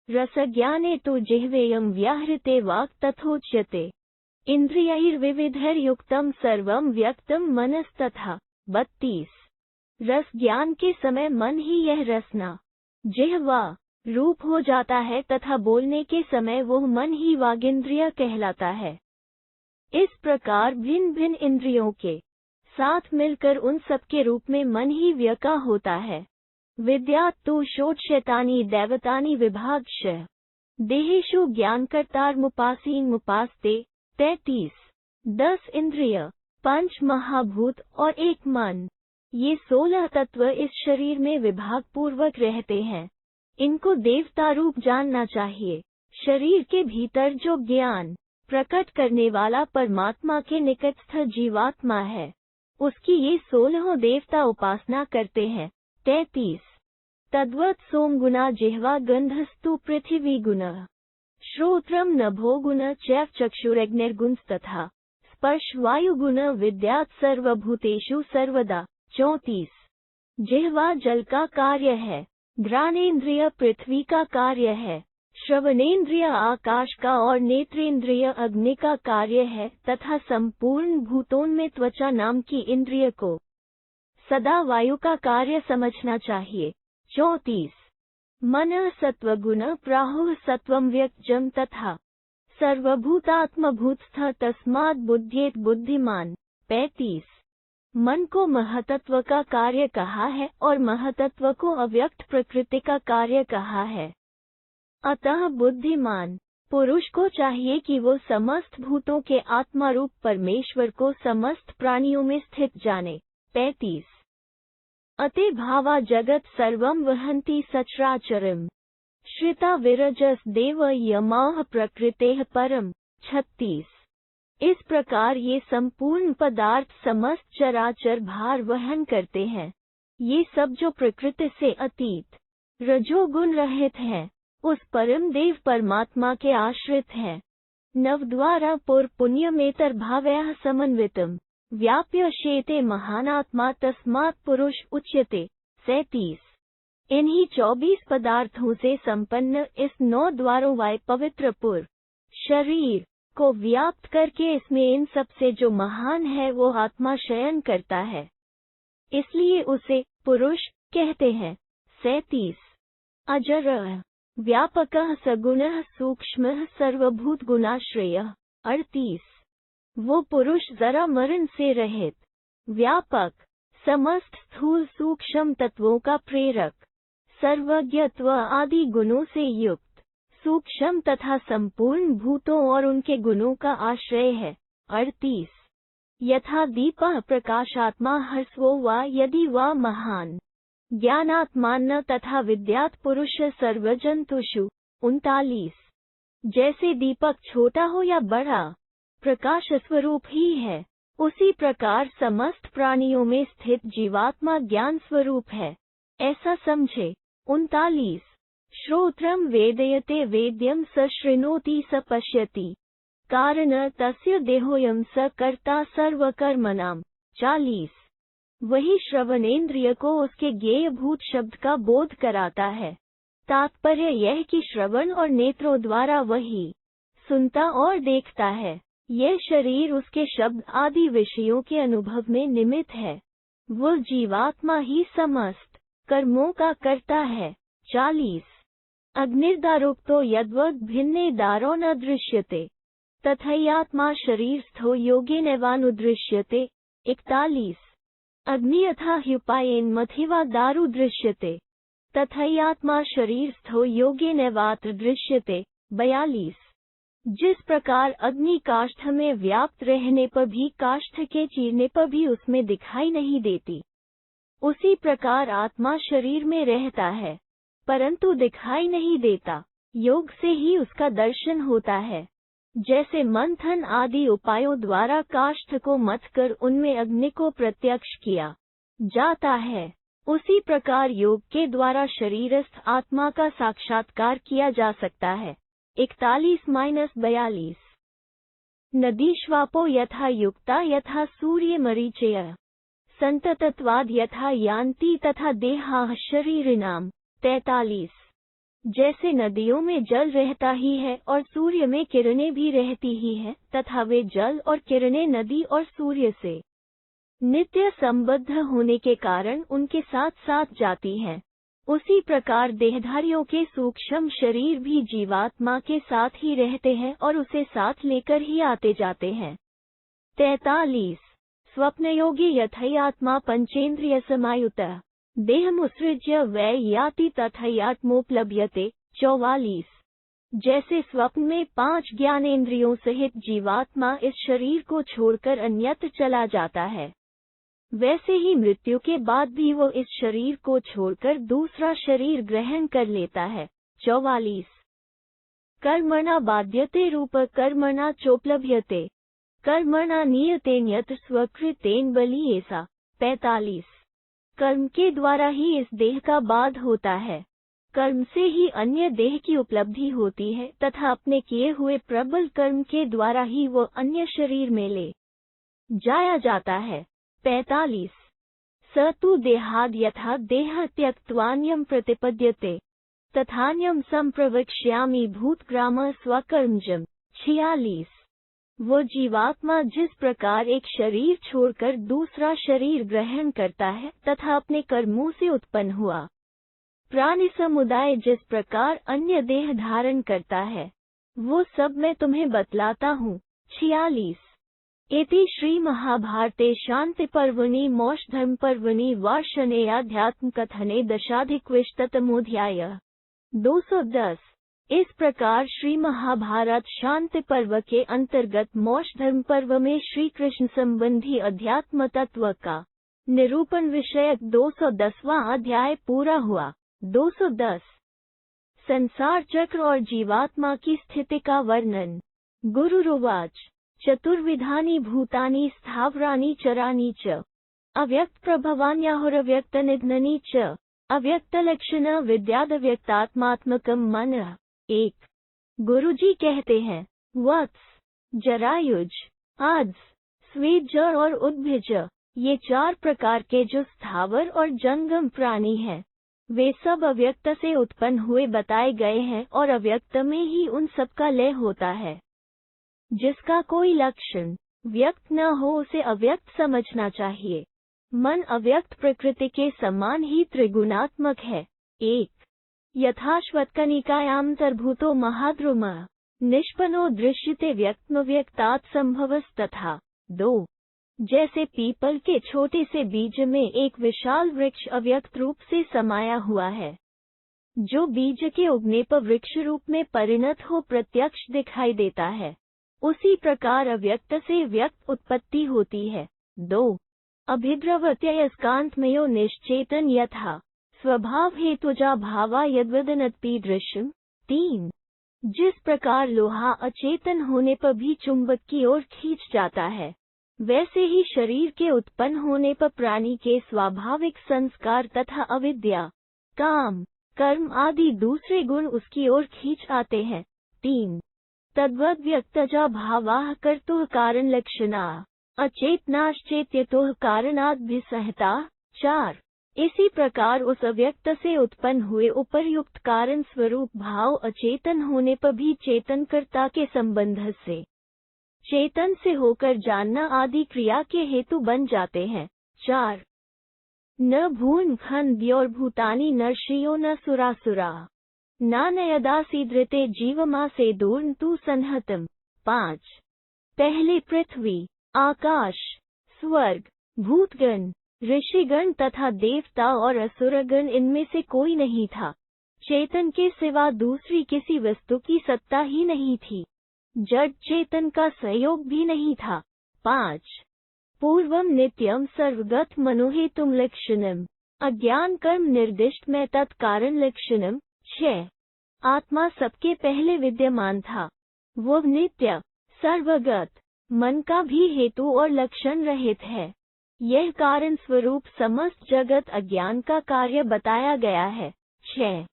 Speaker 1: रसज्ञाने तो जिह्वेयं व्याहृते वाक् तथोच्यते इंद्रियैर्विविधैर्युक्तं सर्वं व्यक्तं मनस्तथा। 32। रस ज्ञान के समय मन ही यह रसना, जिह्वा, रूप हो जाता है तथा बोलने के समय वो मन ही वागिंद्रिय कहलाता है। इस प्रकार भिन्न भिन्न इंद्रियों के साथ मिलकर उन सबके रूप में मन ही व्यका होता है। विद्या तो षोडशैतानि दैवतानि विभागशः देहेषु ज्ञानकर्तारमुपासीन मुपास्ते। 33। 10 इंद्रिय, 5 महाभूत और 1 मन, ये 16 तत्व इस शरीर में विभाग पूर्वक रहते हैं। इनको देवता रूप जानना चाहिए। शरीर के भीतर जो ज्ञान प्रकट करने वाला परमात्मा के निकटस्थ जीवात्मा है, उसकी ये 16 देवता उपासना करते हैं। 33। तद्वत् सोम गुना जिह्वा गंधस्तु पृथिवी गुणः श्रोत्रम नभो गुण चैव चक्षुरग्निर्गुणस्तथा स्पर्श वायु गुण विद्यात् सर्वभूतेषु सर्वदा। 34। जिह्वा जल का कार्य है, घ्राणेन्द्रिय पृथ्वी का कार्य है, श्रवणेन्द्रिय आकाश का और नेत्रेंद्रिय अग्नि का कार्य है तथा संपूर्ण भूतों में त्वचा नाम की इंद्रिय को सदा वायु का कार्य समझना चाहिए। 34। मनः सत्वगुण प्राहुः सत्वं व्यक्जं तथा सर्वभूतात्मभूतस्थ तस्माद् बुध्येत बुद्धिमान। 35। मन को महतत्व का कार्य कहा है और महतत्व को अव्यक्त प्रकृति का कार्य कहा है। अतः बुद्धिमान पुरुष को चाहिए कि वो समस्त भूतों के आत्मा रूप परमेश्वर को समस्त प्राणियों में स्थित जाने। 35। अते भावा जगत सर्वं वहन्ति सचराचरम् श्रिता विरजस देव यमाः प्रकृतेः परम। 36। इस प्रकार ये संपूर्ण पदार्थ समस्त चराचर भार वहन करते हैं। ये सब जो प्रकृति से अतीत रजोगुण रहित हैं, उस परम देव परमात्मा के आश्रित हैं। नवद्वारा पुर पुण्यमेतर भावयः समन्वितम् व्याप्य शेते महानात्मा तस्मात् पुरुष उच्यते। 37। इन्हीं 24 पदार्थों से संपन्न इस 9 द्वारों वाले पवित्र पुर शरीर को व्याप्त करके इसमें इन सब से जो महान है वो आत्मा शयन करता है, इसलिए उसे पुरुष कहते हैं। 37। अजरः व्यापकः सगुणः सूक्ष्मः सर्वभूत गुणाश्रयः। 38। वो पुरुष जरा मरण से रहित, व्यापक, समस्त स्थूल सूक्ष्म तत्वों का प्रेरक, सर्वज्ञत्व आदि गुणों से युक्त, सूक्ष्म तथा संपूर्ण भूतों और उनके गुणों का आश्रय है। 38। यथा दीपः प्रकाशात्मा ह्रस्वो वा यदि वा महान ज्ञानात्मान्न तथा विद्यात् पुरुष सर्वजंतुषु। 39। जैसे दीपक छोटा हो या बड़ा, प्रकाश स्वरूप ही है, उसी प्रकार समस्त प्राणियों में स्थित जीवात्मा ज्ञान स्वरूप है, ऐसा समझे। 39। श्रोत्रम वेदयते वेद्यम स शृणोति स पश्यति, कारण तस्य देहोयम स कर्ता सर्वकर्मणाम। 40। वही श्रवणेन्द्रिय को उसके ज्ञेयभूत शब्द का बोध कराता है। तात्पर्य यह कि श्रवण और नेत्रों द्वारा वही सुनता और देखता है। यह शरीर उसके शब्द आदि विषयों के अनुभव में निमित्त है। वो जीवात्मा ही समस्त कर्मों का कर्ता है। 40। अग्निर्दारोक्तो यद्वद् भिन्ने दारो न दृश्यते तथैयात्मा शरीरस्थो योगेनैवानुदृश्यते। 41। अग्नि यथा ह्युपायेन मथिवा दारु दृश्यते तथैयात्मा शरीरस्थो योगेनैवात्र दृश्यते। 42। जिस प्रकार अग्नि काष्ठ में व्याप्त रहने पर भी काष्ठ के चीरने पर भी उसमें दिखाई नहीं देती, उसी प्रकार आत्मा शरीर में रहता है परंतु दिखाई नहीं देता। योग से ही उसका दर्शन होता है। जैसे मंथन आदि उपायों द्वारा काष्ठ को मथकर उनमें अग्नि को प्रत्यक्ष किया जाता है, उसी प्रकार योग के द्वारा शरीरस्थ आत्मा का साक्षात्कार किया जा सकता है। 41-42। नदीश्वापो यथा युक्ता यथा सूर्य मरीचय संततत्वाद यथा यान्ति तथा देहाः शरीरिणाम। 43। जैसे नदियों में जल रहता ही है और सूर्य में किरणें भी रहती ही है तथा वे जल और किरणें नदी और सूर्य से नित्य संबद्ध होने के कारण उनके साथ साथ जाती हैं, उसी प्रकार देहधारियों के सूक्ष्म शरीर भी जीवात्मा के साथ ही रहते हैं और उसे साथ लेकर ही आते जाते हैं। 43। स्वप्नयोगी यथैयात्मा पंचेन्द्रिय समायुतः देहमुत्सृज्य वै याति तथैयात्मोपलभ्यते। 44। जैसे स्वप्न में 5 ज्ञानेंद्रियों सहित जीवात्मा इस शरीर को छोड़कर अन्यत्र चला जाता है, वैसे ही मृत्यु के बाद भी वो इस शरीर को छोड़कर दूसरा शरीर ग्रहण कर लेता है। 44। कर्मणा बाध्यते रूप कर्मणा चोपलभ्यते कर्मणा नियतेन्यत्र स्वकृतेन बलि ऐसा। 45। कर्म के द्वारा ही इस देह का बाध होता है, कर्म से ही अन्य देह की उपलब्धि होती है तथा अपने किए हुए प्रबल कर्म के द्वारा ही वो अन्य शरीर में ले जाया जाता है। 45। स तु देहाद् यथा देह त्यक्त्वान्यं प्रतिपद्यते तथान्यं संप्रवक्ष्यामि भूतग्राम स्वकर्मजम्। 46। वो जीवात्मा जिस प्रकार एक शरीर छोड़कर दूसरा शरीर ग्रहण करता है तथा अपने कर्मों से उत्पन्न हुआ प्राणी समुदाय जिस प्रकार अन्य देह धारण करता है, वो सब मैं तुम्हें बतलाता हूँ। 46। इति श्री महाभारते शांति पर्वणि मोक्षधर्म पर्वणि वार्षणे अध्यात्म कथने 10-तमोऽध्यायः। 210। इस प्रकार श्री महाभारत शांति पर्व के अंतर्गत मोक्ष धर्म पर्व में श्री कृष्ण संबंधी अध्यात्म तत्व का निरूपण विषयक 210वां अध्याय पूरा हुआ। 210। संसार चक्र और जीवात्मा की स्थिति का वर्णन। गुरुरुवाच चतुर्विधानि भूतानि स्थावरानि चरानि च अव्यक्त प्रभवान्याहुरव्यक्त निधनानि च अव्यक्तलक्षण विद्यादव्यक्तात्मात्मकं मनः। 1। गुरुजी कहते हैं, वत्स, जरायुज, आद्स, स्वेज और उद्भिज, ये 4 प्रकार के जो स्थावर और जंगम प्राणी हैं, वे सब अव्यक्त से उत्पन्न हुए बताए गए हैं और अव्यक्त में ही उन सब का लय होता है। जिसका कोई लक्षण व्यक्त न हो उसे अव्यक्त समझना चाहिए। मन अव्यक्त प्रकृति के समान ही त्रिगुणात्मक है। 1। यथाश्वत्कनिकायान्तर्भूतो महाद्रुमः निष्पन्नो दृश्यते व्यक्तात् संभवस्तथा। 2 जैसे पीपल के छोटे से बीज में एक विशाल वृक्ष अव्यक्त रूप से समाया हुआ है, जो बीज के उगने पर वृक्ष रूप में परिणत हो प्रत्यक्ष दिखाई देता है, उसी प्रकार अव्यक्त से व्यक्त उत्पत्ति होती है। 2 अभिद्रवत्ययस्कांतमयो निश्चेतन यथा स्वभाव हेतुजा भावा यद्वदनत्पि दृश्यम। 3 जिस प्रकार लोहा अचेतन होने पर भी चुंबक की ओर खींच जाता है, वैसे ही शरीर के उत्पन्न होने पर प्राणी के स्वाभाविक संस्कार तथा अविद्या, काम, कर्म आदि दूसरे गुण उसकी ओर खींच आते हैं। 3 तद्वद् व्यक्तजा भावाः कर्तुः कारण लक्षणा अचेतनाश्चेत्यतोः कारणाद्भिसंहता। 4 इसी प्रकार उस अव्यक्त से उत्पन्न हुए उपर्युक्त कारण स्वरूप भाव अचेतन होने पर भी चेतनकर्ता के संबंध से चेतन से होकर जानना आदि क्रिया के हेतु बन जाते हैं। 4 न भून खन्द्योर्भूतानि नर्षियो न सुरासुरा नानयदासीदृते जीवमासे दूर्न तु संहतम। 5 पहले पृथ्वी, आकाश, स्वर्ग, भूतगण, ऋषिगण तथा देवता और असुरगण, इनमें से कोई नहीं था। चेतन के सिवा दूसरी किसी वस्तु की सत्ता ही नहीं थी। जड़ चेतन का सहयोग भी नहीं था। 5 पूर्वम नित्यम सर्वगत मनोहेतुम लक्षणम अज्ञान कर्म निर्दिष्ट में तत्कारण लक्षणम। 6 आत्मा सबके पहले विद्यमान था, वो नित्य, सर्वगत, मन का भी हेतु और लक्षण रहित है। यह कारण स्वरूप समस्त जगत अज्ञान का कार्य बताया गया है। 6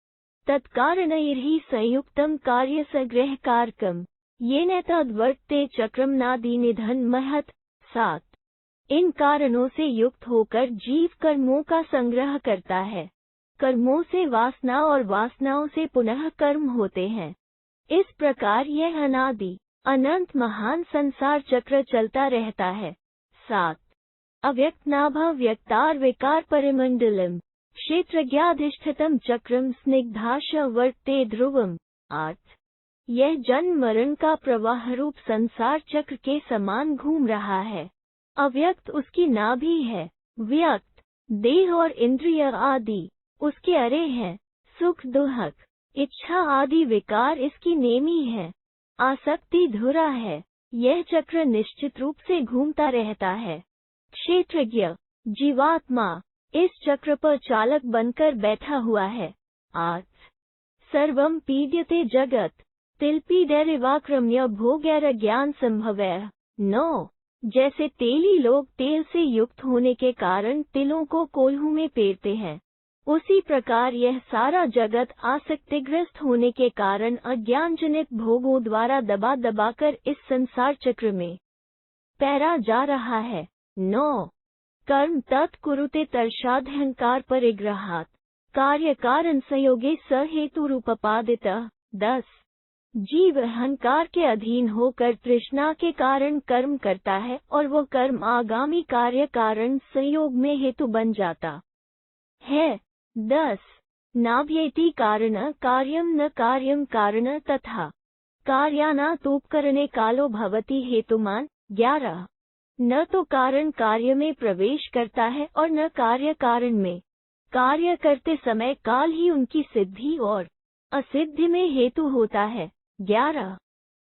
Speaker 1: तत्कारणैर्हि संयुक्तम कार्य सग्रह कारकम येन तद्वर्तते चक्रम नादि निधन महत्। 7 इन कारणों से युक्त होकर जीव कर्मों का संग्रह करता है, कर्मों से वासना और वासनाओं से पुनः कर्म होते हैं। इस प्रकार यह अनादि अनंत महान संसार चक्र चलता रहता है। 7 अव्यक्तनाभा व्यक्तार विकार परिमंडलम क्षेत्रज्ञाधिष्ठितम चक्रम स्निग्धाश वर्ते ध्रुवम। 8 यह जन्म मरण का प्रवाह रूप संसार चक्र के समान घूम रहा है। अव्यक्त उसकी नाभि है, व्यक्त देह और इंद्रिय आदि उसके अरे हैं, सुख दुख, इच्छा आदि विकार इसकी नेमी है, आसक्ति धुरा है। यह चक्र निश्चित रूप से घूमता रहता है। क्षेत्रज्ञ जीवात्मा इस चक्र पर चालक बनकर बैठा हुआ है। 8 सर्वम पीड्यते जगत तिलपीडैरिवाक्रम्य भोगैर ज्ञान संभवैः। 9 जैसे तेली लोग तेल से युक्त होने के कारण तिलों को कोल्हू में पेरते हैं, उसी प्रकार यह सारा जगत आसक्तिग्रस्त होने के कारण अज्ञानजनित भोगों द्वारा दबा दबाकर इस संसार चक्र में पैरा जा रहा है। 9 कर्म तत्कुरुते तर्षादहंकार परिग्रहात् कार्य कारण संयोगे सहेतुरूपपादितः। 10 जीव अहंकार के अधीन होकर तृष्णा के कारण कर्म करता है और वो कर्म आगामी कार्य कारण संयोग में हेतु बन जाता है। 10 नाभ्येति कारण कार्यम न कार्यम कारण तथा कार्यानातोपकरणे कालो भवति हेतुमान। 11 न तो कारण कार्य में प्रवेश करता है और न कार्य कारण में। कार्य करते समय काल ही उनकी सिद्धि और असिद्धि में हेतु होता है। 11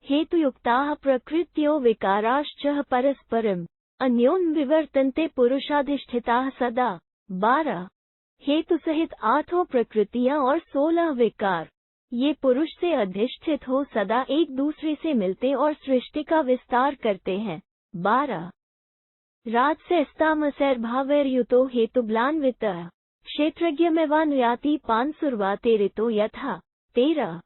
Speaker 1: हेतुयुक्ताः प्रकृत्यो विकाराश्च परस्परम अन्योन विवर्तन्ते पुरुषाधिष्ठिताः सदा। 12 हेतु सहित 8 प्रकृतियां और 16 विकार, ये पुरुष से अधिष्ठित हो सदा एक दूसरे से मिलते और सृष्टि का विस्तार करते हैं। 12 राजसैस्तामसैर्भावैर्युतो हेतुब्लान्वितः क्षेत्रज्ञमेवानुयाति पांसुर्वातेरितो यथा। 13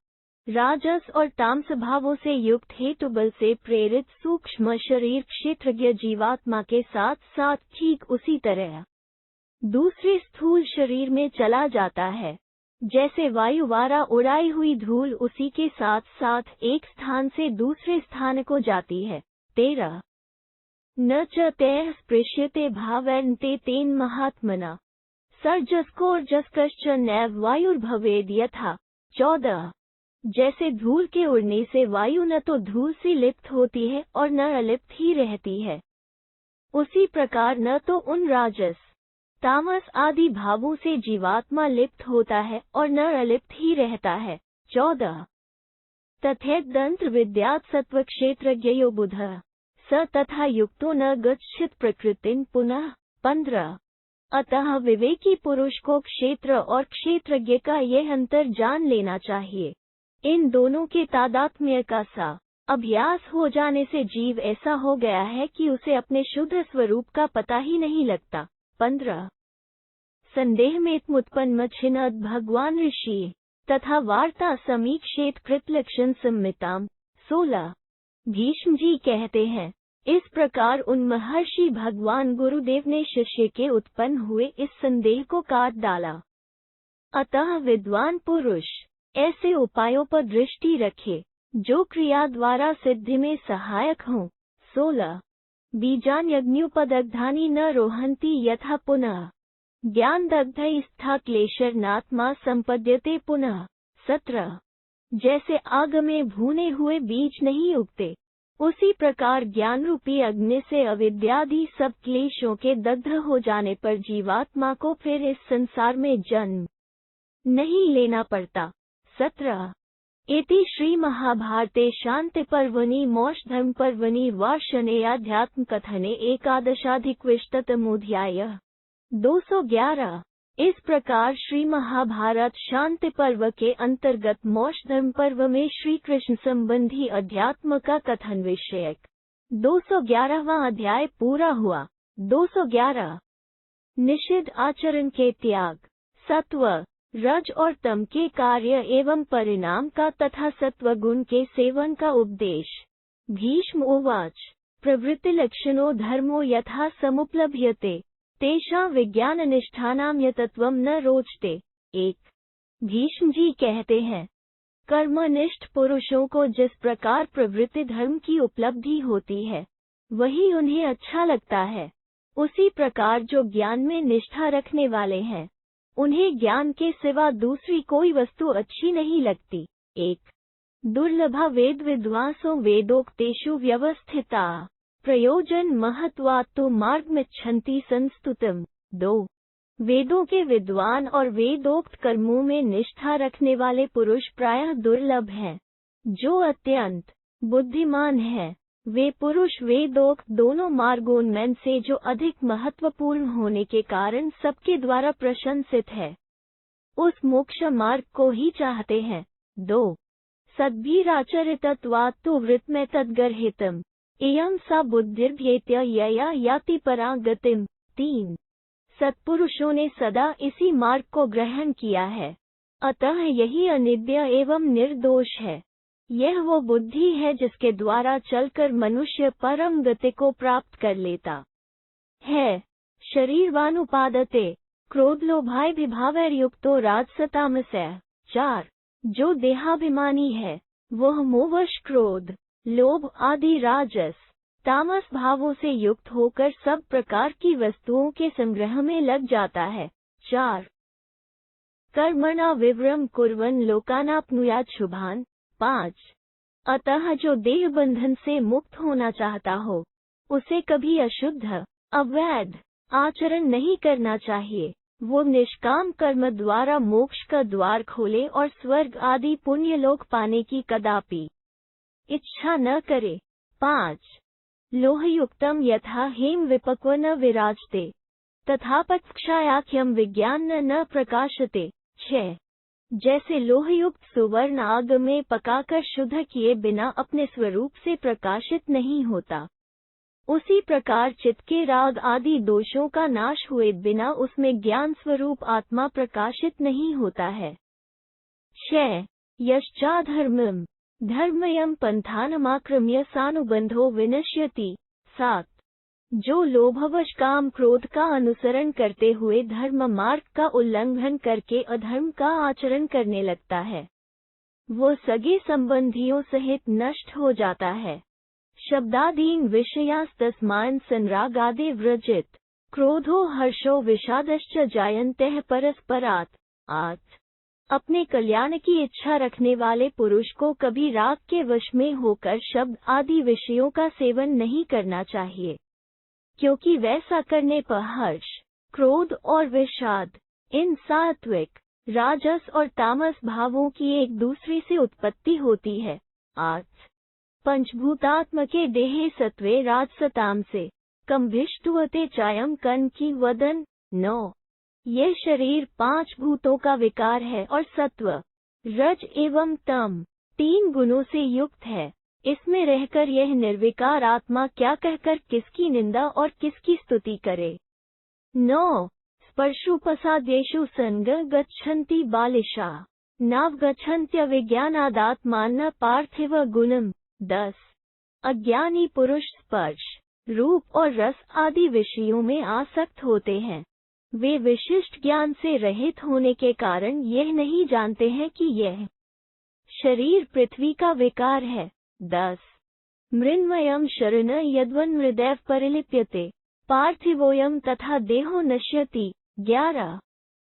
Speaker 1: राजस और तामस भावों से युक्त हेतु बल से प्रेरित सूक्ष्म शरीर क्षेत्रज्ञ जीवात्मा के साथ साथ ठीक उसी तरह दूसरे स्थूल शरीर में चला जाता है, जैसे वायु द्वारा उड़ाई हुई धूल उसी के साथ साथ एक स्थान से दूसरे स्थान को जाती है। 13 न च तैः स्पृश्यते भावैर्न ते तेन महात्मना सर्जस्कोर्जस्कश्च नैव वायुर्भवेद यथा। 14 जैसे धूल के उड़ने से वायु न तो धूल से लिप्त होती है और न अलिप्त ही रहती है, उसी प्रकार न तो उन राजस तामस आदि भावों से जीवात्मा लिप्त होता है और न अलिप्त ही रहता है। 14 तथैतदंत्र विद्यात् सत्वक्षेत्रज्ञयो बुधः स तथा युक्तो न गच्छेत् प्रकृतिं पुनः। 15 अतः विवेकी पुरुष को क्षेत्र और क्षेत्रज्ञ का यह अंतर जान लेना चाहिए। इन दोनों के तादात्म्य का सा अभ्यास हो जाने से जीव ऐसा हो गया है कि उसे अपने शुद्ध स्वरूप का पता ही नहीं लगता। 15 संदेह में उत्पन्नमच्छिन्नद भगवान ऋषि तथा वार्ता समीक्षेत कृतलक्षण सम्मिताम। 16 भीष्म जी कहते हैं, इस प्रकार उन महर्षि भगवान गुरुदेव ने शिष्य के उत्पन्न हुए इस संदेह को काट डाला। अतः विद्वान पुरुष ऐसे उपायों पर दृष्टि रखे जो क्रिया द्वारा सिद्धि में सहायक हों। 16 बीजान्यग्न्युपदग्धानि न रोहन्ति यथा पुनः ज्ञान दग्ध स्था क्लेशरनात्मा संपद्यते पुनः। 17 जैसे आग में भूने हुए बीज नहीं उगते, उसी प्रकार ज्ञान रूपी अग्नि से अविद्यादि सब क्लेशों के दग्ध हो जाने पर जीवात्मा को फिर इस संसार में जन्म नहीं लेना पड़ता। 17 इति श्री महाभारते शांति पर्वणि मोक्षधर्म पर्वणि वा शनैयाध्यात्म कथने 11अधिकविंशतितमोऽध्यायः। 211 इस प्रकार श्री महाभारत शांति पर्व के अंतर्गत मोक्ष धर्म पर्व में श्री कृष्ण संबंधी अध्यात्म का कथन विषयक 211वां अध्याय पूरा हुआ। 211 निषिद्ध आचरण के त्याग, सत्व रज और तम के कार्य एवं परिणाम का तथा सत्व गुण के सेवन का उपदेश। भीष्म उवाच प्रवृत्ति लक्षणो धर्मो यथा समुपलभ्यते तेषां विज्ञाननिष्ठानां यतत्वं न रोचते। 1 भीष्म जी कहते हैं, कर्मनिष्ठ पुरुषों को जिस प्रकार प्रवृत्ति धर्म की उपलब्धि होती है वही उन्हें अच्छा लगता है, उसी प्रकार जो ज्ञान में निष्ठा रखने वाले हैं उन्हें ज्ञान के सिवा दूसरी कोई वस्तु अच्छी नहीं लगती। 1 दुर्लभा वेद विद्वांसो वेदोक्तेषु व्यवस्थिता प्रयोजन महत्वात्तो मार्गमिच्छन्ति संस्तुतम्। 2 वेदों के विद्वान और वेदोक्त कर्मों में निष्ठा रखने वाले पुरुष प्रायः दुर्लभ हैं। जो अत्यंत बुद्धिमान है वे पुरुष वेदोक्त दोनों मार्गों में से जो अधिक महत्वपूर्ण होने के कारण सबके द्वारा प्रशंसित है उस मोक्ष मार्ग को ही चाहते हैं। 2 सद्भिराचरितत्वात्तो वृत्तमें तद्गर्हितम् इयं सा बुद्धिर्भ्येत्य यया याति परां गतिम्। 3 सत्पुरुषों ने सदा इसी मार्ग को ग्रहण किया है, अतः यही अनिद्य एवं निर्दोष है। यह वो बुद्धि है जिसके द्वारा चलकर मनुष्य परम गति को प्राप्त कर लेता है। शरीरवानुपादते क्रोधलोभाभिभावैर्युक्तो राजसतामसः। 4 जो देहाभिमानी है वह मोहवश क्रोध लोभ आदि राजस तामस भावों से युक्त होकर सब प्रकार की वस्तुओं के संग्रह में लग जाता है। 4 कर्मणा विवरम कुर्वन् लोकानाप्नुयात् शुभान्। 5 अतः जो देह बंधन से मुक्त होना चाहता हो उसे कभी अशुद्ध अवैध आचरण नहीं करना चाहिए। वो निष्काम कर्म द्वारा मोक्ष का द्वार खोले और स्वर्ग आदि पुण्य लोक पाने की कदापि इच्छा न करे। 5 लोहयुक्तम यथा हेम विपक्व न विराजते तथा पक्षायाख्यम विज्ञान न प्रकाशते। 6 जैसे लोहयुक्त सुवर्ण आग में पकाकर शुद्ध किए बिना अपने स्वरूप से प्रकाशित नहीं होता, उसी प्रकार चित्त के राग आदि दोषों का नाश हुए बिना उसमें ज्ञान स्वरूप आत्मा प्रकाशित नहीं होता है। 6 यश्चाधर्मम् धर्मयं पंथानमाक्रम्य सानुबंधो विनश्यति। 7 जो लोभवश काम क्रोध का अनुसरण करते हुए धर्म मार्ग का उल्लंघन करके अधर्म का आचरण करने लगता है वो सगे संबंधियों सहित नष्ट हो जाता है। शब्दादीन विषयास्तस्मान् संरागादे व्रजित क्रोधो हर्षो विषादश्च जायन्ते परस्परात्। आज अपने कल्याण की इच्छा रखने वाले पुरुष को कभी राग के वश में होकर शब्द आदि विषयों का सेवन नहीं करना चाहिए, क्योंकि वैसा करने पर हर्ष, क्रोध और विषाद इन सात्विक, राजस और तामस भावों की एक दूसरे से उत्पत्ति होती है। आज पंचभूतात्म के देहे सत्वे राजसताम से कम्भिष्टुवते चायम कन की वदन। 9 यह शरीर 5 भूतों का विकार है और सत्व, रज एवं तम 3 गुणों से युक्त है। इसमें रहकर यह निर्विकार आत्मा क्या कहकर किसकी निंदा और किसकी स्तुति करे। 9 स्पर्शोपसादेषु संग गच्छन्ति बालिशा नावगच्छन्त्य विज्ञानादात्मान्न पार्थिव गुणम। 10 अज्ञानी पुरुष स्पर्श, रूप और रस आदि विषयों में आसक्त होते हैं। वे विशिष्ट ज्ञान से रहित होने के कारण यह नहीं जानते हैं कि यह शरीर पृथ्वी का विकार है। 10 मृण्मयम् शरण यद्वन्मृदैव परिलिप्यते पार्थिवोयम तथा देहो नश्यति। 11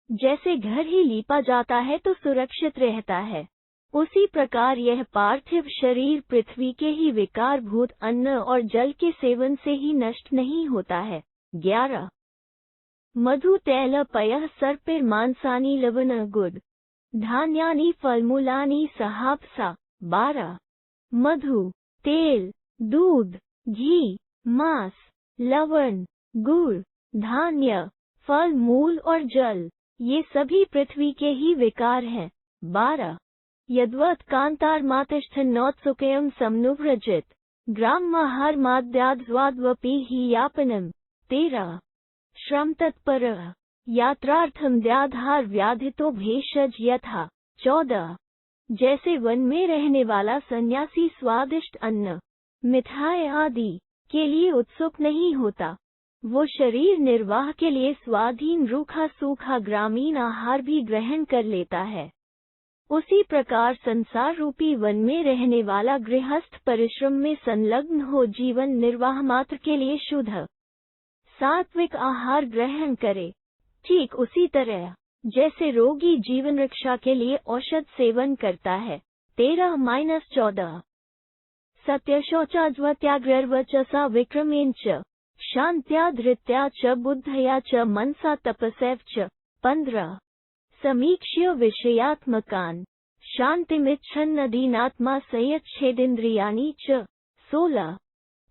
Speaker 1: जैसे घर ही लीपा जाता है तो सुरक्षित रहता है, उसी प्रकार यह पार्थिव शरीर पृथ्वी के ही विकार भूत अन्न और जल के सेवन से ही नष्ट नहीं होता है। 11 मधु तैल पयः सर्पिर्मांसानि लवण गुड धान्यानि फलमूलानि सहापसा। 12 मधु, तेल, दूध, घी, मांस, लवण, गुड़, धान्य, फल मूल और जल ये सभी पृथ्वी के ही विकार हैं। 12 यद्वत् कांतार मातिष्ठन्नोत्सुकयम् समनुव्रजित ग्रामाहार माद्याद्वाद्वपि ही यापनम्। 13 श्रम तत्पर यात्रार्थम द्याधार व्याधितो भेषज यथा। 14 जैसे वन में रहने वाला सन्यासी स्वादिष्ट अन्न, मिठाई आदि के लिए उत्सुक नहीं होता, वो शरीर निर्वाह के लिए स्वाधीन रूखा सूखा ग्रामीण आहार भी ग्रहण कर लेता है। उसी प्रकार संसार रूपी वन में रहने वाला गृहस्थ परिश्रम में संलग्न हो जीवन निर्वाह मात्र के लिए शुद्ध सात्विक आहार ग्रहण करे। ठीक उसी तरह जैसे रोगी जीवन रक्षा के लिए औषध सेवन करता है। 13-14 सत्य शौचाज्वत्याग्रर्वचसा विक्रमेण च शांत्या धृत्या च बुद्धया च मनसा तपसैव च। 15 समीक्ष्य विषयात्मकान् शांतिमिच्छन्नदीनात्मा संयच्छेदिन्द्रियाणि च। 16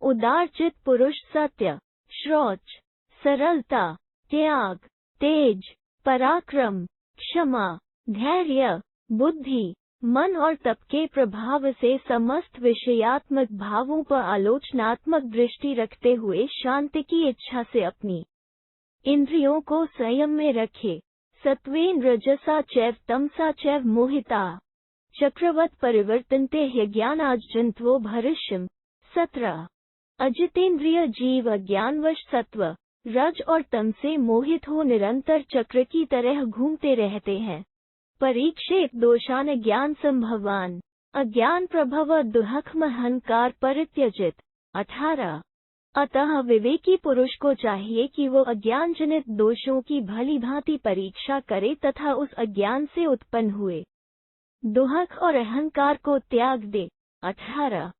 Speaker 1: उदारचित पुरुष सत्य, शौच, सरलता, त्याग, तेज, पराक्रम, क्षमा, धैर्य, बुद्धि, मन और तप के प्रभाव से समस्त विषयात्मक भावों पर आलोचनात्मक दृष्टि रखते हुए शांति की इच्छा से अपनी इंद्रियों को संयम में रखे। सत्वेन रजसा चैव तमसा चैव मोहिता चक्रवत् परिवर्तन्ते ह्यज्ञानाज्जन्त्वो भविष्यम्। 17 अजितेंद्रिय जीव अज्ञानवश सत्व, रज और तम से मोहित हो निरंतर चक्र की तरह घूमते रहते हैं। परीक्षेत दोषान ज्ञान संभवान अज्ञान प्रभव दुहखम अहंकार परित्यजित। 18 अतः विवेकी पुरुष को चाहिए कि वो अज्ञान जनित दोषों की भली भांति परीक्षा करे तथा उस अज्ञान से उत्पन्न हुए दुहख और अहंकार को त्याग दे। 18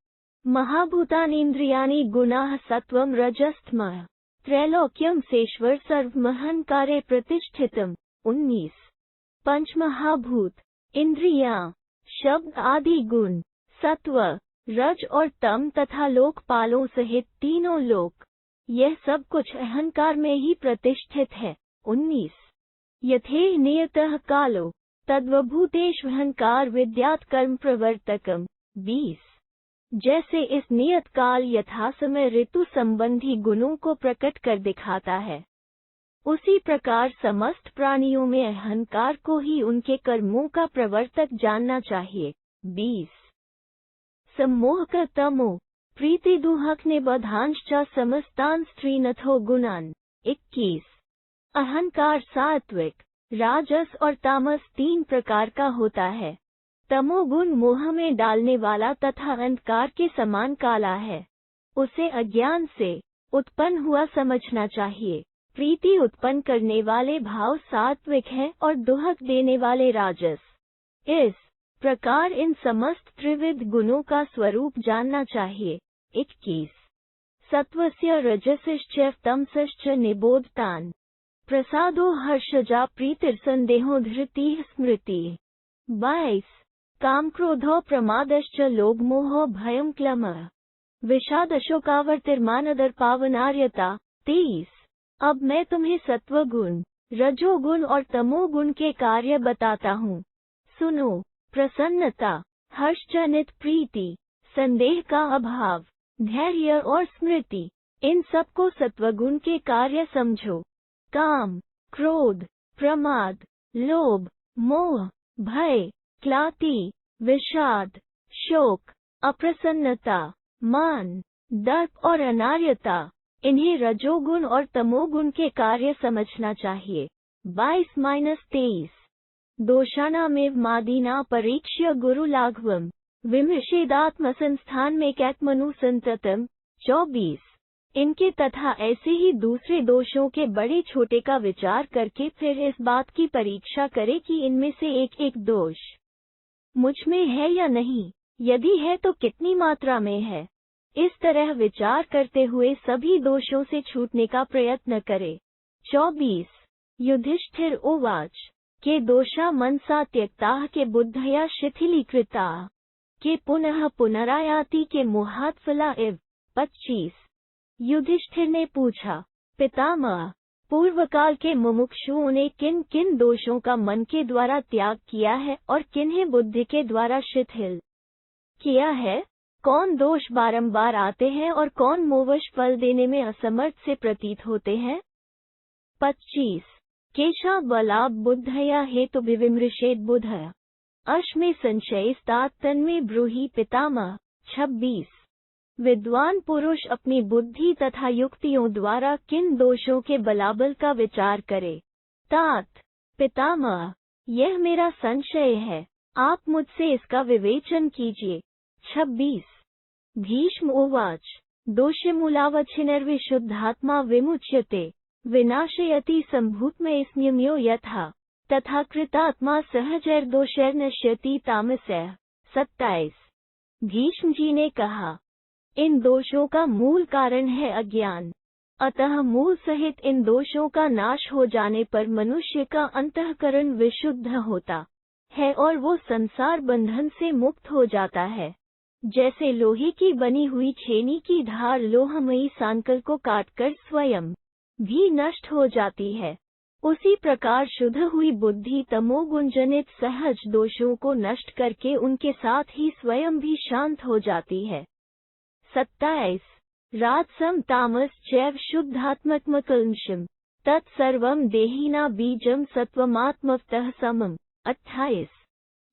Speaker 1: महाभूतानीन्द्रियाणि गुणाः सत्वं रजस्तमः त्रैलोक्यं सेश्वर सर्वमहंकारे प्रतिष्ठितम्। 19 पंचमहाभूत, इंद्रियां, शब्द आदि गुण, सत्व, रज और तम तथा लोकपालों सहित तीनों लोक, यह सब कुछ अहंकार में ही प्रतिष्ठित है। 19 यथे नियतः कालो तद्वभूतेष्वहंकार विद्यात् कर्म प्रवर्तकम्। 20 जैसे इस नियत काल यथा समय ऋतु संबंधी गुणों को प्रकट कर दिखाता है, उसी प्रकार समस्त प्राणियों में अहंकार को ही उनके कर्मों का प्रवर्तक जानना चाहिए। 20 सम्मोह का तमो प्रीति दुहक ने बधांश्च समस्तान स्त्रीनथो गुणान। 21 अहंकार सात्विक, राजस और तामस 3 प्रकार का होता है। तमोगुण मोह में डालने वाला तथा अंधकार के समान काला है, उसे अज्ञान से उत्पन्न हुआ समझना चाहिए। प्रीति उत्पन्न करने वाले भाव सात्विक हैं और दुहक देने वाले राजस। इस प्रकार इन समस्त त्रिविध गुणों का स्वरूप जानना चाहिए। 21 सत्वस्य रजसिश्च तमसश्च निबोधतान् प्रसादो हर्षजा प्रीतिर्संदेहो धृतिः स्मृतिः। 22 काम क्रोधो प्रमादश्च लोभमोहो भयं क्लमः विषादशोकावर्तिर्मानदर्पावनार्यता। 23 अब मैं तुम्हें सत्वगुण, रजोगुण और तमोगुण के कार्य बताता हूँ। सुनो। प्रसन्नता, हर्षजनित प्रीति, संदेह का अभाव, धैर्य और स्मृति, इन सबको सत्वगुण के कार्य समझो। काम, क्रोध, प्रमाद, लोभ, मोह, भय, क्लांति, विषाद, शोक, अप्रसन्नता, मान, दर्प और अनार्यता, इन्हें रजोगुण और तमोगुण के कार्य समझना चाहिए। 22-23 दोषानामेव मादीना परीक्ष्य गुरुलाघवम विमृशेदात्मसंस्थान में कैत्मनु संततम। 24 इनके तथा ऐसे ही दूसरे दोषों के बड़े छोटे का विचार करके फिर इस बात की परीक्षा करे कि इनमें से एक एक दोष मुझ में है या नहीं, यदि है तो कितनी मात्रा में है। इस तरह विचार करते हुए सभी दोषों से छूटने का प्रयत्न करे। 24 युधिष्ठिर उवाच के दोषा मनसा त्यक्ताः के बुद्धया शिथिलीकृताः के पुनः पुनरायाति के मोहात् फला इव। 25 युधिष्ठिर ने पूछा, पितामह, पूर्व काल के मुमुक्षुओं ने किन किन दोषों का मन के द्वारा त्याग किया है और किन्हें बुद्धि के द्वारा शिथिल किया है? कौन दोष बारंबार आते हैं और कौन मोहवश फल देने में असमर्थ से प्रतीत होते हैं? 25 केशा बलात् बुद्धया हेतु विविमृशेद बुधः अश्मे संशयस्तात् तन्मे ब्रूहि पितामह। 26 विद्वान पुरुष अपनी बुद्धि तथा युक्तियों द्वारा किन दोषों के बलाबल का विचार करे। तात पितामह, यह मेरा संशय है, आप मुझसे इसका विवेचन कीजिए। 26 भीष्म उवाच दोषमूलावच्छिन्नर्विशुद्धात्मा विमुच्यते विनाशयति सम्भूतमय स्म्यम्यो यथा तथा कृतात्मा सहजैर्दोषैर्नश्यति तामसः। 27 भीष्म जी ने कहा, इन दोषों का मूल कारण है अज्ञान, अतः मूल सहित इन दोषों का नाश हो जाने पर मनुष्य का अंतःकरण विशुद्ध होता है और वो संसार बंधन से मुक्त हो जाता है। जैसे लोहे की बनी हुई छेनी की धार लोहमयी सांकल को काटकर स्वयं भी नष्ट हो जाती है, उसी प्रकार शुद्ध हुई बुद्धि तमोगुण जनित सहज दोषों को नष्ट करके उनके साथ ही स्वयं भी शांत हो जाती है। 27 राजसम तामस चैव शुद्धात्मकमकल्मषम् तत्सर्वं देहिना बीजम सत्वमात्मवतः समम्। 28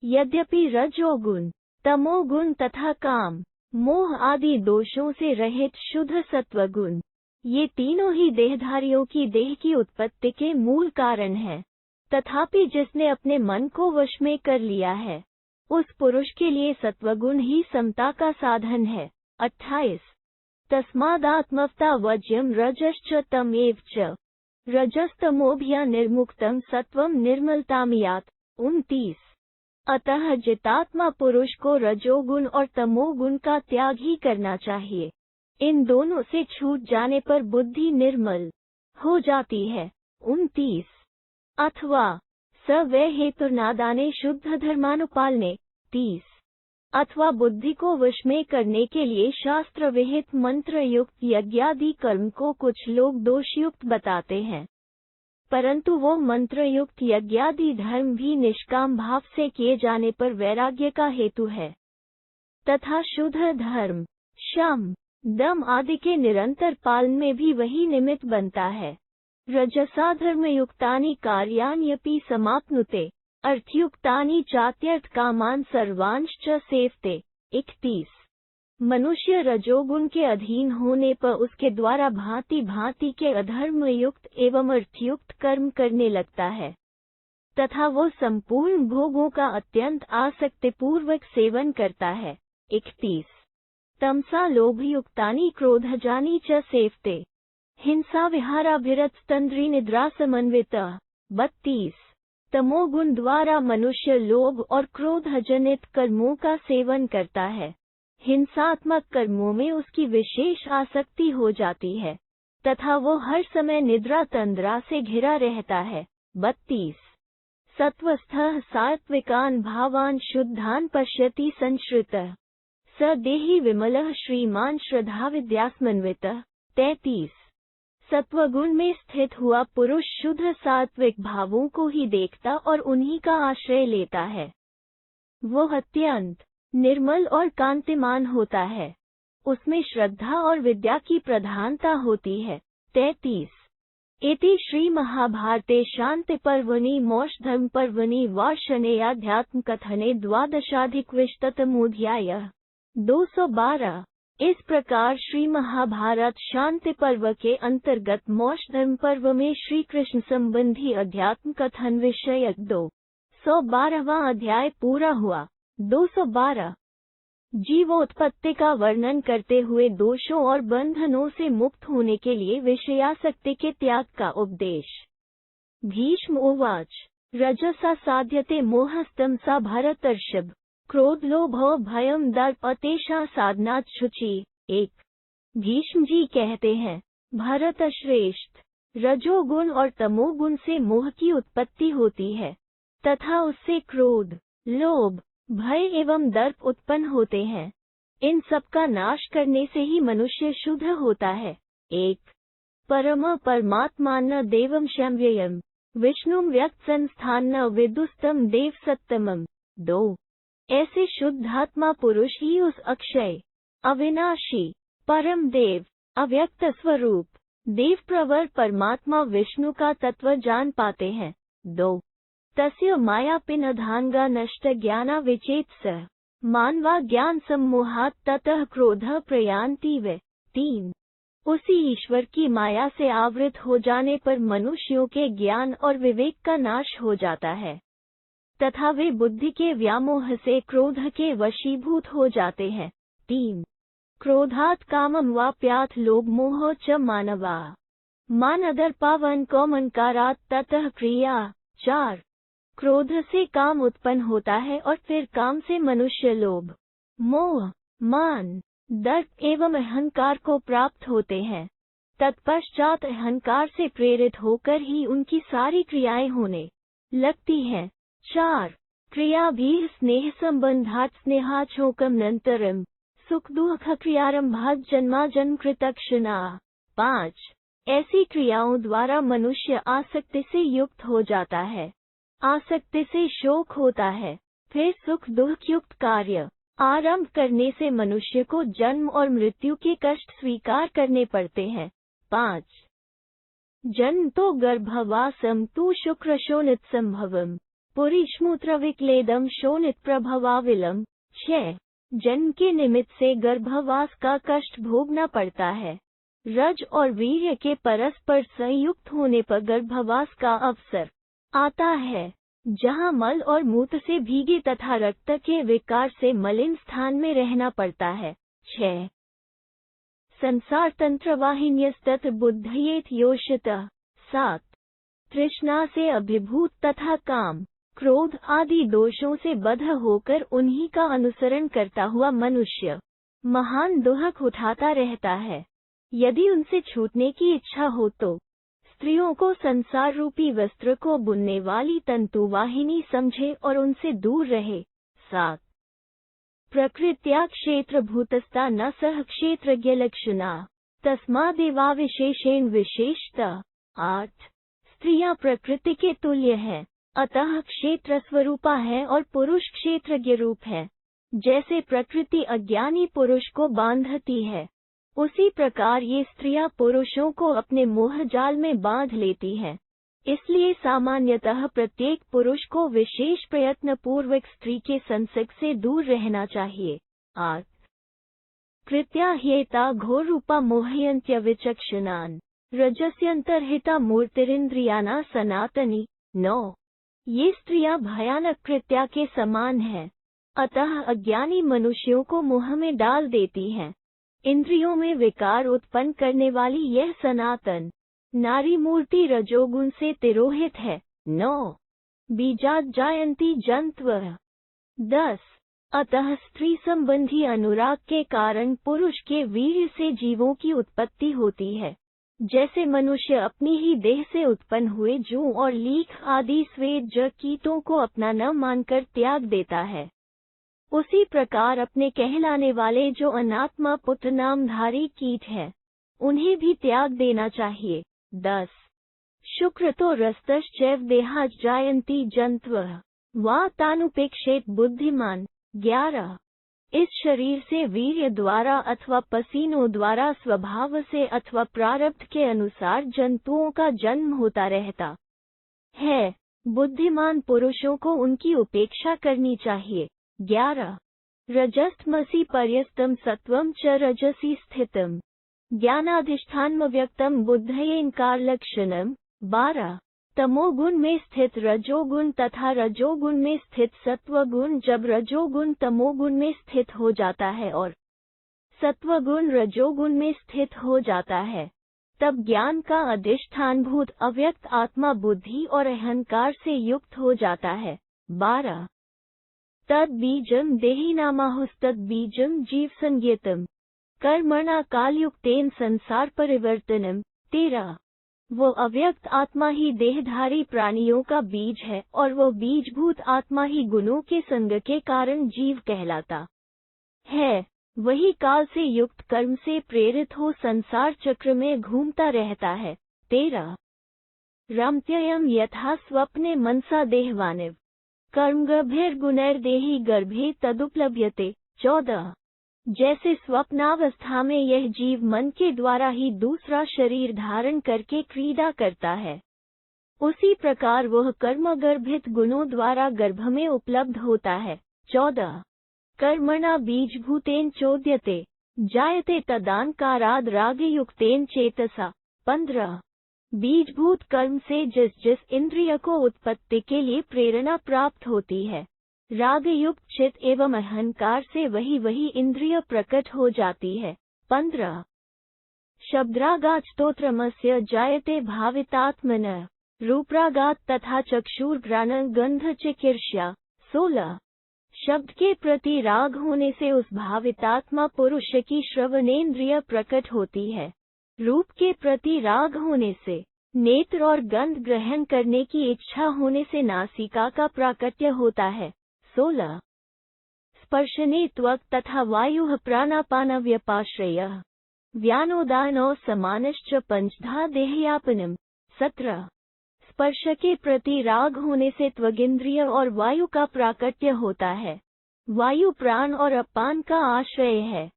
Speaker 1: यद्यपि रजोगुण, तमोगुण तथा काम, मोह आदि दोषों से रहित शुद्ध सत्वगुण, ये तीनों ही देहधारियों की देह की उत्पत्ति के मूल कारण हैं। तथापि जिसने अपने मन को वश में कर लिया है, उस पुरुष के लिए सत्वगुण ही समता का साधन है। 28 तस्मादात्मवता वज्यम रजश्च तमेव च रजस्तमोभ्या निर्मुक्तम सत्वम निर्मलतामियात्। 29 अतः जितात्मा पुरुष को रजोगुण और तमोगुण का त्याग ही करना चाहिए। इन दोनों से छूट जाने पर बुद्धि निर्मल हो जाती है। 29 अथवा स वे हेतुर्नादाने शुद्ध धर्मानुपालने। 30 अथवा बुद्धि को वश में करने के लिए शास्त्र विहित मंत्र युक्त यज्ञादि कर्म को कुछ लोग दोषयुक्त बताते हैं, परंतु वो मंत्र युक्त यज्ञादि धर्म भी निष्काम भाव से किए जाने पर वैराग्य का हेतु है तथा शुद्ध धर्म, शम, दम आदि के निरंतर पालन में भी वही निमित्त बनता है। रजसा धर्मयुक्तानि कार्याण्यपि समाप्नुते अर्थयुक्तानि चात्यर्थ कामान सर्वांश्च सेवते। 31 मनुष्य रजोगुण के अधीन होने पर उसके द्वारा भांति भांति के अधर्म युक्त एवं अर्थयुक्त कर्म करने लगता है तथा वो संपूर्ण भोगों का अत्यंत आसक्तिपूर्वक सेवन करता है। 31 तमसा लोभयुक्तानि क्रोधजानि च सेवते हिंसा विहाराभिरतस्तंद्री निद्रा समन्वित। 32। तमोगुण द्वारा मनुष्य लोभ और क्रोधजनित कर्मों का सेवन करता है। हिंसात्मक कर्मों में उसकी विशेष आसक्ति हो जाती है तथा वो हर समय निद्रा तंद्रा से घिरा रहता है। 32। सत्वस्थः सात्विकान् भावान् शुद्धान् पश्यति संश्रितः स देही विमलः श्रीमान् श्रद्धा विद्यास्मन्वितः। 33। सत्वगुण में स्थित हुआ पुरुष शुद्ध सात्विक भावों को ही देखता और उन्हीं का आश्रय लेता है। वो अत्यंत निर्मल और कांतिमान होता है। उसमें श्रद्धा और विद्या की प्रधानता होती है। 33। इति श्री महाभारते शांति पर्वणि मोक्षधर्म पर्वणि वार्षणेयाध्यात्म कथने 12अधिकविंशतितमोऽध्यायः। 212। इस प्रकार श्री महाभारत शांति पर्व के अंतर्गत मोक्ष धर्म पर्व में श्री कृष्ण संबंधी अध्यात्म कथन विषयक 212वां अध्याय पूरा हुआ। 212। जीवोत्पत्ति का वर्णन करते हुए दोषों और बंधनों से मुक्त होने के लिए विषयासक्ति के त्याग का उपदेश। भीष्म उवाच। रजसा साध्यते मोहस्तमसा भरतर्षभ क्रोध लोभो भयम दर्प तेषां साधनात् शुचि। 1। भीष्म जी कहते हैं, भरत श्रेष्ठ, रजोगुण और तमोगुण से मोह की उत्पत्ति होती है तथा उससे क्रोध, लोभ, भय एवं दर्प उत्पन्न होते हैं। इन सब का नाश करने से ही मनुष्य शुद्ध होता है। 1। परम परमात्मान देवं शम्ययम् विष्णुं व्यक्त संस्थान विदुस्तम देव सत्तमम्। 2। ऐसे शुद्धात्मा पुरुष ही उस अक्षय, अविनाशी, परम देव, अव्यक्त स्वरूप, देव प्रवर परमात्मा विष्णु का तत्व जान पाते हैं। 2। तस्य मायापिनधांगा नष्ट ज्ञाना विचेत्स मानवा ज्ञान सम्मोहात् ततः क्रोधः प्रयान्ति वे। 3। उसी ईश्वर की माया से आवृत हो जाने पर मनुष्यों के ज्ञान और विवेक का नाश हो जाता है तथा वे बुद्धि के व्यामोह से क्रोध के वशीभूत हो जाते हैं। 3। क्रोधात् कामं वाप्यात् लोभ मोह च मानवा मानदर्पावन कौमनकारात् ततः क्रिया। 4। क्रोध से काम उत्पन्न होता है और फिर काम से मनुष्य लोभ, मोह, मान, दर्प एवं अहंकार को प्राप्त होते हैं। तत्पश्चात अहंकार से प्रेरित होकर ही उनकी सारी क्रियाएं होने लगती हैं। 4। क्रिया भी स्नेह संबंधात् स्नेहाच्छोकम नंतरम सुख दुख क्रियारंभात् जन्माजन्म कृतक्षणा। 5। ऐसी क्रियाओं द्वारा मनुष्य आसक्ति से युक्त हो जाता है। आसक्ति से शोक होता है, फिर सुख दुख युक्त कार्य आरंभ करने से मनुष्य को जन्म और मृत्यु के कष्ट स्वीकार करने पड़ते हैं। 5। जन्म तो गर्भवासम तु शुक्र शोणित संभवम पुरीश्मूत्र विक्लेदम शोणित प्रभवाविलम। 6। जन्म के निमित्त से गर्भवास का कष्ट भोगना पड़ता है। रज और वीर्य के परस्पर संयुक्त होने पर गर्भवास का अवसर आता है, जहां मल और मूत्र से भीगे तथा रक्त के विकार से मलिन स्थान में रहना पड़ता है। 6। संसार तंत्र वाहिन्यस्तत् बुद्धयेत योषितः। 7। तृष्णा से अभिभूत तथा काम, क्रोध आदि दोषों से बद्ध होकर उन्हीं का अनुसरण करता हुआ मनुष्य महान दुख उठाता रहता है। यदि उनसे छूटने की इच्छा हो तो स्त्रियों को संसार रूपी वस्त्र को बुनने वाली तंतुवाहिनी समझे और उनसे दूर रहे। 7। प्रकृत्या क्षेत्र भूतस्था न सह क्षेत्रज्ञ लक्षणा तस्मादेवा विशेषेण विशेषता। 8। स्त्रियां प्रकृति के तुल्य हैं, अतः क्षेत्र स्वरूपा है और पुरुष क्षेत्रज्ञ रूप है। जैसे प्रकृति अज्ञानी पुरुष को बांधती है, उसी प्रकार ये स्त्रियां पुरुषों को अपने मोह जाल में बांध लेती हैं। इसलिए सामान्यतः प्रत्येक पुरुष को विशेष प्रयत्न पूर्वक स्त्री के संसर्ग से दूर रहना चाहिए। 8। कृत्या ह्येता घोर रूपा मोहयन्त्य विचक्षणान् रजस्यन्तर्हिता मूर्तिरिन्द्रियाणा सनातनी। 9। ये स्त्रियां भयानक कृत्या के समान हैं, अतः अज्ञानी मनुष्यों को मोह में डाल देती हैं। इंद्रियों में विकार उत्पन्न करने वाली यह सनातन नारी मूर्ति रजोगुण से तिरोहित है। 9 बीजात जायन्ति जन्तवः। 10 अतः स्त्री संबंधी अनुराग के कारण पुरुष के वीर्य से जीवों की उत्पत्ति होती है। जैसे मनुष्य अपनी ही देह से उत्पन्न हुए जू और लीख आदि श्वेत जड़ कीटों को अपना न मानकर त्याग देता है, उसी प्रकार अपने कहलाने वाले जो अनात्मा पुत्र नामधारी कीट है, उन्हें भी त्याग देना चाहिए। 10 शुक्र तो रस्तश्चैव देहाज जायन्ति जन्तवः वा तानुपेक्षेत बुद्धिमान। 11 इस शरीर से वीर्य द्वारा अथवा पसीनों द्वारा स्वभाव से अथवा प्रारब्ध के अनुसार जंतुओं का जन्म होता रहता है। बुद्धिमान पुरुषों को उनकी उपेक्षा करनी चाहिए। 11 रजस्तमसि पर्यस्तम सत्वम च रजसी स्थितम ज्ञानाधिष्ठानमव्यक्तम बुद्धयेनकार लक्षणम। 12 तमोगुण में स्थित रजोगुण तथा रजोगुण में स्थित सत्वगुण जब रजोगुण तमोगुण में स्थित हो जाता है और सत्वगुण रजोगुण में स्थित हो जाता है, तब ज्ञान का अधिष्ठानभूत अव्यक्त आत्मा बुद्धि और अहंकार से युक्त हो जाता है। 12 तद बीजम देहिनामाहुस्तद बीजम जीव संज्ञेतम कर्मणा कालयुक्तेन संसार परिवर्तनम। 13 वो अव्यक्त आत्मा ही देहधारी प्राणियों का बीज है और वो बीजभूत आत्मा ही गुणों के संग के कारण जीव कहलाता है। वही काल से युक्त कर्म से प्रेरित हो संसार चक्र में घूमता रहता है। 13 रमत्ययम यथा स्वप्ने मनसा देहवानिव कर्मगर्भिर्गुणैर्देहि गर्भे तदुपलभ्यते। 14 जैसे स्वप्नावस्था में यह जीव मन के द्वारा ही दूसरा शरीर धारण करके क्रीड़ा करता है, उसी प्रकार वह कर्मगर्भित गुणों द्वारा गर्भ में उपलब्ध होता है। 14 कर्मणा बीजभूतेन चोद्यते जायते तदान्काराद रागयुक्तेन चेतसा। 15 बीजभूत कर्म से जिस जिस इंद्रिय को उत्पत्ति के लिए प्रेरणा प्राप्त होती है, रागयुक्त चित्त एवं अहंकार से वही वही इंद्रिय प्रकट हो जाती है। 15 शब्दरागात् स्तोत्रमस्य जायते भावितात्मनः रूपरागात् तथा चक्षुर्घ्राण गंध चिकीर्ष्या। 16 शब्द के प्रति राग होने से उस भावितात्मा पुरुष की श्रवणेन्द्रिय प्रकट होती है। रूप के प्रति राग होने से नेत्र और गंध ग्रहण करने की इच्छा होने से नासिका का प्राकट्य होता है। 16 स्पर्शने त्वक् तथा वायुः प्राणापानव्यपाश्रयः व्यानोदानो समानश्च पंचधा देहयापनम्। 17 स्पर्श के प्रति राग होने से त्वगिंद्रिय और वायु का प्राकट्य होता है। वायु प्राण और अपान का आश्रय है,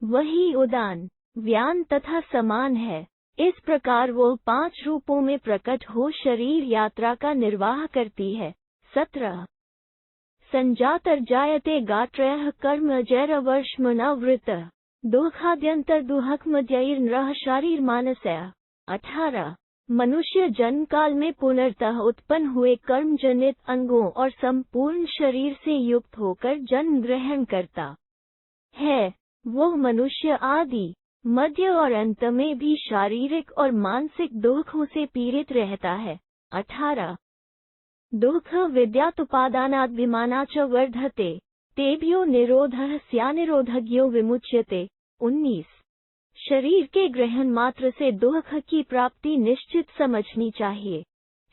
Speaker 1: वही उदान व्यान तथा समान है। इस प्रकार वो 5 रूपों में प्रकट हो शरीर यात्रा का निर्वाह करती है। 17 संजातर्जायते गात्रयः कर्म जैरवर्ष्मणावृतः दुःखाद्यन्तर्दुःखमद्यैर्नरः शारीरमानसः। 18 मनुष्य जन्म काल में पुनर्तः उत्पन्न हुए कर्म जनित अंगों और संपूर्ण शरीर से युक्त होकर जन्म ग्रहण करता है। वो मनुष्य आदि मध्य और अंत में भी शारीरिक और मानसिक दुखों से पीड़ित रहता है। 18 दुःख विद्यातुपादानाद्विमानाच्च वर्धते तेभ्यो निरोधः स्यानिरोधज्ञो विमुच्यते। 19 शरीर के ग्रहण मात्र से दुख की प्राप्ति निश्चित समझनी चाहिए।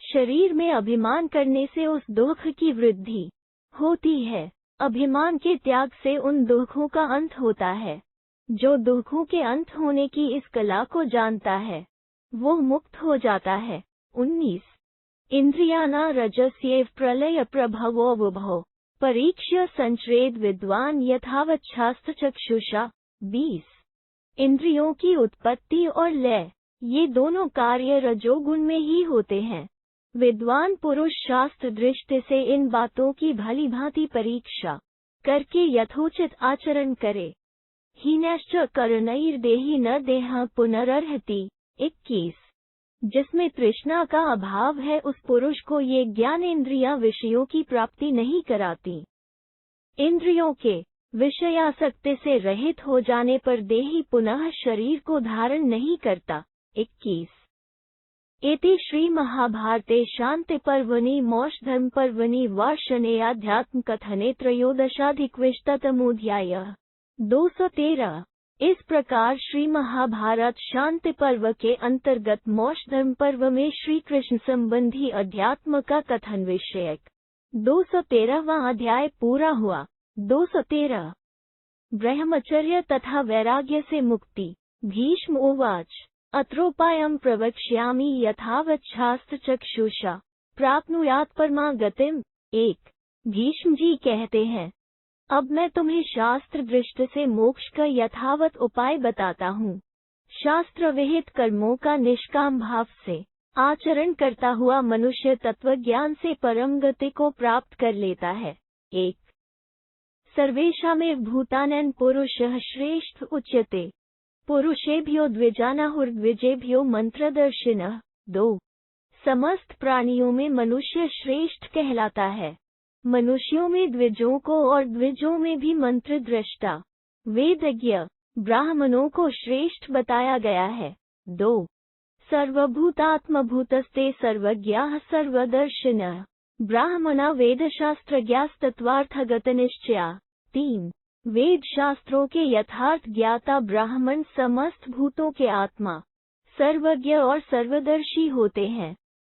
Speaker 1: शरीर में अभिमान करने से उस दुख की वृद्धि होती है। अभिमान के त्याग से उन दुखों का अंत होता है। जो दुखों के अंत होने की इस कला को जानता है, वो मुक्त हो जाता है। 19 इंद्रियाणा रजस्येव प्रलय प्रभवो वुभो परीक्ष्य संचरेद विद्वान यथावच्छास्त्र चक्षुषा। 20 इंद्रियों की उत्पत्ति और लय, ये दोनों कार्य रजोगुण में ही होते हैं। विद्वान पुरुष शास्त्र दृष्टि से इन बातों की भली भांति परीक्षा करके यथोचित आचरण करे। हीनश्च करणैर्देहि न देह पुनरर्हति। 21 जिसमें तृष्णा का अभाव है उस पुरुष को ये ज्ञानेंद्रियां विषयों की प्राप्ति नहीं कराती। इंद्रियों के विषयासक्ति से रहित हो जाने पर देही पुनः शरीर को धारण नहीं करता। 21 एति श्री महाभारते शांति पर्वणि मोक्ष धर्म पर्वणि वार्षणे अध्यात्म कथने त्रयोदशाधिकविंशतितमोऽध्यायः। 213 इस प्रकार श्री महाभारत शांति पर्व के अंतर्गत मोक्ष धर्म पर्व में श्री कृष्ण संबंधी अध्यात्म का कथन विषयक 213वां अध्याय पूरा हुआ। 213 ब्रह्मचर्य तथा वैराग्य से मुक्ति। भीष्म उवाच अत्रोपायं प्रवक्ष्यामि यथावत् शास्त्रचक्षुषा प्राप्नुयात् परमा गतिम्। 1 भीष्म जी कहते हैं, अब मैं तुम्हें शास्त्र दृष्टि से मोक्ष का यथावत उपाय बताता हूँ। शास्त्र विहित कर्मों का निष्काम भाव से आचरण करता हुआ मनुष्य तत्वज्ञान से परम गति को प्राप्त कर लेता है। 1 सर्वेषामेव भूतानां पुरुषः श्रेष्ठ उच्यते पुरुषेभ्यो द्विजानाहुर्द्विजेभ्यो मंत्रदर्शिनः। 2 समस्त प्राणियों में मनुष्य श्रेष्ठ कहलाता है। मनुष्यों में द्विजों को और द्विजों में भी मंत्र दृष्टा वेदज्ञ ब्राह्मणों को श्रेष्ठ बताया गया है। 2 सर्वभूतात्मभूतस्ते सर्वज्ञाः सर्वदर्शिनः ब्राह्मणा वेदशास्त्रज्ञास्तत्वार्थगतनिश्चया। 3 वेद शास्त्रों के यथार्थ ज्ञाता ब्राह्मण समस्त भूतों के आत्मा सर्वज्ञ और सर्वदर्शी होते हैं।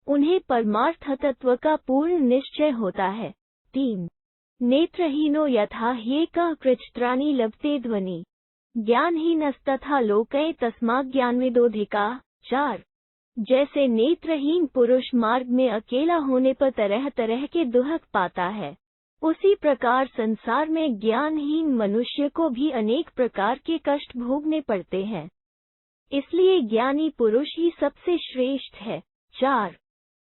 Speaker 1: उन्हें परमार्थ तत्व का पूर्ण निश्चय होता है। 3 नेत्रहीनो यथा ह्येकः कृच्छ्राणि लभते ध्वनि ज्ञानहीनस्तथा लोके तस्माज्ञानविदोऽधिकाः। 4 जैसे नेत्रहीन पुरुष मार्ग में अकेला होने पर तरह तरह के दुहक पाता है, उसी प्रकार संसार में ज्ञानहीन मनुष्य को भी अनेक प्रकार के कष्ट भोगने पड़ते हैं। इसलिए ज्ञानी पुरुष ही सबसे श्रेष्ठ है। 4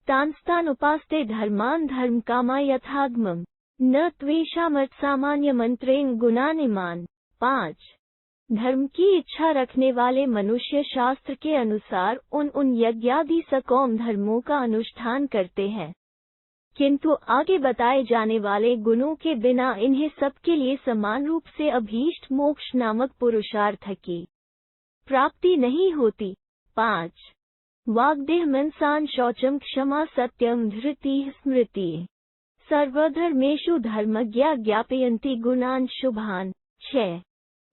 Speaker 1: तांस्तान उपास्ते धर्मान धर्म कामा यथागमम् न त्वेषामर्थसामान्य मंत्रेण गुणानिमान। 5 धर्म की इच्छा रखने वाले मनुष्य शास्त्र के अनुसार उन यज्ञादि सकौम धर्मों का अनुष्ठान करते हैं, किंतु आगे बताए जाने वाले गुणों के बिना इन्हें सबके लिए समान रूप से अभीष्ट मोक्ष नामक पुरुषार्थ की प्राप्ति नहीं होती। 5 वाग्देह मनसान शौचम क्षमा सत्यम धृतिः स्मृतिः सर्वधर्मेषु धर्मज्ञा ज्ञापयन्ति गुणान् शुभान्। 6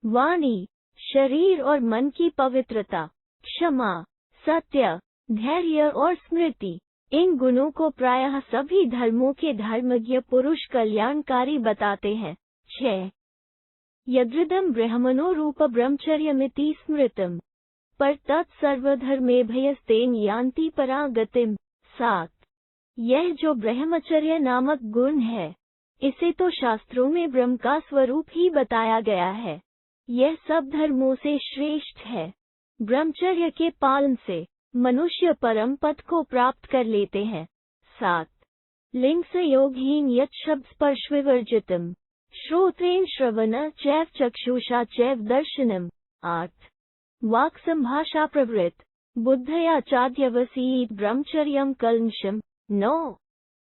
Speaker 1: वाणी शरीर और मन की पवित्रता, क्षमा, सत्य, धैर्य और स्मृति, इन गुणों को प्रायः सभी धर्मों के धर्मज्ञ पुरुष कल्याणकारी बताते हैं। 6 यदृदं ब्रह्मणो रूप ब्रह्मचर्यमिति स्मृतम् पर तत्सर्वधर्मेभ्यस्तेन यान्ति परागतिम्। 7 यह जो ब्रह्मचर्य नामक गुण है, इसे तो शास्त्रों में ब्रह्म का स्वरूप ही बताया गया है। यह सब धर्मों से श्रेष्ठ है। ब्रह्मचर्य के पालन से मनुष्य परम पद को प्राप्त कर लेते हैं। 7 लिंग संयोगहीन यत् शब्द स्पर्श विवर्जितम् श्रोत्रेण श्रवण चैव चक्षुषा चैव दर्शनम्। 8 वाक् संभाषा प्रवृत्त बुद्धया चाध्यवसीत ब्रह्मचर्यम कल्मषम्। 9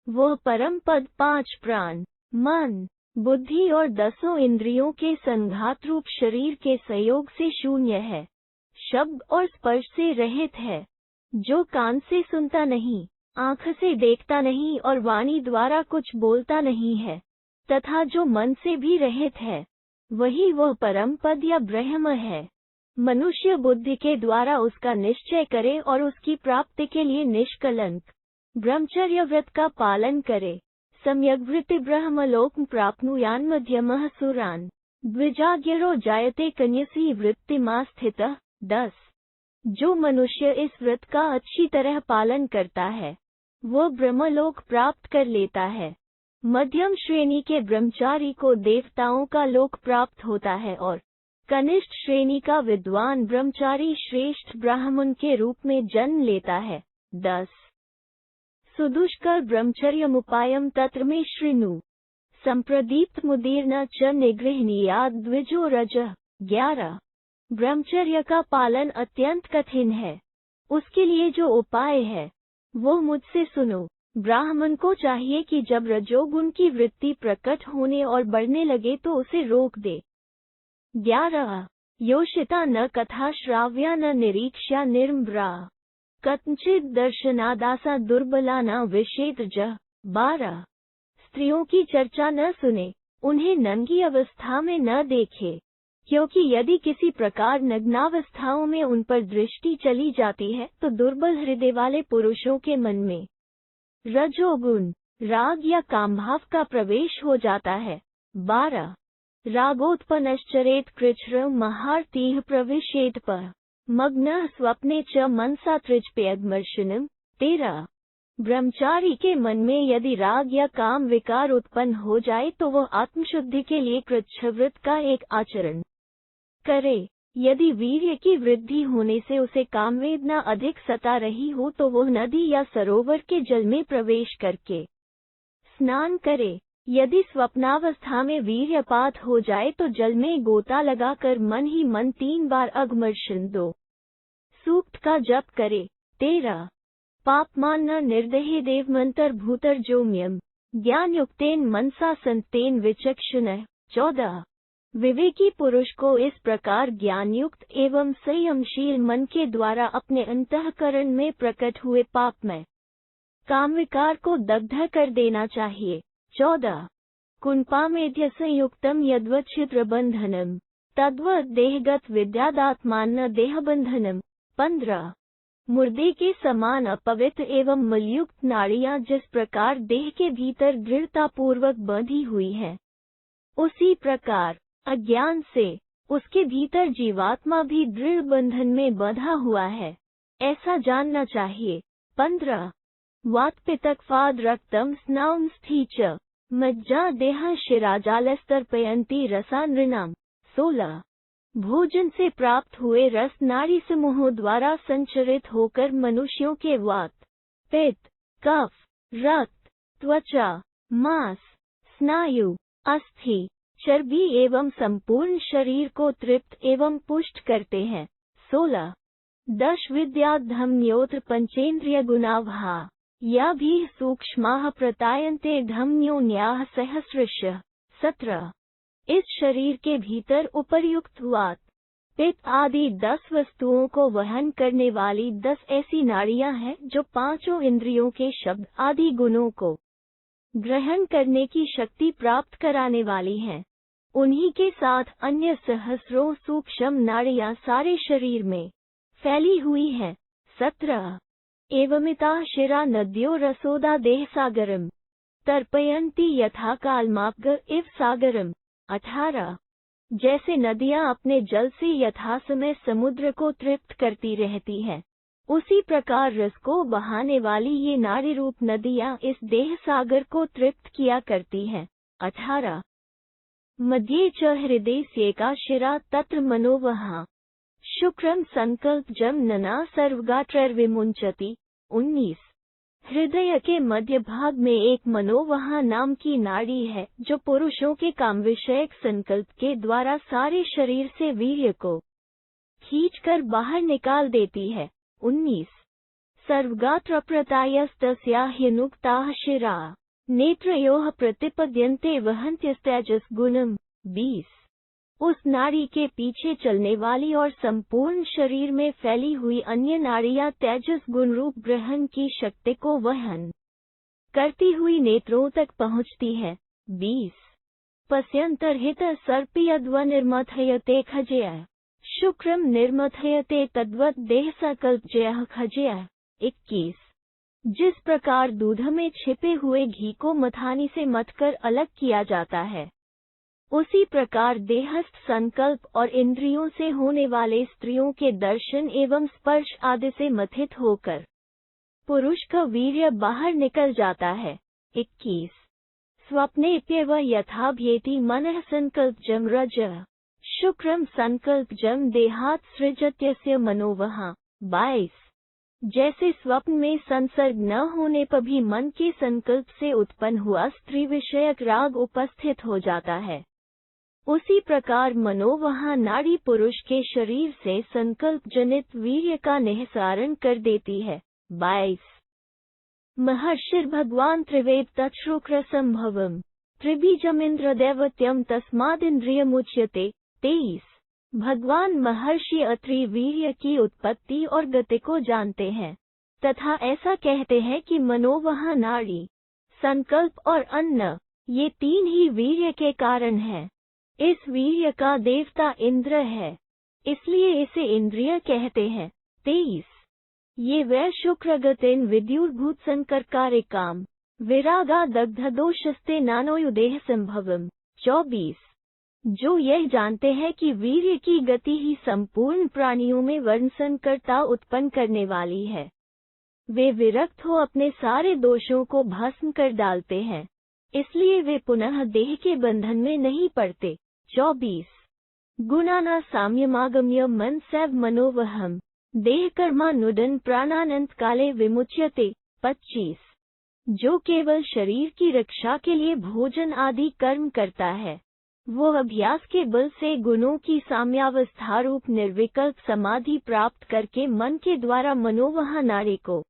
Speaker 1: वह परम पद 5 प्राण, मन, बुद्धि और 10 इंद्रियों के संघात रूप शरीर के संयोग से शून्य है, शब्द और स्पर्श से रहित है, जो कान से सुनता नहीं, आँख से देखता नहीं और वाणी द्वारा कुछ बोलता नहीं है, तथा जो मन से भी रहित है, वही वह परम पद या ब्रह्म है। मनुष्य बुद्धि के द्वारा उसका निश्चय करे और उसकी प्राप्ति के लिए निष्कलंक ब्रह्मचर्य व्रत का पालन करे। सम्यग् वृत्ति ब्रह्मलोक प्राप्नुयान् मध्यमः सुरान् द्विजाज्ञरो जायते कन्यसी वृत्तिमा स्थितः। 10 जो मनुष्य इस व्रत का अच्छी तरह पालन करता है, वह ब्रह्मलोक प्राप्त कर लेता है। मध्यम श्रेणी के ब्रह्मचारी को देवताओं का लोक प्राप्त होता है और कनिष्ठ श्रेणी का विद्वान ब्रह्मचारी श्रेष्ठ ब्राह्मण के रूप में जन्म लेता है। 10 सुदुष्कर ब्रह्मचर्यमुपायं तत्र मे शृणु संप्रदीप्त मुदीर्न च निगृह्णीयात् द्विजो रजः। 11 ब्रह्मचर्य का पालन अत्यंत कठिन है, उसके लिए जो उपाय है वो मुझसे सुनो। ब्राह्मण को चाहिए कि जब रजोगुण की वृत्ति प्रकट होने और बढ़ने लगे तो उसे रोक दे। 11 योषिता न कथा श्राव्या न निरीक्षा निर्म्रा कथंचित दर्शनादासा दुर्बला न विषेद ज। 12 स्त्रियों की चर्चा न सुने, उन्हें नंगी अवस्था में न देखे, क्योंकि यदि किसी प्रकार नग्नावस्थाओं में उन पर दृष्टि चली जाती है तो दुर्बल हृदय वाले पुरुषों के मन में रजोगुण, राग या कामभाव का प्रवेश हो जाता है। 12 रागोत्पन्नश्चरेत कृच्छ्र महारतीः प्रविशेत पर मग्न स्वप्ने च मनसा तृजपेयग्मर्शनम्। 13 ब्रह्मचारी के मन में यदि राग या काम विकार उत्पन्न हो जाए तो वह आत्मशुद्धि के लिए कृच्छ्रव्रत का एक आचरण करे। यदि वीर्य की वृद्धि होने से उसे कामवेदना अधिक सता रही हो तो वह नदी या सरोवर के जल में प्रवेश करके स्नान करे। यदि स्वप्नावस्था में वीर्यपात हो जाए तो जल में गोता लगाकर मन ही मन 3 बार अघमर्षण 2 सूक्त का जप करे। 13 पापमान न निर्दहे देवमंतर्भूतर्जोम्यम ज्ञानयुक्तेन मनसा संतेन विचक्षण। 14 विवेकी पुरुष को इस प्रकार ज्ञानयुक्त एवं संयमशील मन के द्वारा अपने अंतःकरण में प्रकट हुए पापमय कामविकार को दग्ध कर देना चाहिए। 14 कुंपामेध्य संयुक्तम यद्वत् छिद्रबंधनम तद्वत् देहगत विद्यादात्मान देहबंधनम। 15 मुर्दे के समान अपवित्र एवं मलयुक्त नाड़ियां जिस प्रकार देह के भीतर दृढ़तापूर्वक बंधी हुई है, उसी प्रकार अज्ञान से उसके भीतर जीवात्मा भी दृढ़ बंधन में बंधा हुआ है, ऐसा जानना चाहिए। 15 वातपित्तकफाद रक्तम स्नाम स्थीच मज्जा देह शिराजालस्तर्पयन्ति रसानृणाम। 16 भोजन से प्राप्त हुए रस नाड़ी समूहों द्वारा संचरित होकर मनुष्यों के वात, पित्त, कफ, रक्त, त्वचा, मांस, स्नायु, अस्थि, चर्बी एवं संपूर्ण शरीर को तृप्त एवं पुष्ट करते हैं। 16 दश विद्या धम्योत्र पंचेन्द्रिय गुणावहा या भी सूक्ष्माः प्रतायन्ते धम्योन्याः सहस्रश। 17 इस शरीर के भीतर उपर्युक्त वात, पित्त आदि 10 वस्तुओं को वहन करने वाली 10 ऐसी नाड़ियां हैं जो पांचों इंद्रियों के शब्द आदि गुणों को ग्रहण करने की शक्ति प्राप्त कराने वाली हैं। उन्हीं के साथ अन्य सहस्रों सूक्ष्म नाड़ियां सारे शरीर में फैली हुई हैं। 17 एवमिता शिरा नद्यो रसोदा देह सागरम तर्पयन्ति यथा कालमार्ग इव सागरम। 18 जैसे नदियां अपने जल से यथासमय समुद्र को तृप्त करती रहती हैं, उसी प्रकार रस को बहाने वाली ये नाड़ी रूप नदियां इस देह सागर को तृप्त किया करती हैं। 18 मध्ये च हृदय सेका शिरा तत्र मनोवहा शुक्रम संकल्प जम नना सर्वगात्रैर्विमुंचति। 19 हृदय के मध्य भाग में एक मनोवहा नाम की नाड़ी है जो पुरुषों के काम विषयक संकल्प के द्वारा सारे शरीर से वीर्य को खींचकर बाहर निकाल देती है। 19 सर्वगात्र प्रतायस्तस्याः ह्यनुक्ताः शिराः नेत्रयोः प्रतिपद्यन्ते वहन्त्यस्तेजस गुणम। 20 उस नाड़ी के पीछे चलने वाली और संपूर्ण शरीर में फैली हुई अन्य नाड़ियां तेजस गुण रूप ग्रहण की शक्ति को वहन करती हुई नेत्रों तक पहुंचती है। 20 पश्यन्तर्हित सर्पयद्व निर्मथयते खजय शुक्रम निर्मथयते तद्वत् देह सकल्पजयः खजय। 21 जिस प्रकार दूध में छिपे हुए घी को मथानी से मथकर अलग किया जाता है, उसी प्रकार देहस्थ संकल्प और इंद्रियों से होने वाले स्त्रियों के दर्शन एवं स्पर्श आदि से मथित होकर पुरुष का वीर्य बाहर निकल जाता है। 21 स्वप्नेप्यव यथाभ्येति मनः संकल्पजं रजः शुक्रम संकल्पजं देहात् सृजत्यस्य मनोवहा। 22 जैसे स्वप्न में संसर्ग न होने पर भी मन के संकल्प से उत्पन्न हुआ स्त्री विषयक राग उपस्थित हो जाता है, उसी प्रकार मनोवहा नाड़ी पुरुष के शरीर से संकल्प जनित वीर्य का निःसारण कर देती है। 22 महर्षिर्भगवान् त्रिवेद तच्छुक्र संभवम् त्रिबीजमिंद्र दैवत्यम तस्मादिन्द्रियमुच्यते। 23 भगवान महर्षि अत्रि वीर्य की उत्पत्ति और गति को जानते हैं तथा ऐसा कहते हैं कि मनोवह, नाड़ी, संकल्प और अन्न ये तीन ही वीर्य के कारण हैं। इस वीर्य का देवता इंद्र है, इसलिए इसे इंद्रिय कहते हैं। 23 ये वै शुक्रगतिन विद्युर्भूत संकर्कारे काम विरागा दग्ध दोषस्ते नानोयुदेह संभवम। 24 जो यह जानते हैं कि वीर्य की गति ही संपूर्ण प्राणियों में वर्ण संकरता उत्पन्न करने वाली है, वे विरक्त हो अपने सारे दोषों को भस्म कर डालते हैं, इसलिए वे पुनः देह के बंधन में नहीं पड़ते। 24 गुणाना साम्यमागम्य मन सैव मनोवहम देह कर्मानुदन प्राणानंत काले विमुच्यते। 25 जो केवल शरीर की रक्षा के लिए भोजन आदि कर्म करता है, वो अभ्यास के बल से गुणों की साम्यावस्था रूप निर्विकल्प समाधि प्राप्त करके मन के द्वारा मनोवह नाड़ी को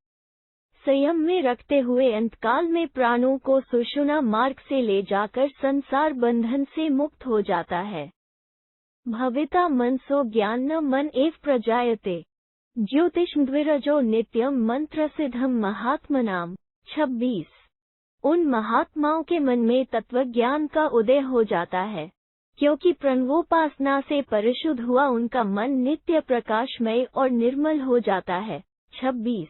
Speaker 1: संयम में रखते हुए अंतकाल में प्राणों को सुषुम्ना मार्ग से ले जाकर संसार बंधन से मुक्त हो जाता है। भविता मनसो ज्ञान न मन एव प्रजायते ज्योतिषद्विरजो नित्यम मंत्र सिद्धम महात्मनाम। 26 उन महात्माओं के मन में तत्वज्ञान का उदय हो जाता है, क्योंकि प्रणवोपासना से परिशुद्ध हुआ उनका मन नित्य प्रकाशमय और निर्मल हो जाता है। 26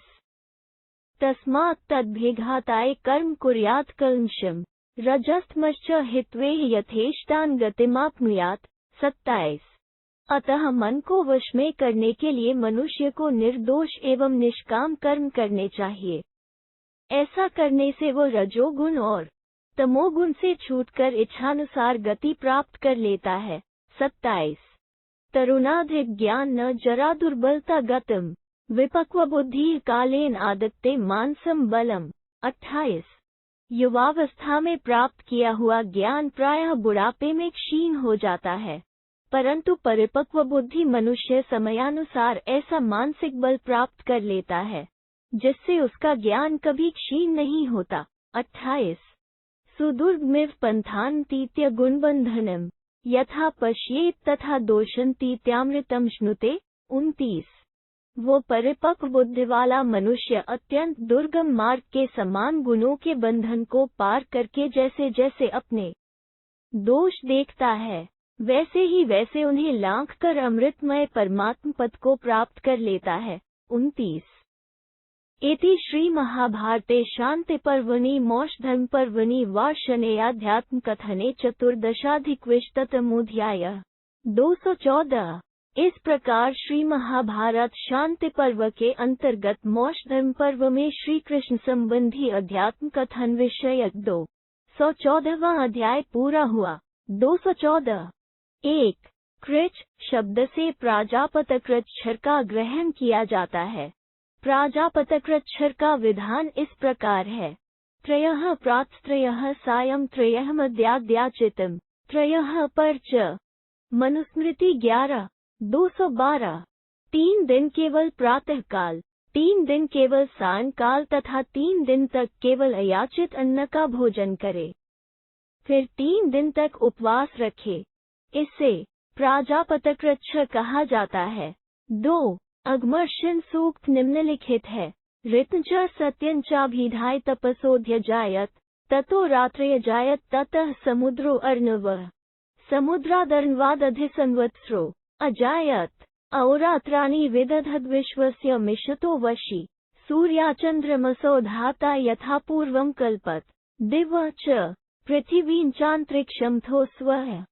Speaker 1: तस्मात् तद्भिघाताय कर्म कुर्यात् कल्मषम् रजस्तमश्च हित्वे यथेष्टान् गतिमाप्नुयात्। 27 अतः मन को वश में करने के लिए मनुष्य को निर्दोष एवं निष्काम कर्म करने चाहिए। ऐसा करने से वो रजोगुण और तमोगुण से छूटकर इच्छानुसार गति प्राप्त कर लेता है। 27 तरुणाधिक ज्ञान न जरा दुर्बलता गतम विपक्व बुद्धि कालेन आदत्ते मानसम बलम। 28 युवावस्था में प्राप्त किया हुआ ज्ञान प्रायः बुढ़ापे में क्षीण हो जाता है, परंतु परिपक्व बुद्धि मनुष्य समयानुसार ऐसा मानसिक बल प्राप्त कर लेता है जिससे उसका ज्ञान कभी क्षीण नहीं होता। 28 सुदुर्गमिव पंथान्तीत्य गुणबंधनम यथा पश्येत तथा दोषन्तीत्यामृतम श्नुते। 29 वो परिपक्व बुद्धि वाला मनुष्य अत्यंत दुर्गम मार्ग के समान गुणों के बंधन को पार करके जैसे जैसे अपने दोष देखता है, वैसे ही वैसे उन्हें लांघ कर अमृतमय परमात्म पद को प्राप्त कर लेता है। 29 इति श्री महाभारते शांति पर्वणि मोक्षधर्म पर्वणि वा शनेयाध्यात्म कथने 14th-तमोऽध्यायः। 214 इस प्रकार श्री महाभारत शांति पर्व के अंतर्गत मोक्ष धर्म पर्व में श्री कृष्ण संबंधी अध्यात्म कथन विषयक 214वां अध्याय पूरा हुआ। 214 1 कृच शब्द से प्राजापतकृच्छ्र का ग्रहण किया जाता है। प्राजापतकृच्छ्र का विधान इस प्रकार है। त्रयः प्रातस्त्रयः सायं त्रयः मध्याद्याचितम् त्रयः पर्च। मनुस्मृति 11 212 3 दिन केवल प्रातः काल, 3 दिन केवल सायंकाल तथा 3 दिन तक केवल अयाचित अन्न का भोजन करे, फिर 3 दिन तक उपवास रखे। इसे प्राजापतकृच्छ कहा जाता है। 2 अगमर्षण सूक्त निम्नलिखित है। ऋतञ्च सत्यञ्चाभिधाय तपसोऽध्यजायत ततो रात्रयजायत ततः समुद्रो अर्णवः समुद्रादर्णवादधिसंवत्सरो अजायत अहोरात्राणि विदधद्विश्वस्य मिषतो वशी सूर्याचन्द्रमसो धाता यथा पूर्वं कल्पत दिवः च पृथिवीं चान्तरिक्षं थो स्वः